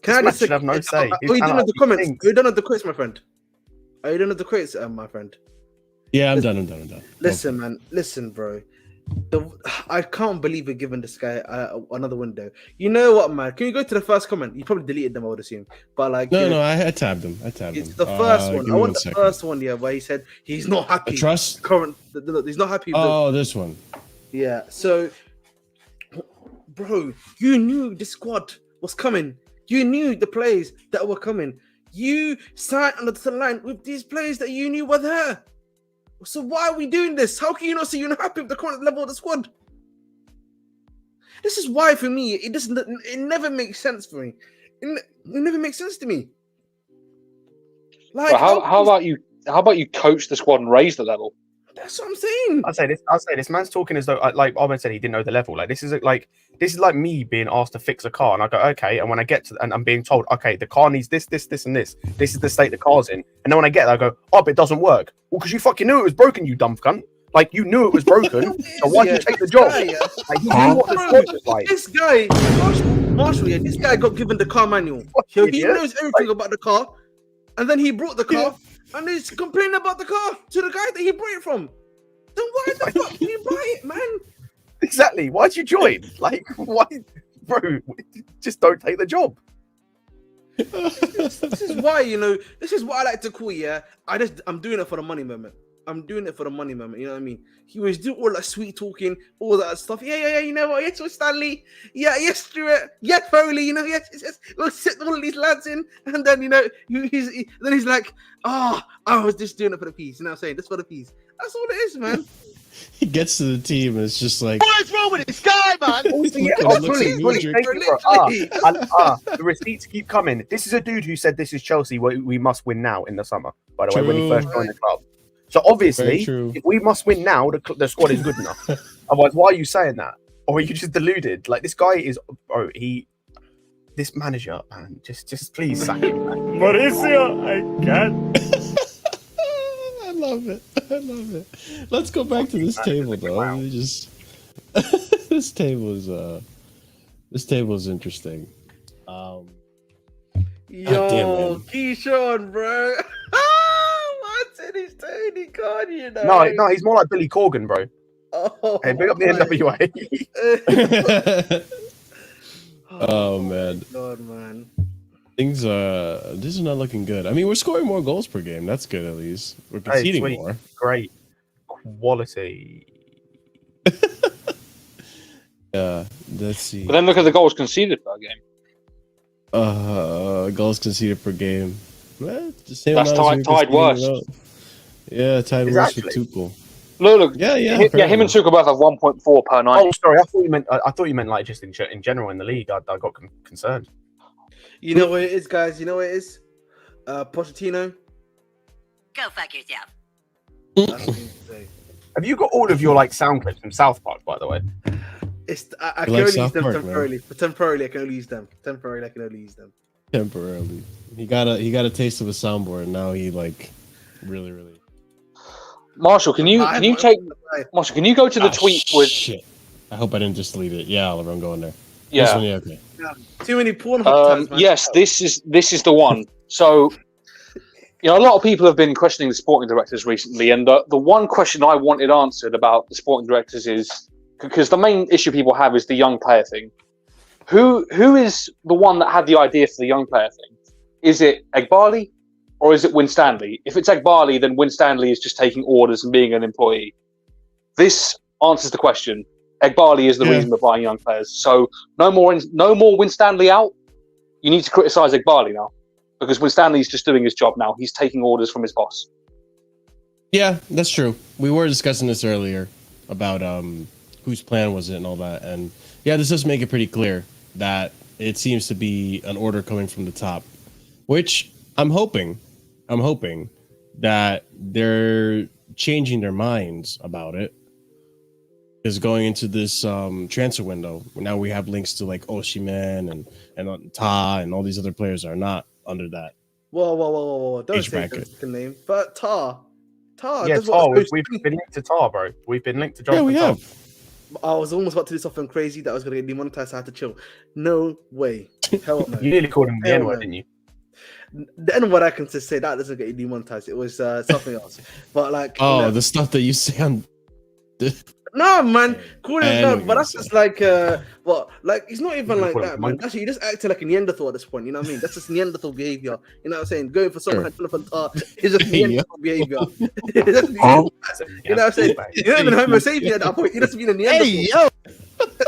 Can I just should have no say. Are you done with the comments? Are you done with the quotes, my friend? Are you done with the quotes, my friend? Yeah, I'm done. Listen, man. Listen, bro. I can't believe we're giving this guy another window. You know what, man? Can you go to the first comment? You probably deleted them, I would assume. But like, No, I tabbed him. It's the first one. Give I me want the second. first one, yeah, where he said he's not happy. Trust. He's not happy. Oh, this one. Yeah. So, bro, you knew the squad was coming. You knew the players that were coming. You signed on the dotted line with these players that you knew were there. So why are we doing this? How can you not say you're not happy with the current level of the squad? This is why, for me, it doesn't. It never makes sense for me. It never makes sense to me. Like, Well, how about you? How about you coach the squad and raise the level? That's what I'm saying. I'll say this man's talking as though, like Ahmed said, he didn't know the level. Like this is like me being asked to fix a car, and I go, okay, and when I get to, and I'm being told, okay, the car needs this, and this. This is the state the car's in, and then when I get there, I go, oh, but it doesn't work. Well, because you fucking knew it was broken, you dumb cunt. Like you knew it was broken, so why did you take the job? Like you knew what the squad was like. This guy, Marshall, yeah, this guy got given the car manual. So he knows everything about the car, and then he brought the car, and he's complaining about the car to the guy that he brought it from. Then why the fuck did you buy it, man? Exactly. Why'd you join? Like, why, bro? Just don't take the job. This is why, this is what I like to call, I'm doing it for the money moment. I'm doing it for the money moment, you know what I mean? He was doing all that sweet talking, all that stuff. Yeah, you know what? Yes, with Stanley. Yes, Stuart. Yes, Foley, yes. We'll sit all of these lads in, and then, he's like, I was just doing it for the peace. You know what I'm saying? Just for the peace. That's all it is, man. He gets to the team and it's just like, what is wrong with this guy, man? The receipts keep coming. This is a dude who said this is Chelsea. We must win now in the summer, by the way, when he first joined the club. So obviously, if we must win now, the squad is good enough. Otherwise, why are you saying that? Or are you just deluded? Like, this guy is, bro, this manager, man, just please sack him, man. Mauricio, I can't. I love it. Let's go back to this table, though. Let me just this table is interesting. Yo, Keyshawn, bro. Maatson is Tony Khan, No, he's more like Billy Corgan, bro. Oh, hey, big up the NWA. Oh man. God, man. Things this is not looking good. I mean, we're scoring more goals per game. That's good, at least. We're conceding more. Great quality. Let's see. But then look at the goals conceded per game. Goals conceded per game. Well, the same That's tied worst. Yeah, tied worst with Tuchel. Look. Yeah. Him and Tuchel both have 1.4 per 90. Oh, sorry. I thought you meant like just in general in the league. I got concerned. You know what it is, guys? You know what it is? Pochettino. Go fuck yourself. That's what I need to say. Have you got all of your like sound clips from South Park, by the way? I can only use them temporarily. For temporarily, I can only use them. Temporarily. He got a taste of a soundboard, and now he like really. Marshall, can you go to the tweet with? Shit. I hope I didn't just delete it. Yeah, Oliver, I'm going there. Yeah. Okay. Too many porn tags, man. Yes, this is the one. So, a lot of people have been questioning the sporting directors recently, and the one question I wanted answered about the sporting directors is because the main issue people have is the young player thing. Who is the one that had the idea for the young player thing? Is it Egbali or is it Winstanley? If it's Egbali, then Winstanley is just taking orders and being an employee. This answers the question. Egbali is the reason we're buying young players. So no more Winstanley out. You need to criticise Egbali now because Winstanley is just doing his job now. He's taking orders from his boss. Yeah, that's true. We were discussing this earlier about whose plan was it and all that, and yeah, this does make it pretty clear that it seems to be an order coming from the top, which I'm hoping that they're changing their minds about it. Because going into this transfer window, now we have links to like Osimhen and Ta and all these other players are not under that. Whoa. Don't Age say bracket. the name. But Ta. Yeah, Tar. We've been linked to Tar, bro. We've been linked to Jonathan. Yeah, we Tar. have. I was almost about to do something crazy that was going to get demonetized. So I had to chill. No way. Hell no. You nearly called him the N-word, didn't you? The N-word I can just say that doesn't get you demonetized. It was something else. But like, the stuff that you say on. No, man, call him I know no, what but you're that's saying. just like what? Like he's not even like call him that, a man. monkey. That's you just acting like a Neanderthal at this point. You know what I mean? That's just Neanderthal behavior. You know what I'm saying? Going for someone Sure. like Jonathan Tah is just Hey, yo. Neanderthal behavior. It's just- Oh. you know what I'm saying? You're not even a Homo sapien at that point. You're just being a Neanderthal. Hey, yo.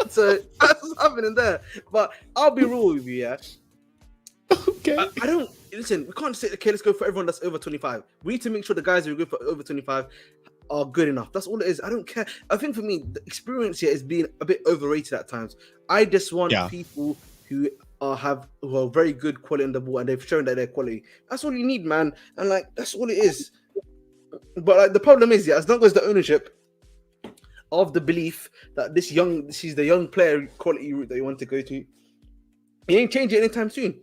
So that's what's happening there. But I'll be real with you, yeah. Okay. I don't listen. We can't say okay. Let's go for everyone that's over 25. We need to make sure the guys who go for over 25 are good enough. That's all it is. I don't care. I think for me, the experience here is being a bit overrated at times. I just want people who are very good quality in the ball and they've shown that they're quality. That's all you need, man. And like that's all it is. But like the problem is, yeah, as long as the ownership of the belief that this is the young player quality route that you want to go to, you ain't changing anytime soon.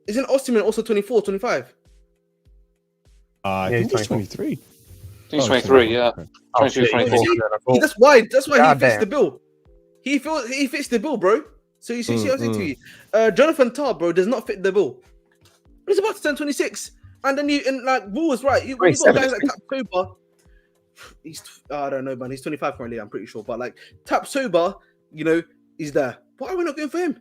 Isn't Osimhen also 24, 25? I think he's 23. He's 23, yeah. 22, shit, 24. That's why he fits damn. the bill. He fits the bill, bro. So you see what I'm saying to you? Jonathan Tah, bro, does not fit the bill. He's about to turn 26. And then Will was right. You got guys like Tap Soba. I don't know, man. He's 25 currently, I'm pretty sure. But like Tap Soba, he's there. Why are we not going for him?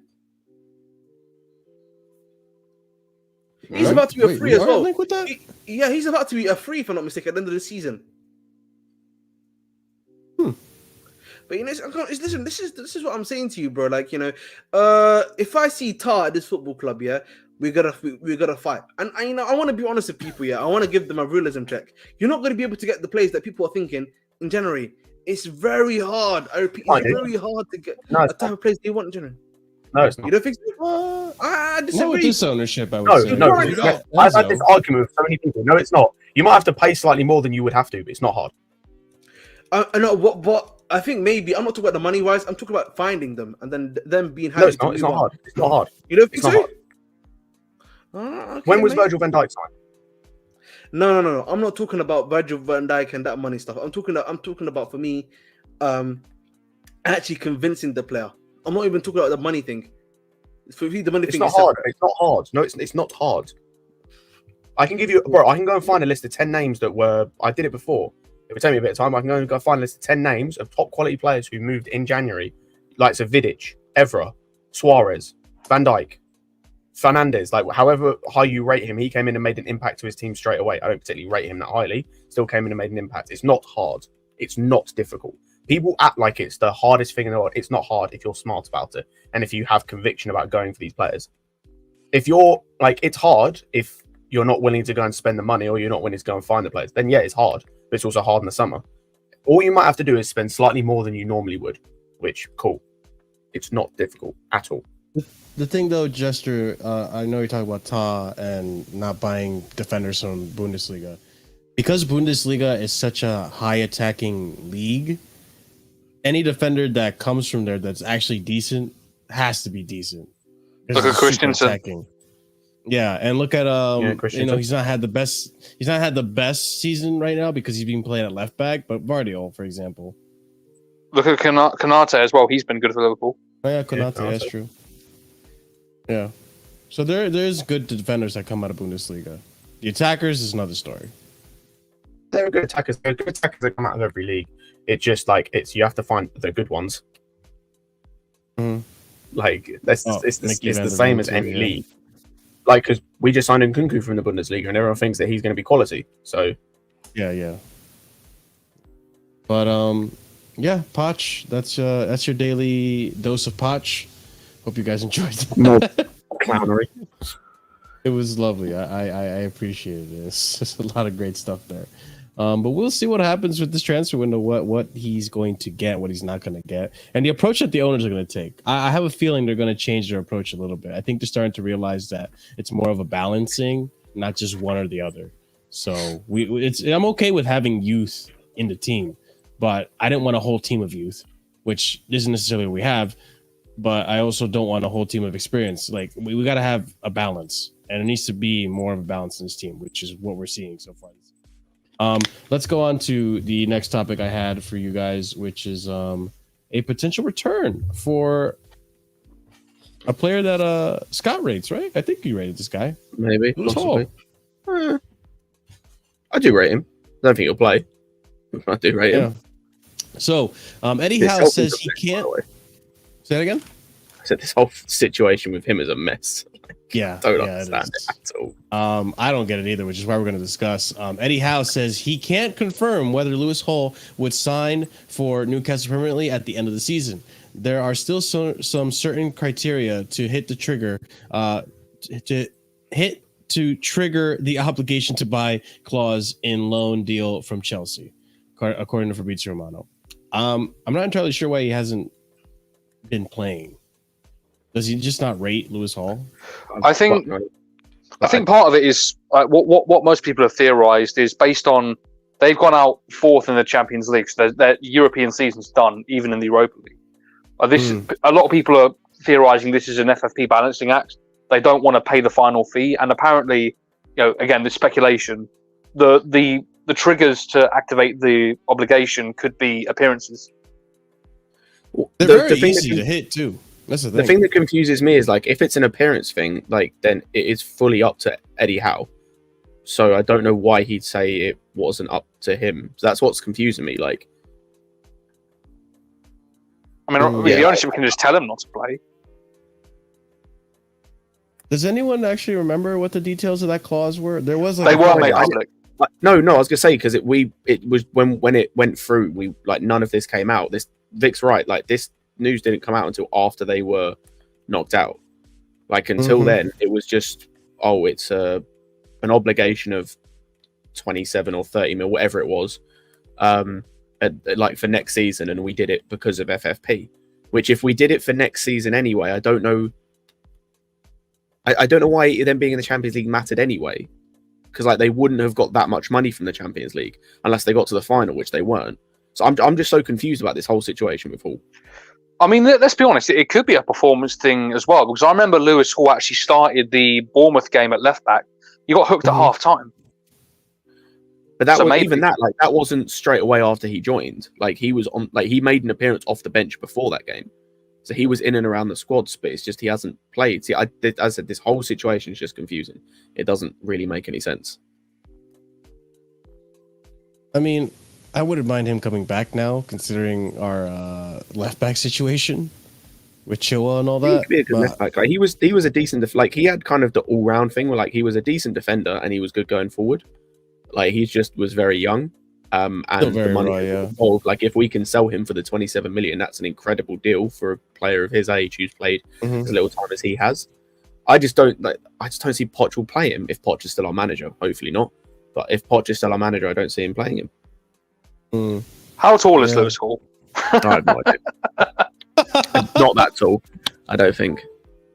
He's about to be a free as well. With that? He's about to be a free, if I'm not mistaken, at the end of the season. But listen, this is what I'm saying to you, bro. Like, if I see Tar at this football club, yeah, we gotta fight. And I want to be honest with people, yeah. I want to give them a realism check. You're not gonna be able to get the players that people are thinking in January. It's very hard. I repeat, it's very hard to get the type of players they want in January. No, it's not. You don't think so? I disagree. Not with this ownership, I would say. No. Enzo. I've had this argument with so many people. No, it's not. You might have to pay slightly more than you would have to, but it's not hard. I know what I think maybe I'm not talking about the money wise. I'm talking about finding them and then them being happy. No, it's not. It's not hard. It's not hard. You don't think It's not so? hard. Okay, When was mate. Virgil van Dijk signed? No. I'm not talking about Virgil van Dijk and that money stuff. I'm talking about for me, actually convincing the player. I'm not even talking about the money thing. For me, the money It's thing not is hard. separate. It's not hard. No, it's not hard. I can give you, bro. I can go and find a list of 10 names that were. I did it before. It would take me a bit of time. I can go and find a list of 10 names of top quality players who moved in January, like Vidic, Evra, Suarez, Van Dijk, Fernandes. Like however high you rate him, he came in and made an impact to his team straight away. I don't particularly rate him that highly. Still came in and made an impact. It's not hard. It's not difficult. People act like it's the hardest thing in the world. It's not hard if you're smart about it and if you have conviction about going for these players. If you're like, it's hard if you're not willing to go and spend the money or you're not willing to go and find the players, then yeah, it's hard. But it's also hard in the summer. All you might have to do is spend slightly more than you normally would, which, cool. It's not difficult at all. The thing though, Jester, I know you're talking about Ta and not buying defenders from Bundesliga. Because Bundesliga is such a high attacking league, any defender that comes from there that's actually decent has to be decent. Look at Christensen. Yeah, and look at Christensen. he's not had the best season right now because he's being played at left back, but Vardiol, for example. Look at Konate as well. He's been good for Liverpool. Oh yeah, Konate, that's true. Yeah. So there's good defenders that come out of Bundesliga. The attackers is another story. They're good attackers. They're good attackers that come out of every league. It's just like you have to find the good ones. Mhm. Like it's Mickey the Van same der as Ven any too, league. Like because we just signed Nkunku from the Bundesliga, and everyone thinks that he's going to be quality. So Yeah. But yeah, Poch. That's your daily dose of Poch. Hope you guys enjoyed that. more clownery. It was lovely. I appreciated it. It's just a lot of great stuff there. But we'll see what happens with this transfer window, what he's going to get, what he's not going to get, and the approach that the owners are going to take. I have a feeling they're going to change their approach a little bit. I think they're starting to realize that it's more of a balancing, not just one or the other. So I'm okay with having youth in the team, but I didn't want a whole team of youth, which isn't necessarily what we have. But I also don't want a whole team of experience. Like we got to have a balance, and it needs to be more of a balance in this team, which is what we're seeing so far. Let's go on to the next topic I had for you guys, which is a potential return for a player that Scott rates, right? I think you rated this guy. Maybe. Who's Possibly. I do rate him. I don't think he'll play. I do rate him. So Eddie This Howe whole says thing's he a mess, by can't. the way. Say that again. I said this whole situation with him is a mess. Yeah, Don't yeah, understand it is. it at all. I don't get it either, which is why we're going to discuss. Eddie Howe says he can't confirm whether Lewis Hall would sign for Newcastle permanently at the end of the season. There are still some certain criteria to hit the trigger, to trigger the obligation to buy clause in loan deal from Chelsea, according to Fabrizio Romano. I'm not entirely sure why he hasn't been playing. Does he just not rate Lewis Hall? I think part of it is what most people have theorized is based on they've gone out fourth in the Champions League, so their European season's done, even in the Europa League. A lot of people are theorizing this is an FFP balancing act. They don't want to pay the final fee, and apparently, again, this speculation, the triggers to activate the obligation could be appearances. They're very easy to hit too. That's the thing. The thing that confuses me is like if it's an appearance thing, like then it is fully up to Eddie Howe. So I don't know why he'd say it wasn't up to him. So that's what's confusing me. Like, I mean, the ownership can just tell him not to play. Does anyone actually remember what the details of that clause were? There was they weren't made public. No, I was gonna say because it was when it went through, we like none of this came out. Vic's right, like this news didn't come out until after they were knocked out. Like until then, it was just it's an obligation of 27 or 30 mil, whatever it was, like for next season, and we did it because of FFP. Which if we did it for next season anyway, I don't know. I don't know why them being in the Champions League mattered anyway, because like they wouldn't have got that much money from the Champions League unless they got to the final, which they weren't. So I'm just so confused about this whole situation with Hall. I mean, let's be honest, it could be a performance thing as well, because I remember Lewis Hall actually started the Bournemouth game at left back. He got hooked at half time. But that that wasn't straight away after he joined. Like he was on, like he made an appearance off the bench before that game. So he was in and around the squad, but it's just he hasn't played. See, I said this whole situation is just confusing. It doesn't really make any sense. I mean, I wouldn't mind him coming back now, considering our left back situation with Chua and all that. He could be a good left back. Like he was a decent like he had kind of the all round thing where like he was a decent defender and he was good going forward. Like he just was very young. And the money involved, like if we can sell him for the 27 million, that's an incredible deal for a player of his age who's played as little time as he has. I just don't see Poch will play him if Poch is still our manager. Hopefully not, but if Poch is still our manager, I don't see him playing him. How tall is Lewis Hall? I have no idea. Not that tall, I don't think.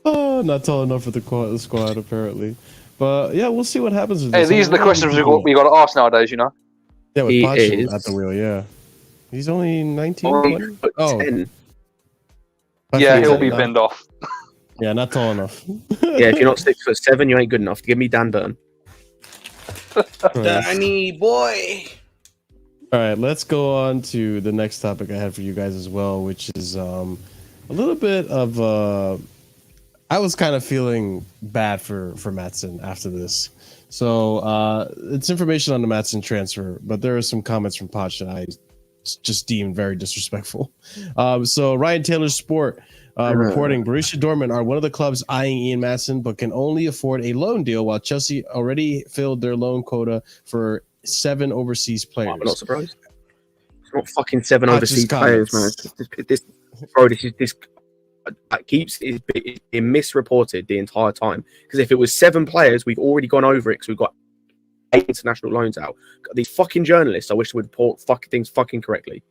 Oh, not tall enough for the squad apparently. But yeah, we'll see what happens with Hey, this. these are the questions we got to ask nowadays, you know. Yeah, with Poch at the wheel, yeah. He's only 19, 20? 10. Yeah, he'll be binned off. Yeah, not tall enough. Yeah, if you're not 6'7", you ain't good enough. Give me Dan Burn. Danny boy. All right, let's go on to the next topic I had for you guys as well, which is a little bit of I was kind of feeling bad for Maatson after this. So it's information on the Maatson transfer, but there are some comments from Poch that I just deemed very disrespectful. So Ryan Taylor Sport reporting Borussia Dortmund are one of the clubs eyeing Ian Maatson, but can only afford a loan deal, while Chelsea already filled their loan quota for 7 overseas players. I'm not surprised. It's not fucking 7 overseas players, man. This keeps being misreported the entire time. Because if it was 7 players, we've already gone over it because we've got 8 international loans out. These fucking journalists, I wish they would report things fucking correctly.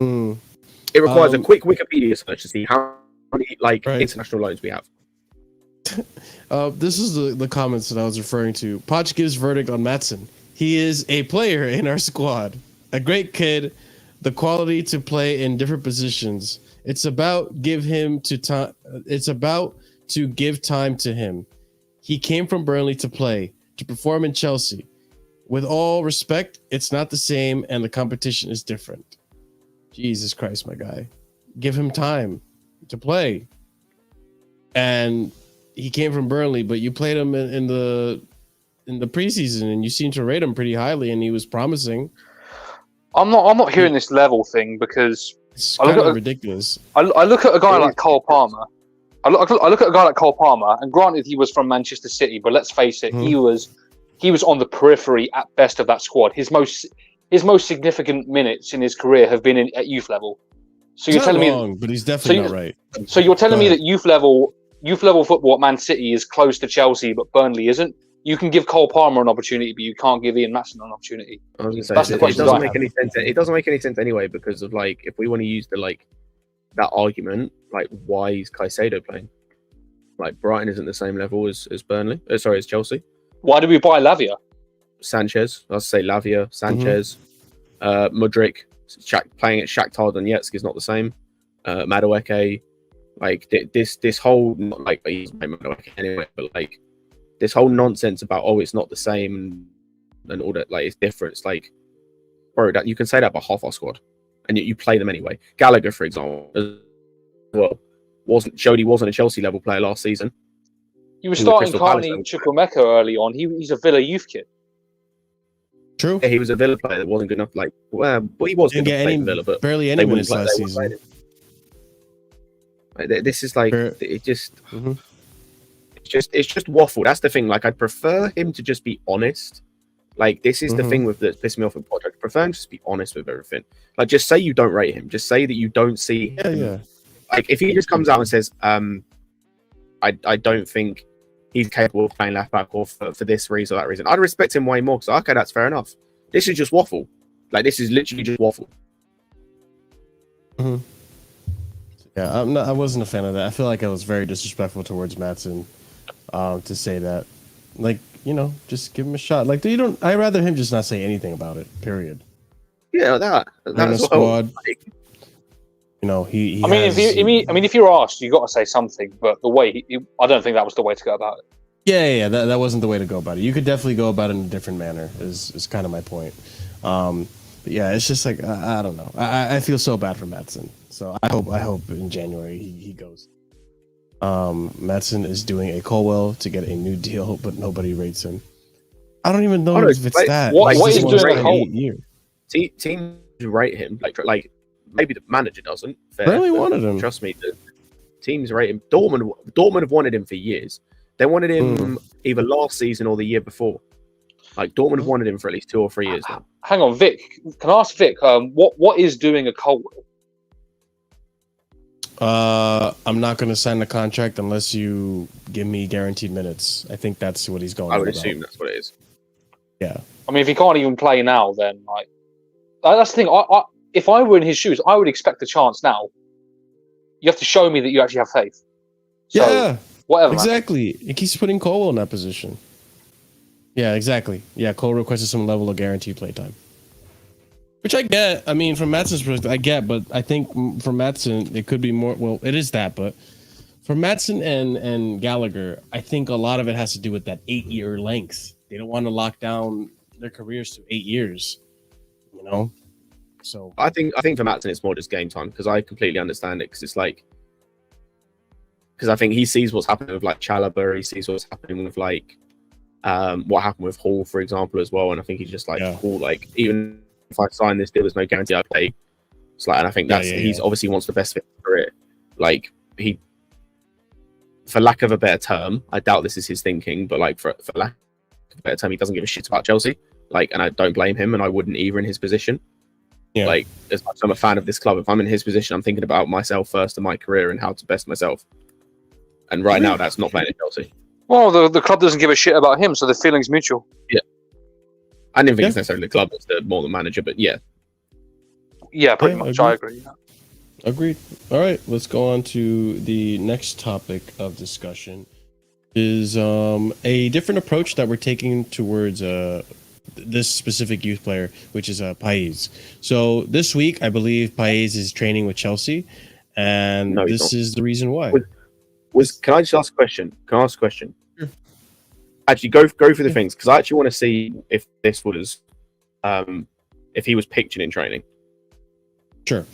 It requires a quick Wikipedia search to see how many international loans we have. This is the comments that I was referring to. Poch gives verdict on Maatson. He is a player in our squad, a great kid, the quality to play in different positions. It's about to give time to him. He came from Burnley to play, to perform in Chelsea. With all respect, it's not the same, and the competition is different. Jesus Christ, my guy. Give him time to play. And he came from Burnley, but you played him in the preseason, and you seem to rate him pretty highly, and he was promising. I'm not hearing this level thing because It's I look kind of at- ridiculous. I look at a guy like Cole Palmer. I look at a guy like Cole Palmer, and granted he was from Manchester City, but let's face it, he was on the periphery at best of that squad. His most significant minutes in his career have been at youth level. So you're telling me, but he's definitely not right. so you're telling Go me ahead. that youth level football at Man City is close to Chelsea, but Burnley isn't. You can give Cole Palmer an opportunity, but you can't give Ian Maatson an opportunity. I was gonna say, That's the it question doesn't I make have. any sense. It doesn't make any sense anyway because of like if we want to use the like that argument, like why is Caicedo playing? Like Brighton isn't the same level as Burnley. Sorry, as Chelsea. Why did we buy Lavia? Sanchez. I'll say Lavia, Sanchez, Mudryk, playing at Shakhtar Donetsk is not the same. Madueke, like this whole not like he's Madueke anyway, but like this whole nonsense about it's not the same and all that, like it's different. It's like, bro, that you can say that about half our squad, and yet you play them anyway. Gallagher, for example, as well, Jody wasn't a Chelsea level player last season. You were He was starting Crystal Palace Carney level. Chukwuemeka early on. He's a Villa youth kid. True. Yeah, he was a Villa player that wasn't good enough. Like, well, he was good Didn't enough get to play any, for Villa, but barely they any wouldn't minutes play. last They wouldn't play season. him. Like, this is like it just. Mhm. It's just waffle. That's the thing. Like, I'd prefer him to just be honest. Like, this is the thing with that's pissing me off with Poch. I prefer him to just be honest with everything. Like, just say you don't rate him. Just say that you don't see him. Yeah. Like, if he just comes out and says, I don't think he's capable of playing left back or for this reason or that reason, I'd respect him way more. So, okay, that's fair enough. This is just waffle. Like, this is literally just waffle. Yeah, I wasn't a fan of that. I feel like I was very disrespectful towards Maatson to say that. Like, just give him a shot. Like, I'd rather him just not say anything about it. Period. Yeah, That's that's squad. like, He. I mean, if you're asked, you got to say something. But the way I don't think that was the way to go about it. Yeah. That wasn't the way to go about it. You could definitely go about it in a different manner. Is kind of my point. But yeah, it's just like I don't know. I feel so bad for Maatson. So I hope in January he goes. Maatson is doing a Colwell to get a new deal, but nobody rates him. I don't even know if it's that. What He's is just doing won a Colwell? 8 years. teams rate him. Like maybe the manager doesn't. Fair, Really but wanted him. Trust me, the teams rate him. Dortmund have wanted him for years. They wanted him either last season or the year before. Like Dortmund have wanted him for at least 2 or 3 years now. Hang on, Vic. Can I ask Vic? What is doing a Colwell? I'm not going to sign the contract unless you give me guaranteed minutes. I think that's what he's going. I would about. assume that's what it is. Yeah. I mean, if he can't even play now, then like that's the thing. If I were in his shoes, I would expect a chance now. You have to show me that you actually have faith. So, Yeah. whatever. Exactly. It keeps putting Colwell in that position. Yeah, exactly. Yeah, Cole requested some level of guaranteed playtime. Which I get. I mean, from Matson's perspective, I get, but I think for Maatson, it could be more. Well, it is that, but for Maatson and Gallagher, I think a lot of it has to do with that 8-year length. They don't want to lock down their careers to 8 years. So I think for Maatson it's more just game time because I completely understand it because it's like because I think he sees what's happening with like Chalobah, he sees what's happening with like what happened with Hall, for example, as well, and I think he's just like cool. Like even if I sign this deal, there's no guarantee I play. It's like, and I think that's he's obviously wants the best fit for it. Like he, for lack of a better term, I doubt this is his thinking, but like for lack of a better term, he doesn't give a shit about Chelsea. Like, and I don't blame him, and I wouldn't either in his position. Yeah. Like, as much as I'm a fan of this club, if I'm in his position, I'm thinking about myself first and my career and how to best myself. And right now, that's not playing at Chelsea. Well, the club doesn't give a shit about him, so the feeling's mutual. Yeah. I didn't think it's necessarily the club, it's more the manager, but yeah. Yeah, pretty much. I agree. Agreed. All right, let's go on to the next topic of discussion. Is a different approach that we're taking towards this specific youth player, which is Paez. So this week, I believe Paez is training with Chelsea, and this is the reason why. Can I just ask a question? Can I ask a question? Sure. Actually, go through the things because I actually want to see if this was, if he was pictured in training. Sure.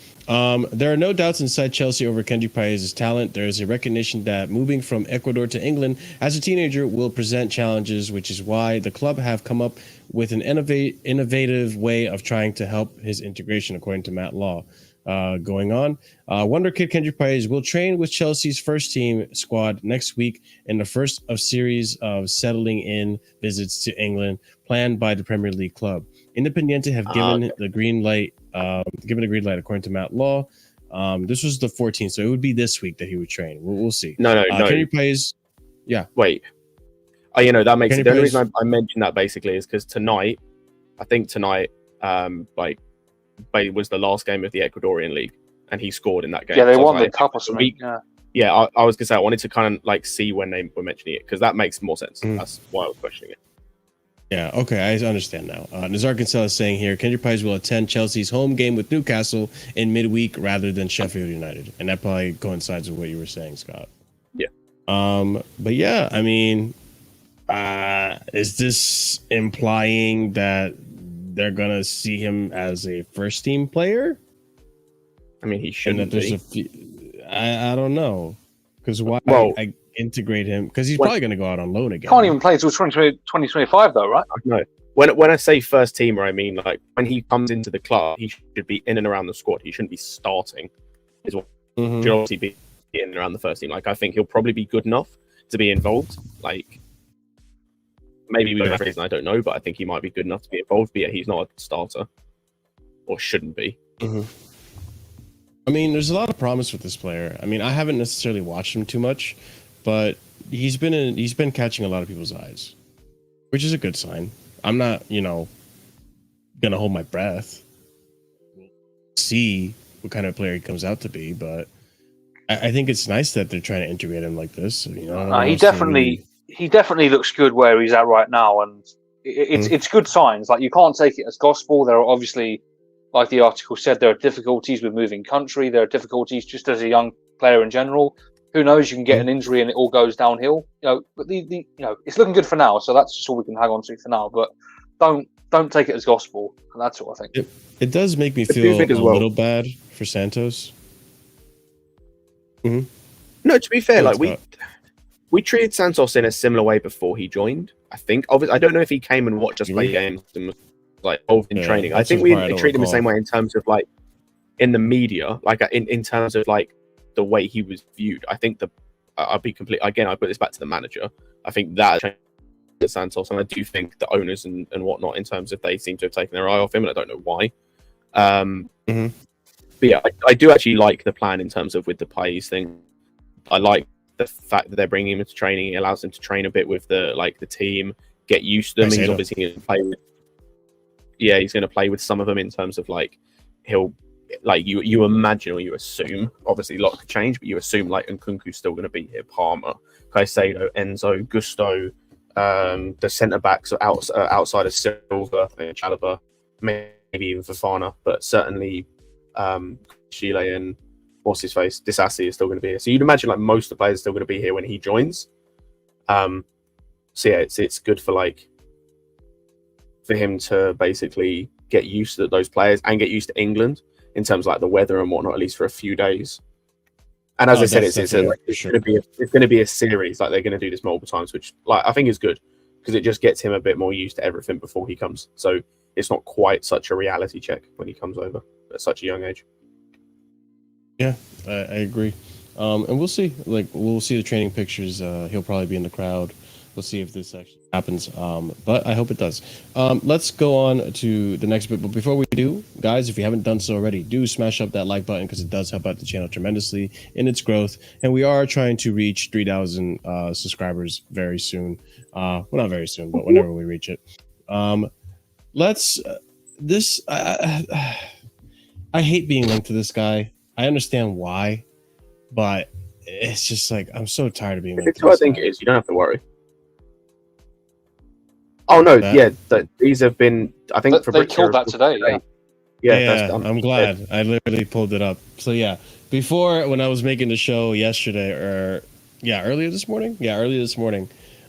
There are no doubts inside Chelsea over Kendry Paez's talent. There is a recognition that moving from Ecuador to England as a teenager will present challenges, which is why the club have come up with an innovative way of trying to help his integration, according to Matt Law. Going on, Wonder Kid Kendry Paez will train with Chelsea's first team squad next week in the first of series of settling in visits to England planned by the Premier League club. Independiente have given the green light. Given a green light, according to Matt Law. This was the 14th, so it would be this week that he would train. We'll see. No. Kendry Paez, yeah. Wait. Oh, that makes Kendry it. The only Paez. reason I mentioned that basically is because tonight, was the last game of the Ecuadorian League, and he scored in that game. Yeah, they So I was won the like, cup or something. Yeah, I was gonna say I wanted to kind of like see when they were mentioning it because that makes more sense. That's why I was questioning it. Yeah, okay, I understand now. Nazar Kinsella is saying here, Kendry Paez will attend Chelsea's home game with Newcastle in midweek rather than Sheffield United, and that probably coincides with what you were saying, Scott. Yeah. But yeah, I mean, is this implying that they're gonna see him as a first team player? I mean, he And shouldn't that there's be. I don't know, because why I integrate him because he's When- probably gonna go out on loan again. Can't even play until 2025 though, right? No. When I say first teamer, I mean like when he comes into the club, he should be in and around the squad. He shouldn't be starting. He Mhm. should obviously be in and around the first team. Like I think he'll probably be good enough to be involved. Like maybe with a reason I don't know, but I think he might be good enough to be involved. But yeah, he's not a starter or shouldn't be. Mhm. I mean, there's a lot of promise with this player. I mean, I haven't necessarily watched him too much, but he's been catching a lot of people's eyes, which is a good sign. I'm not, gonna hold my breath, see what kind of player he comes out to be, but I think it's nice that they're trying to integrate him like this. He definitely looks good where he's at right now, and it's good signs. Like you can't take it as gospel. There are obviously, like the article said, there are difficulties with moving country. There are difficulties just as a young player in general. Who knows? You can get an injury and it all goes downhill. But it's looking good for now. So that's just all we can hang on to for now. But don't take it as gospel. And that's what I think. It does make me I do feel think as a well. little bad for Santos. No, to be fair, Go like ahead, we treated Santos in a similar way before he joined. I think. Obviously, I don't know if he came and watched us play games and was like involved in training. I that's think the we part I don't treated him the same recall. way in terms of like in the media, like in terms of like the way he was viewed. I think I'll be complete again. I put this back to the manager. I think that changed Santos, and I do think the owners and whatnot in terms of they seem to have taken their eye off him, and I don't know why. But yeah, I do actually like the plan in terms of with the Paez thing. I like the fact that they're bringing him into training. It allows him to train a bit with the team, get used to them. He's obviously going to play with. Yeah, he's going to play with some of them in terms of like he'll like you imagine or you assume. Obviously, a lot could change, but you assume like Nkunku's still going to be here. Palmer, Caicedo, Enzo, Gusto, the centre backs are outside of Silva, Chalobah, maybe even Fofana, but certainly Chile and what's his face, Disassi is still going to be here. So you'd imagine like most of the players are still going to be here when he joins. So yeah, it's good for him to basically get used to those players and get used to England in terms of like the weather and whatnot, at least for a few days. And as I said, it's going to be a series. Like they're going to do this multiple times, which I think is good because it just gets him a bit more used to everything before he comes. So it's not quite such a reality check when he comes over at such a young age. Yeah, I agree. And we'll see. We'll see the training pictures. He'll probably be in the crowd. We'll see if this actually happens. But I hope it does. Let's go on to the next bit. But before we do, guys, if you haven't done so already, do smash up that like button because it does help out the channel tremendously in its growth. And we are trying to reach 3,000 subscribers very soon. Well, not very soon, but whenever we reach it. I hate being linked to this guy. I understand why, but it's just like I'm so tired of being linked It's to what I this think guy. it is. You don't have to worry. Oh no, these have been. I think They killed that today. Yeah, that's done. I'm glad. I literally pulled it up. So yeah, before when I was making the show yesterday, earlier this morning,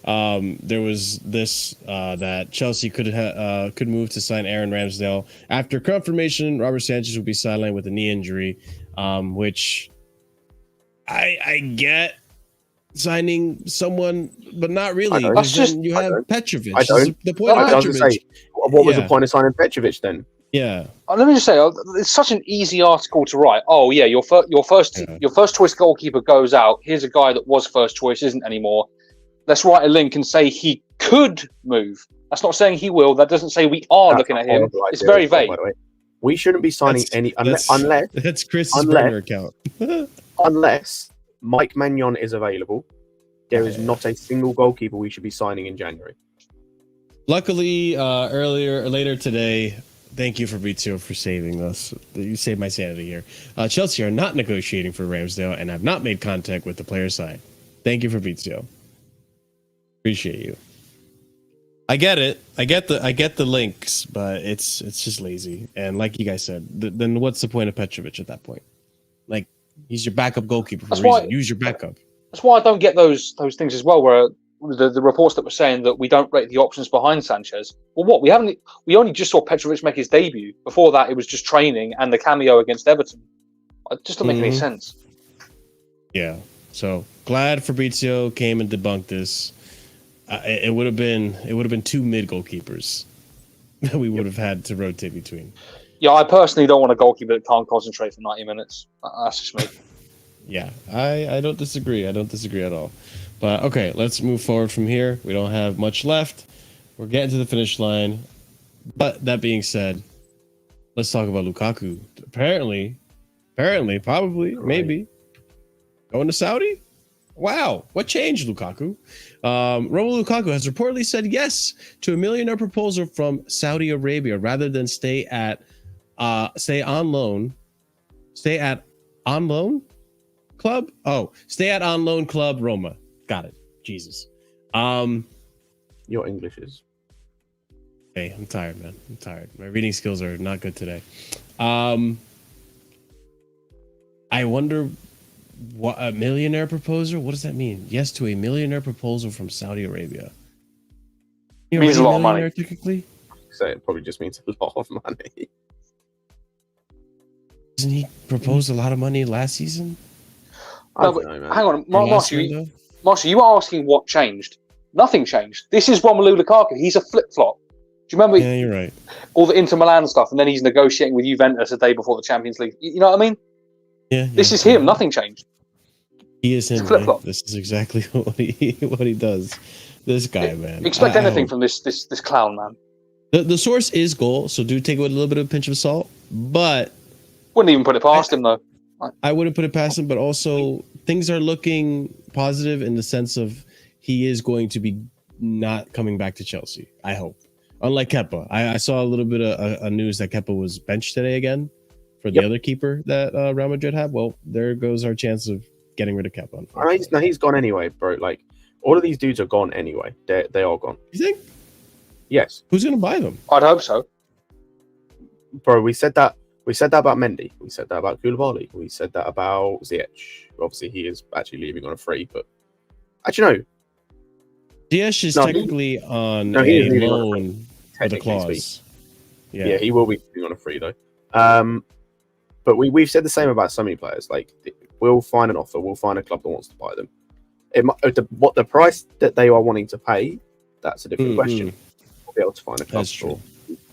there was this that Chelsea could move to sign Aaron Ramsdale after confirmation Robert Sanchez would be sidelined with a knee injury, which I get signing someone, but not really. That's just you have Petrovic. I don't. The point of Petrovic. What was the point of signing Petrovic then? Yeah. Let me just say, it's such an easy article to write. Oh yeah, your first choice goalkeeper goes out. Here's a guy that was first choice, isn't anymore. Let's write a link and say he could move. That's not saying he will. That doesn't say we are looking at him. It's very vague. We shouldn't be signing unless that's Chris's burner account. Unless Mike Magnon is available, there is not a single goalkeeper we should be signing in January. Luckily, later today, thank you Fabrizio for saving us. You saved my sanity here. Chelsea are not negotiating for Ramsdale and have not made contact with the player side. Thank you, Fabrizio. Appreciate you. I get it. I get the links, but it's just lazy. And like you guys said, then what's the point of Petrovic at that point? Like, he's your backup goalkeeper for a reason. Use your backup. That's why I don't get those things as well, where the reports that were saying that we don't rate the options behind Sanchez. Well, what? We only just saw Petrovic make his debut. Before that, it was just training and the cameo against Everton. It just doesn't make any sense. Yeah. So glad Fabrizio came and debunked this. It would have been two mid goalkeepers that we would have had to rotate between. Yeah, I personally don't want a goalkeeper that can't concentrate for 90 minutes. That's just me. Yeah, I don't disagree. I don't disagree at all. But okay, let's move forward from here. We don't have much left. We're getting to the finish line. But that being said, let's talk about Lukaku. Apparently, probably, maybe going to Saudi. Wow, what changed, Lukaku? Romelu Lukaku has reportedly said yes to a millionaire proposal from Saudi Arabia rather than stay at on loan club. Oh, stay at on loan club Roma. Got it. Jesus. Your English is. Hey, I'm tired, man. I'm tired. My reading skills are not good today. I wonder what a millionaire proposal. What does that mean? Yes to a millionaire proposal from Saudi Arabia. It means a lot of money. Technically, so it probably just means a lot of money. Doesn't he propose a lot of money last season? No, but hang on, Marshall, you are asking what changed. Nothing changed. This is Romelu Lukaku. He's a flip-flop. Do you remember? Yeah, you're right. All the Inter Milan stuff, and then he's negotiating with Juventus a day before the Champions League. You know what I mean? Yeah. This is him. Nothing changed. He is him. Man. This is exactly what he does. This guy, man. Expect anything from this clown, man. The source is goal, so do take it with a little bit of a pinch of salt. But wouldn't even put it past him, though. I wouldn't put it past him, but also things are looking positive in the sense of he is going to be not coming back to Chelsea. I hope. Unlike Kepa, I saw a little bit of news that Kepa was benched today again for the other keeper that Real Madrid had. Well, there goes our chance of getting rid of Kepa. He's gone anyway, bro. Like, all of these dudes are gone anyway. They are gone. You think? Yes. Who's going to buy them? I'd hope so. Bro, we said that about Mendy. We said that about Koulibaly. We said that about Ziyech. Obviously, he is actually leaving on a free, but actually, no. Ziyech is technically on a loan with a clause. Yeah, he will be leaving on a free, though. But we've said the same about so many players. Like, we'll find an offer. We'll find a club that wants to buy them. What the price that they are wanting to pay, that's a different question. We'll be able to find a club for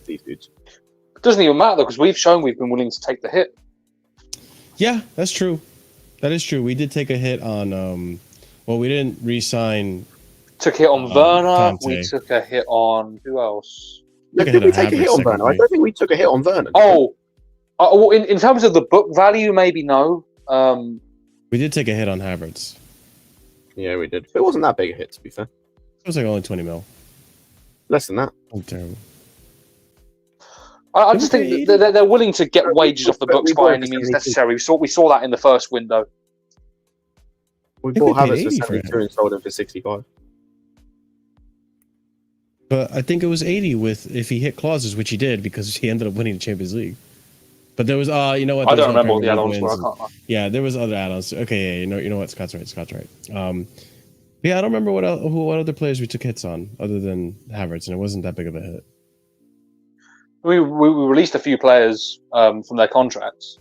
these dudes. It doesn't even matter, though, because we've shown we've been willing to take the hit. Yeah, that's true. That is true. We did take a hit on... well, we didn't re-sign... Took a hit on Werner. Conte. We took a hit on... Who else? Did we take a hit on Werner? I don't think we took a hit on Werner. Well, in terms of the book value, maybe no. We did take a hit on Havertz. Yeah, we did. It wasn't that big a hit, to be fair. It was like only 20 mil. Less than that. Oh, terrible. I just think that they're willing to get wages off the books by any means necessary. We saw that in the first window. We bought Havertz for 72 and sold him for 65. But I think it was 80 if he hit clauses, which he did because he ended up winning the Champions League. But there was you know what? I don't remember what the add-ons were. Yeah, there was other add-ons. Okay, yeah, you know what? Scott's right. Yeah, I don't remember what other players we took hits on other than Havertz, and it wasn't that big of a hit. We released a few players from their contracts.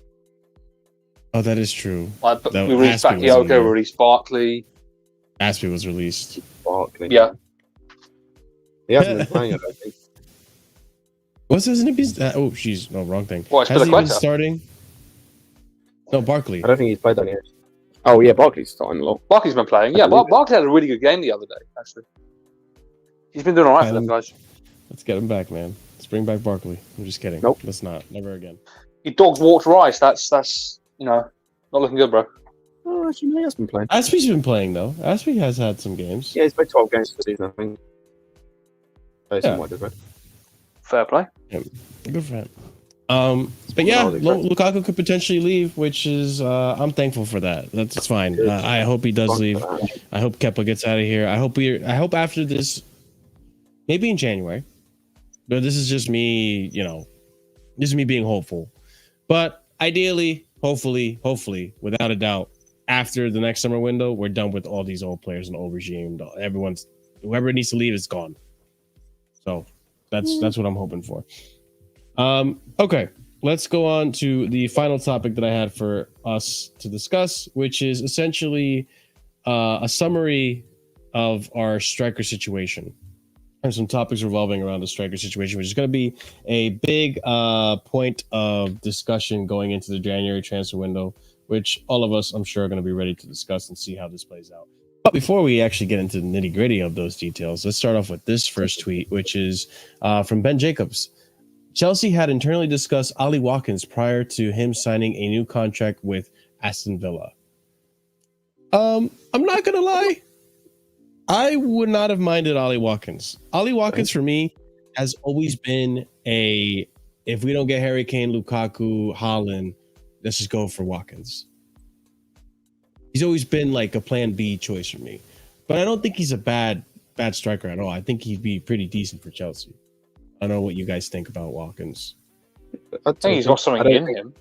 Oh, that is true. Like, That- we released Aspie was in Bakayoko, there. we released Barkley. Aspie was released. Barkley. Yeah. He hasn't been playing, I don't think. Hasn't he been? Oh, jeez, no, wrong thing. Well, it's Has he been Spilicueta. starting? No, Barkley. I don't think he's played on yet. Oh yeah, Barkley's starting a lot. Barkley's been playing. Yeah, Barkley had a really good game the other day, actually. He's been doing all right for them guys. Let's get him back, man. Let's bring back Barkley. I'm just kidding. Nope. Let's not. Never again. He dogs walked Rice. That's not looking good, bro. Oh, actually, no, he has been playing. Aspie's been playing though. Aspie has had some games. Yeah, he's played 12 games for the season, I think. Yeah. Fair play. Good for him. But yeah, Lukaku could potentially leave, which is I'm thankful for that. That's fine. I hope he does leave. I hope Kepa gets out of here. I hope after this, maybe in January. But this is just me, this is me being hopeful. But ideally, hopefully, without a doubt, after the next summer window, we're done with all these old players and old regime. Whoever needs to leave is gone. So that's what I'm hoping for. Okay, let's go on to the final topic that I had for us to discuss, which is essentially a summary of our striker situation and some topics revolving around the striker situation, which is going to be a big point of discussion going into the January transfer window, which all of us, I'm sure, are going to be ready to discuss and see how this plays out. But before we actually get into the nitty gritty of those details, let's start off with this first tweet, which is from Ben Jacobs. Chelsea had internally discussed Ollie Watkins prior to him signing a new contract with Aston Villa. I'm not gonna lie, I would not have minded Ollie Watkins. Ollie Watkins for me has always been if we don't get Harry Kane, Lukaku, Haaland, let's just go for Watkins. He's always been like a plan B choice for me, but I don't think he's a bad striker at all. I think he'd be pretty decent for Chelsea. I don't know what you guys think about Watkins. I think he's got something in him.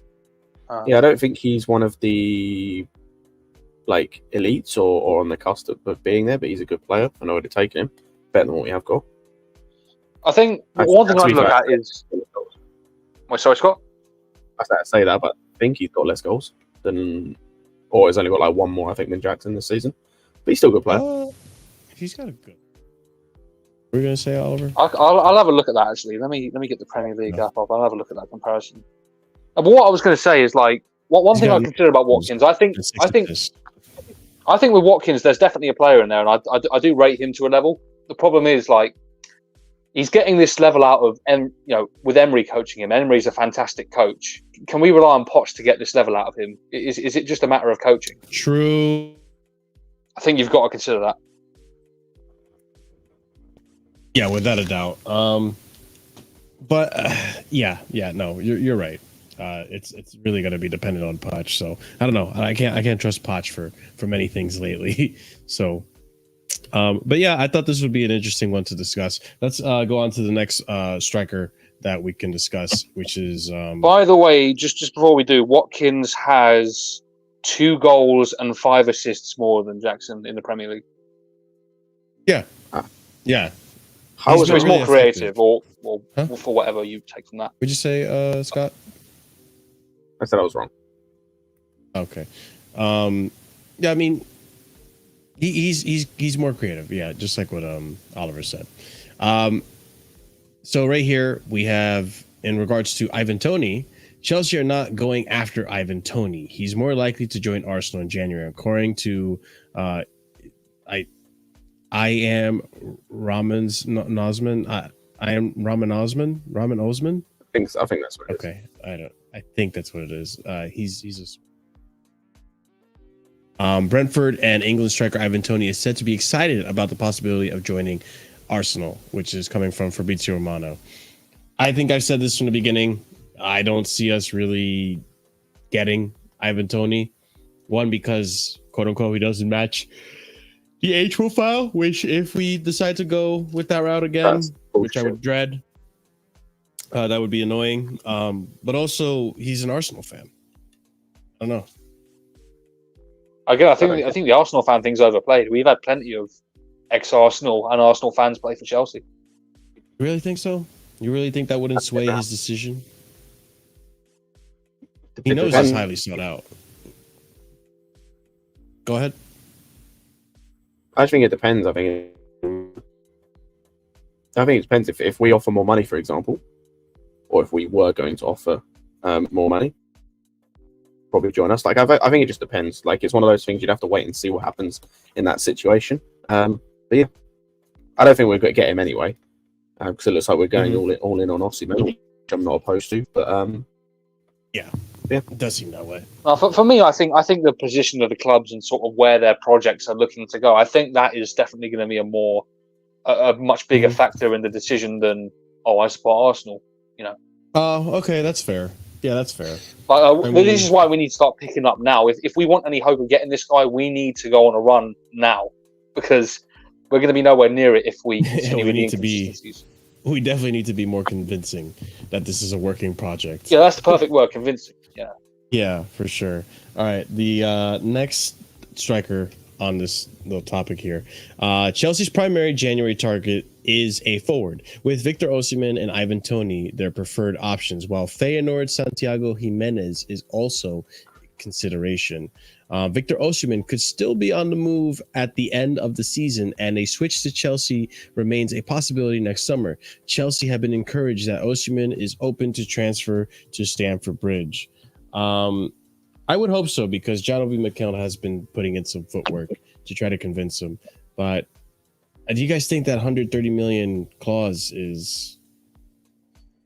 Yeah, I don't think he's one of the elites or on the cusp of being there, but he's a good player. I know where to take him. Better than what we have got. I think one thing I'd look at is... Wait, sorry, Scott? I say that, but I think he's got less goals than... Or he's only got one more, I think, than Jackson this season. But he's still a good player. He's got a good... What were you going to say, Oliver? I'll have a look at that, actually. Let me get the Premier League app up. I'll have a look at that comparison. But what I was going to say is, one thing I consider about Watkins, I think with Watkins, there's definitely a player in there, and I do rate him to a level. The problem is, he's getting this level out of, with Emery coaching him. Emery's a fantastic coach. Can we rely on Poch to get this level out of him? Is it just a matter of coaching? True. I think you've got to consider that. Yeah, without a doubt. But no, you're right. It's really going to be dependent on Poch. So I don't know. I can't trust Poch for many things lately. So, but yeah, I thought this would be an interesting one to discuss. Let's go on to the next striker that we can discuss, which is. By the way, just before we do, Watkins has 2 goals and 5 assists more than Jackson in the Premier League. Yeah. Yeah. He's more creative, or for whatever you take from that. Would you say, Scott? I said I was wrong. Okay. Yeah, I mean, he's more creative. Yeah, just like what Oliver said. So right here we have, in regards to Ivan Toney, Chelsea are not going after Ivan Toney. He's more likely to join Arsenal in January, according to I am Raman Osman. Raman Osman. I think that's what it is. Okay, I think that's what it is. He's a Brentford and England striker Ivan Toney is said to be excited about the possibility of joining Arsenal, which is coming from Fabrizio Romano. I think I've said this from the beginning. I don't see us really getting Ivan Toney. One, because quote unquote he doesn't match the age profile, which if we decide to go with that route again, which I would dread, that would be annoying. But also he's an Arsenal fan. I don't know. Again, I think the Arsenal fan thing's overplayed. We've had plenty of ex-Arsenal and Arsenal fans play for Chelsea. You really think so? You really think that wouldn't sway his decision? He knows he's highly sought out. Go ahead. I think it depends. I think it depends if we offer more money, for example, or if we were going to offer more money, probably join us. Like I think it just depends. Like it's one of those things you'd have to wait and see what happens in that situation. But yeah, I don't think we're going to get him anyway, because it looks like we're going all in on Osimhen, which I'm not opposed to. But yeah, it does seem that way. For me, I think the position of the clubs and sort of where their projects are looking to go, I think that is definitely going to be a much bigger factor in the decision than I support Arsenal. You know. Oh, okay, that's fair. Yeah, that's fair. But this is why we need to start picking up now. If we want any hope of getting this guy, we need to go on a run now, because we're going to be nowhere near it if we continue with the inconsistencies. We definitely need to be more convincing that this is a working project. Yeah, that's the perfect word, convincing. Yeah. Yeah, for sure. All right, the next striker on this little topic here. Chelsea's primary January target is a forward, with Victor Osimhen and Ivan Toney their preferred options, while Feyenoord's Santiago Jimenez is also consideration. Victor Osimhen could still be on the move at the end of the season, and a switch to Chelsea remains a possibility next summer. Chelsea have been encouraged that Osimhen is open to transfer to Stamford Bridge. I would hope so, because John Obi Mikel has been putting in some footwork to try to convince him. But do you guys think that 130 million clause is?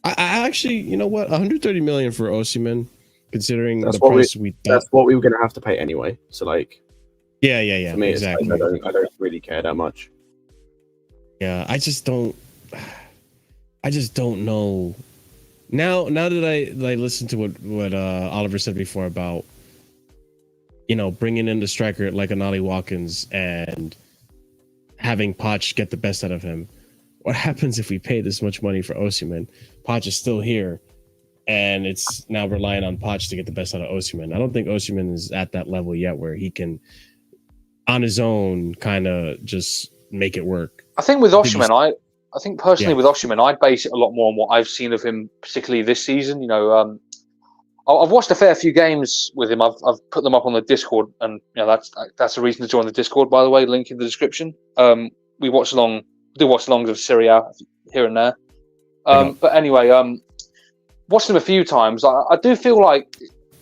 I actually, you know what, 130 million for Osimhen, considering the price we thought. That's what we were going to have to pay anyway. So like, yeah. For me, exactly. I don't really care that much. Yeah, I just don't know. Now that I listened to what Oliver said before about, you know, bringing in the striker like an Ollie Watkins and having Poch get the best out of him. What happens if we pay this much money for Osimhen? Poch is still here, and it's now relying on Poch to get the best out of Osimhen. I don't think Osimhen is at that level yet where he can, on his own, kind of just make it work. I think with Osimhen, I think personally with Osimhen, I base it a lot more on what I've seen of him, particularly this season. You know, I've watched a fair few games with him. I've put them up on the Discord, and you know that's a reason to join the Discord. By the way, link in the description. We watch alongs of Serie A here and there. But anyway, watched him a few times. I do feel like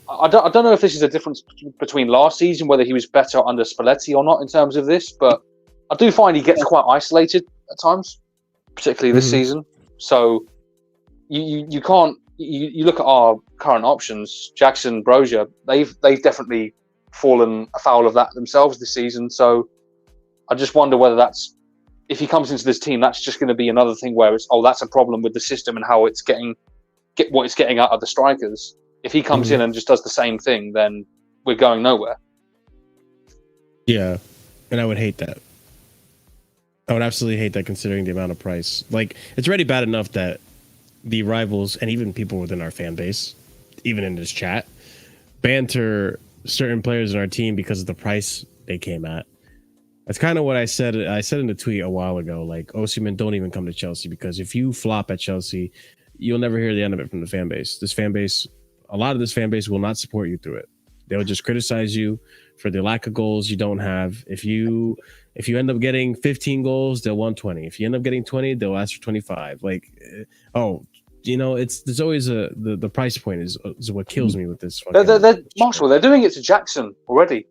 I don't know if this is a difference between last season, whether he was better under Spalletti or not in terms of this, but I do find he gets quite isolated at times, particularly this season. So you can't. You look at our current options, Jackson, Brozier, they've definitely fallen afoul of that themselves this season. So I just wonder whether that's, if he comes into this team, that's just going to be another thing where it's, that's a problem with the system and how it's getting what it's getting out of the strikers. If he comes in and just does the same thing, then we're going nowhere. Yeah, and I would hate that. I would absolutely hate that, considering the amount of price. Like, it's already bad enough that the rivals and even people within our fan base, even in this chat, banter certain players in our team because of the price they came at. That's kind of what I said. I said in the tweet a while ago, like, Osimhen, don't even come to Chelsea, because if you flop at Chelsea, you'll never hear the end of it from the fan base. This fan base, a lot of this fan base will not support you through it. They'll just criticize you for the lack of goals you don't have. If you end up getting 15 goals, they'll want 20. If you end up getting 20, they'll ask for 25. Like, you know, there's always the price point is what kills me with this. Marshall, they're doing it to Jackson already.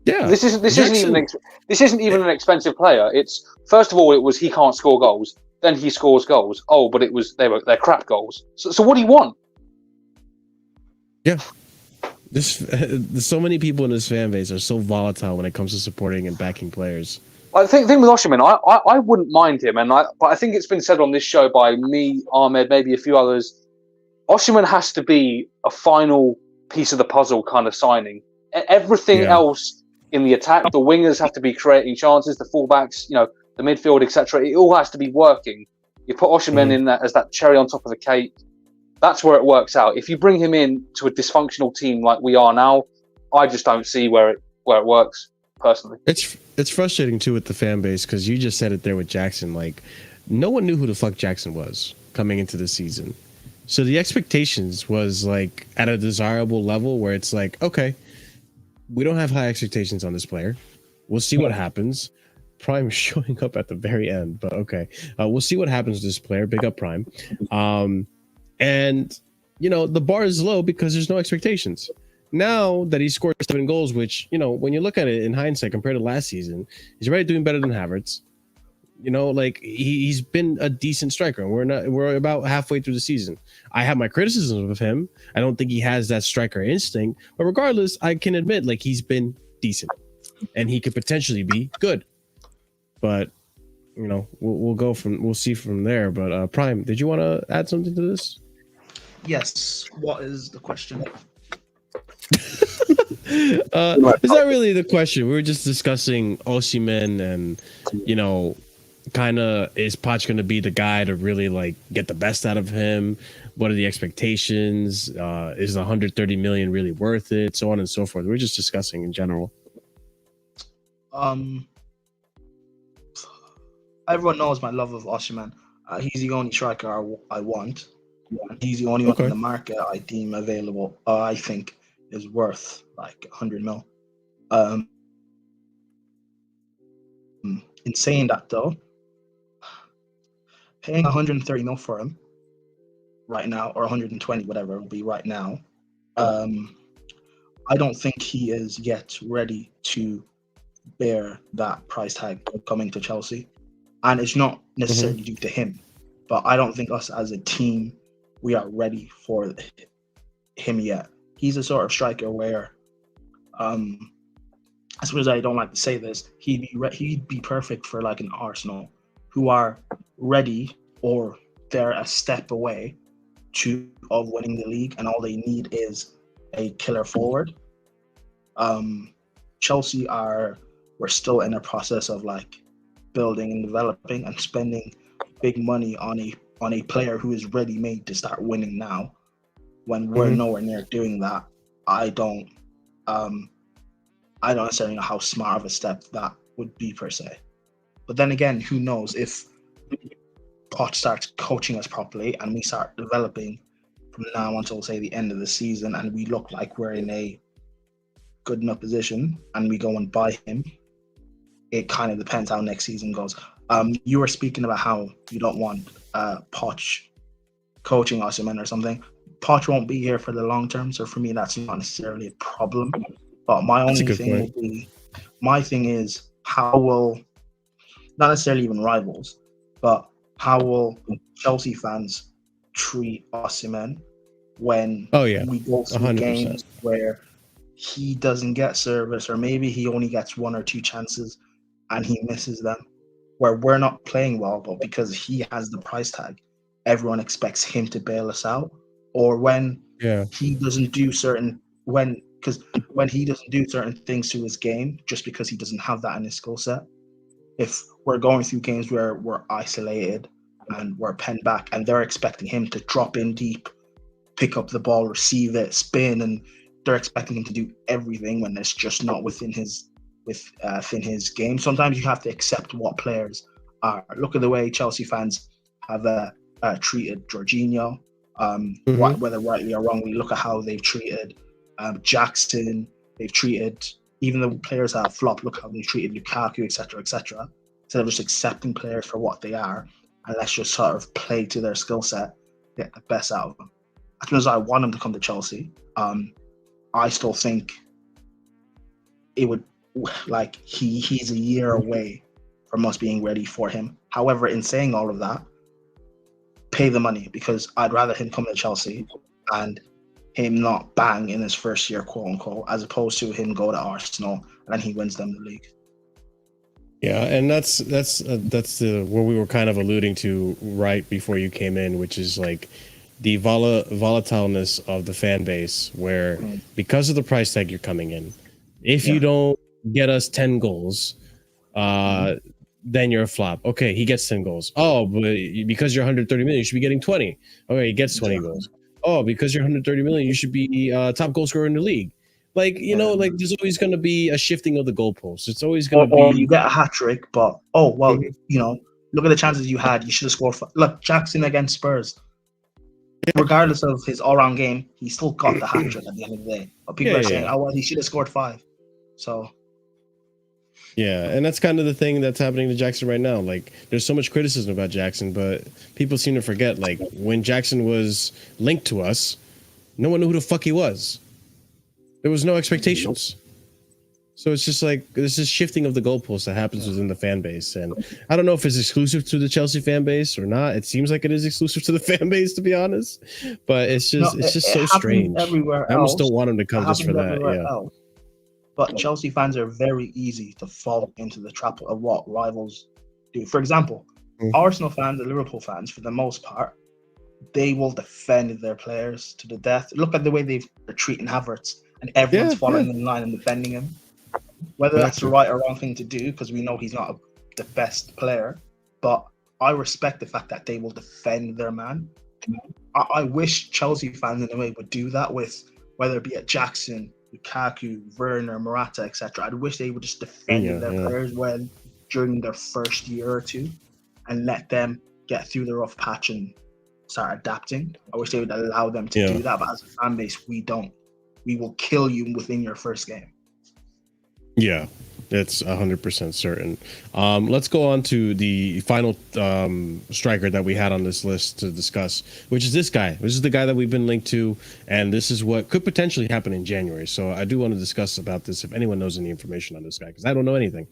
Yeah, this isn't even an expensive player. It's, first of all, it was he can't score goals. Then he scores goals. Oh, but they're crap goals. So what do you want? Yeah, there's so many people in this fan base are so volatile when it comes to supporting and backing players. I think with Osimhen, I wouldn't mind him, but I think it's been said on this show by me, Ahmed, maybe a few others. Osimhen has to be a final piece of the puzzle kind of signing. Everything else in the attack, the wingers have to be creating chances, the fullbacks, you know, the midfield, etc. It all has to be working. You put Osimhen in that as that cherry on top of the cake. That's where it works out. If you bring him in to a dysfunctional team like we are now, I just don't see where where it works. Personally, It's frustrating too with the fan base because you just said it there with Jackson. Like, no one knew who the fuck Jackson was coming into the season, so the expectations was like at a desirable level where it's like, okay, we don't have high expectations on this player. We'll see what happens. Prime showing up at the very end, but okay, we'll see what happens with this player. Big up Prime, and you know the bar is low because there's no expectations. Now that he scored 7 goals, which, you know, when you look at it in hindsight compared to last season, he's already doing better than Havertz. You know, like he's been a decent striker. We're about halfway through the season. I have my criticisms of him. I don't think he has that striker instinct, but regardless, I can admit like he's been decent and he could potentially be good. But you know, we'll see from there. But Prime, did you want to add something to this? Yes. What is the question? Is that really the question? We were just discussing Osimhen and, you know, kind of is Poch going to be the guy to really like get the best out of him? What are the expectations? Is the 130 million really worth it? So on and so forth. We're just discussing in general. Everyone knows my love of Osimhen. He's the only striker I want. He's the only one in the market I deem available. I think is worth like 100 mil. In saying that though, paying 130 mil for him right now, or 120, whatever it will be right now, I don't think he is yet ready to bear that price tag coming to Chelsea. And it's not necessarily due to him, but I don't think us as a team, we are ready for him yet. He's a sort of striker where, as much as I don't like to say this, he'd be perfect for like an Arsenal, who are ready or they're a step away of winning the league, and all they need is a killer forward. Chelsea we're still in a process of like building and developing and spending big money on a player who is ready made to start winning now. When we're nowhere near doing that, I don't necessarily know how smart of a step that would be per se. But then again, who knows if Poch starts coaching us properly and we start developing from now until say the end of the season, and we look like we're in a good enough position and we go and buy him. It kind of depends how next season goes. You were speaking about how you don't want Poch coaching Osimhen or something. Poch won't be here for the long term, so for me that's not necessarily a problem. But my only thing is how will, not necessarily even rivals, but how will Chelsea fans treat Osimhen when we go through 100%. Games where he doesn't get service, or maybe he only gets 1 or 2 chances and he misses them, where we're not playing well, but because he has the price tag, everyone expects him to bail us out. Or when he doesn't do certain when he doesn't do certain things to his game just because he doesn't have that in his skill set. If we're going through games where we're isolated and we're penned back and they're expecting him to drop in deep, pick up the ball, receive it, spin, and they're expecting him to do everything when it's just not within his game. Sometimes you have to accept what players are. Look at the way Chelsea fans have treated Jorginho. Whether rightly or wrongly, look at how they've treated Jackson. They've treated, even the players that have flopped, look how they treated Lukaku, etc., etc. Instead of just accepting players for what they are, and let's just sort of play to their skill set, get the best out of them. As much as I want him to come to Chelsea, I still think it would, like, he's a year away from us being ready for him. However, in saying all of that, pay the money, because I'd rather him come to Chelsea and him not bang in his first year, quote unquote, as opposed to him go to Arsenal and then he wins them the league. Yeah, and that's the what we were kind of alluding to right before you came in, which is like the volatileness of the fan base, where because of the price tag you're coming in, if you don't get us 10 goals, then you're a flop. Okay, he gets 10 goals. Oh, but because you're 130 million, you should be getting 20. Okay, he gets 20 goals. Oh, because you're 130 million, you should be top goal scorer in the league. Like, you know, like there's always going to be a shifting of the goalposts. It's always going to or be. you get a hat trick, but you know, look at the chances you had. You should have scored. Look, Jackson against Spurs. Regardless of his all-round game, he still got the hat trick at the end of the day. But people are saying, "Oh well, he should have scored 5." So. Yeah, and that's kind of the thing that's happening to Jackson right now. Like, there's so much criticism about Jackson, but people seem to forget, like, when Jackson was linked to us, no one knew who the fuck he was. There was no expectations. So it's just like, there's this shifting of the goalposts that happens within the fan base. And I don't know if it's exclusive to the Chelsea fan base or not. It seems like it is exclusive to the fan base, to be honest. But it's just so strange. Everywhere I almost else. don't want him to come just for that. Yeah. Else. But Chelsea fans are very easy to fall into the trap of what rivals do. For example, Arsenal fans and Liverpool fans, for the most part, they will defend their players to the death. Look at the way they're treating Havertz, and everyone's following in line and defending him. Whether that's the right or wrong thing to do, because we know he's not the best player, but I respect the fact that they will defend their man. I wish Chelsea fans in a way would do that with, whether it be at Jackson, Lukaku, Werner, Morata, etc. I wish they would just defend their players during their first year or two and let them get through the rough patch and start adapting. I wish they would allow them to do that, but as a fan base, we don't. We will kill you within your first game. Yeah, that's 100% certain. Let's go on to the final striker that we had on this list to discuss, which is this guy. This is the guy that we've been linked to, and this is what could potentially happen in January. So I do want to discuss about this if anyone knows any information on this guy, because I don't know anything.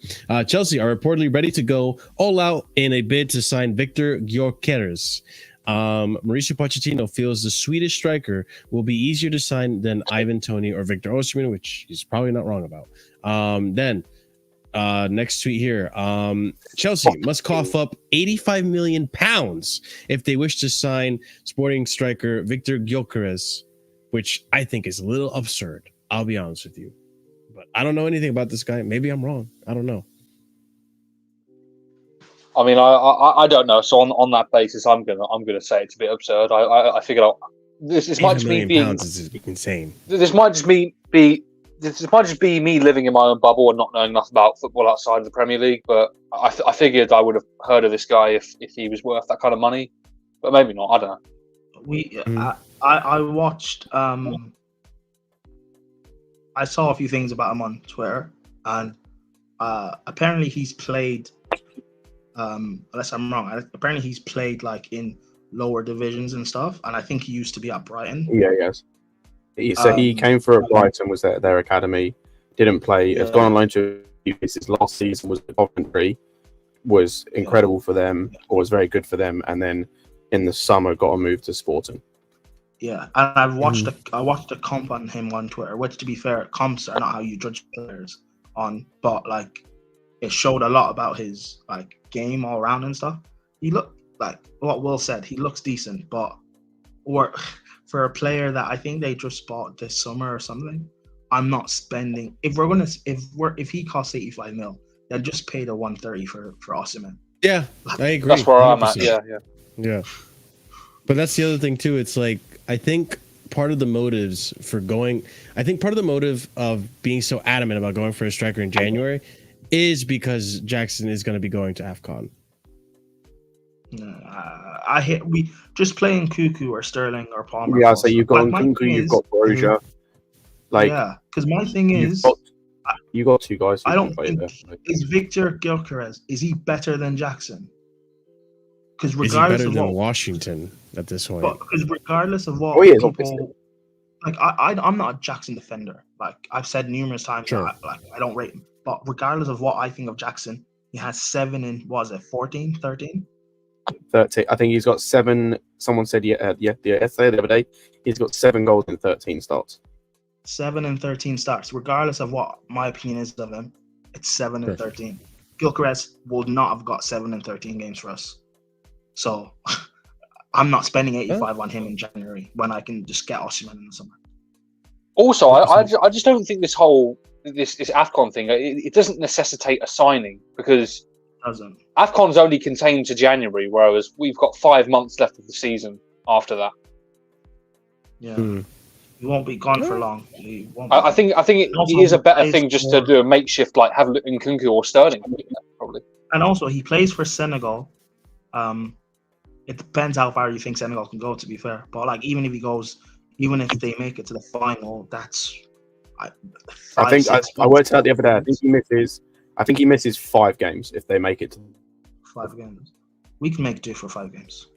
Chelsea are reportedly ready to go all out in a bid to sign Victor Gyökeres. Mauricio Pochettino feels the Swedish striker will be easier to sign than Ivan Toney or Victor Osimhen, which he's probably not wrong about. Next tweet here. Chelsea must cough up 85 million pounds if they wish to sign Sporting striker Victor Gyökeres, which I think is a little absurd. I'll be honest with you, but I don't know anything about this guy. Maybe I'm wrong. I don't know. I mean, I don't know. So on that basis, I'm gonna say it's a bit absurd. I figured out this might just be pounds is insane. This might just be me living in my own bubble and not knowing enough about football outside of the Premier League. But I figured I would have heard of this guy if he was worth that kind of money, but maybe not. I don't know. I watched. I saw a few things about him on Twitter, and apparently he's played. Unless I'm wrong, apparently he's played like in lower divisions and stuff, and I think he used to be at Brighton. Yeah, yes. He came for Brighton, was at their academy, didn't play. Has gone on loan to his last season was at Coventry, was incredible for them, or was very good for them, and then in the summer got a move to Sporting. Yeah, and I've watched I watched a comp on him on Twitter, which, to be fair, comps are not how you judge players on, but like it showed a lot about his like game all around and stuff. He looked like what Will said. He looks decent, but for a player that I think they just bought this summer or something, I'm not spending. If he costs 85 mil, then just pay the 130 for Osimhen. Yeah, I agree. That's where 100%. I'm at. Yeah. But that's the other thing too. It's like, I think part of the motives for going, I think part of the motive of being so adamant about going for a striker in January is because Jackson is going to be going to AFCON. We just playing Cuckoo or Sterling or Palmer. Yeah, so you've got Cuckoo, you've got Broja. Because my thing is, you got two guys. I don't think is Victor Gyökeres, is he better than Jackson? Because regardless of what Washington at this point, because regardless of what people, like I'm not a Jackson defender. Like I've said numerous times, I don't rate him. But regardless of what I think of Jackson, he has 7 in 14, 13? 13. I think he's got 7. Someone said yesterday, the other day, he's got 7 goals in 13 starts. 7 and 13 starts. Regardless of what my opinion is of him, it's 7 and 13. Gyökeres would not have got 7 and 13 games for us. So I'm not spending 85 on him in January when I can just get Osimhen in the summer. Also, I just don't think this whole this AFCON thing, it doesn't necessitate a signing, because AFCON's only contained to January, whereas we've got 5 months left of the season after that. Yeah. He won't be gone for long. He won't be I gone. think it Also, is a he better plays thing just to for- do a makeshift like have Nkunku or Sterling probably. And also, he plays for Senegal. It depends how far you think Senegal can go, to be fair. But like, even if they make it to the final, that's I worked out the other day. I think he misses 5 games if they make it to 5 games. We can make do for 5 games.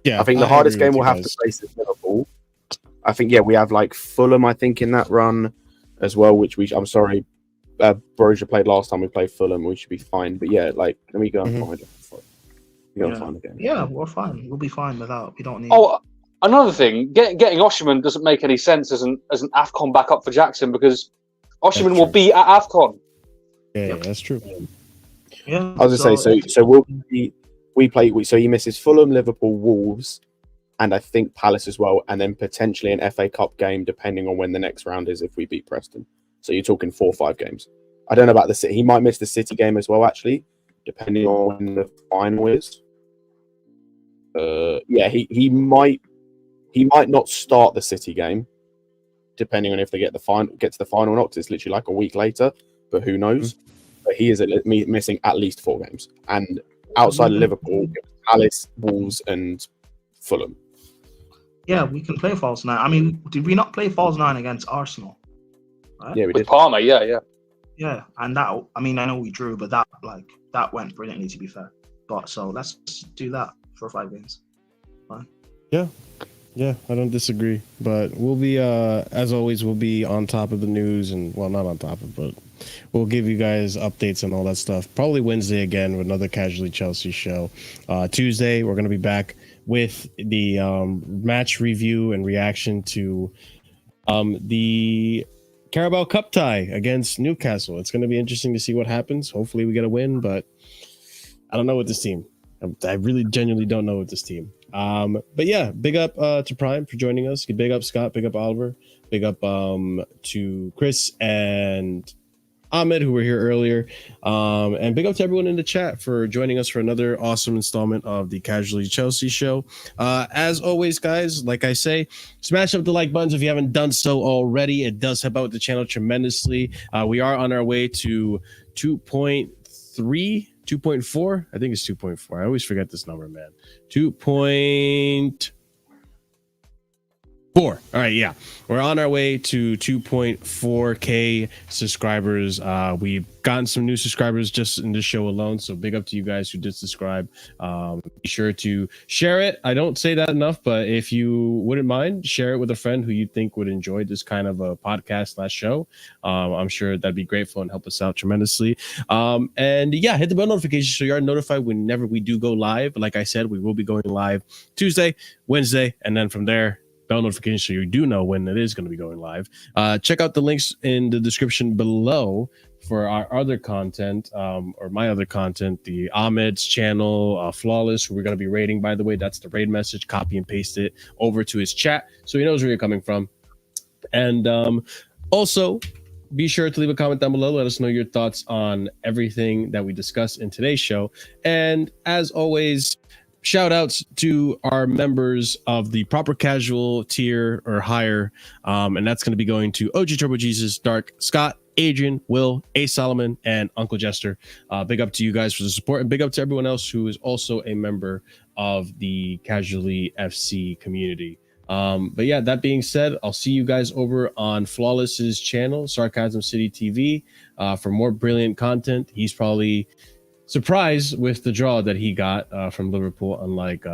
Yeah, I think the hardest game we'll have to face is Liverpool. I think we have like Fulham. I think in that run as well, which I'm sorry, Borussia played last time we played Fulham. We should be fine. But let me go and find it. We gotta find the game. Yeah, we're fine. We'll be fine without. We don't need. Oh, another thing, getting Osimhen doesn't make any sense as an AFCON backup for Jackson because Osimhen will be at AFCON. Yeah, that's true. Yeah, I was gonna say so so he misses Fulham, Liverpool, Wolves, and I think Palace as well, and then potentially an FA Cup game depending on when the next round is if we beat Preston. So you're talking 4 or 5 games. I don't know about the City. He might miss the City game as well, actually, depending on when the final is. He might not start the City game, depending on if they get to the final or not. 'Cause it's literally like a week later, but who knows? But he is missing at least 4 games, and outside of Liverpool, Palace, Wolves, and Fulham. Yeah, we can play false 9. I mean, did we not play false 9 against Arsenal? Right? Yeah, we With did. Palmer, yeah. Yeah, and that. I mean, I know we drew, but that went brilliantly, to be fair. But so let's do that for 5 games. Fine. Yeah, I don't disagree. But we'll be, as always, we'll be on top of the news, and well, not on top of, but we'll give you guys updates and all that stuff. Probably Wednesday again with another Casually Chelsea show. Tuesday, we're gonna be back with the match review and reaction to the Carabao Cup tie against Newcastle. It's gonna be interesting to see what happens. Hopefully, we get a win, but I don't know with this team. I really genuinely don't know with this team. But yeah, big up to Prime for joining us. Big up Scott, big up Oliver, big up to Chris and Ahmed, who were here earlier. And big up to everyone in the chat for joining us for another awesome installment of the Casually Chelsea show. As always, guys, like I say, smash up the like buttons if you haven't done so already. It does help out the channel tremendously. We are on our way to 2.3. 2.4? I think it's 2.4. I always forget this number, man. 2.4. All right, yeah. We're on our way to 2.4K subscribers. We've gotten some new subscribers just in this show alone, so big up to you guys who did subscribe. Be sure to share it. I don't say that enough, but if you wouldn't mind, share it with a friend who you think would enjoy this kind of a podcast / show. I'm sure that'd be grateful and help us out tremendously. And yeah, hit the bell notification so you are notified whenever we do go live. Like I said, we will be going live Tuesday, Wednesday, and then from there, bell notification so you do know when it is going to be going live. Check out the links in the description below for our other content, or my other content, the Ahmeds Channel, Flawless, who we're going to be raiding, by the way. That's the raid message. Copy and paste it over to his chat so he knows where you're coming from. And also, be sure to leave a comment down below. Let us know your thoughts on everything that we discussed in today's show. And as always, shout outs to our members of the proper casual tier or higher. And that's going to be going to OG Turbo Jesus, Dark, Scott, Adrian, Will, A Solomon, and Uncle Jester. Big up to you guys for the support, and big up to everyone else who is also a member of the Casually FC community. But yeah, that being said, I'll see you guys over on Flawless's channel, Sarcasm City TV, for more brilliant content. He's probably surprised with the draw that he got from Liverpool, unlike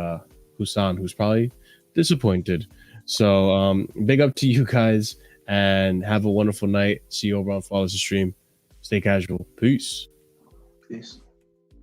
Husan, who's probably disappointed. So big up to you guys, and have a wonderful night. See you over on Flawless's stream. Stay casual. Peace. Peace.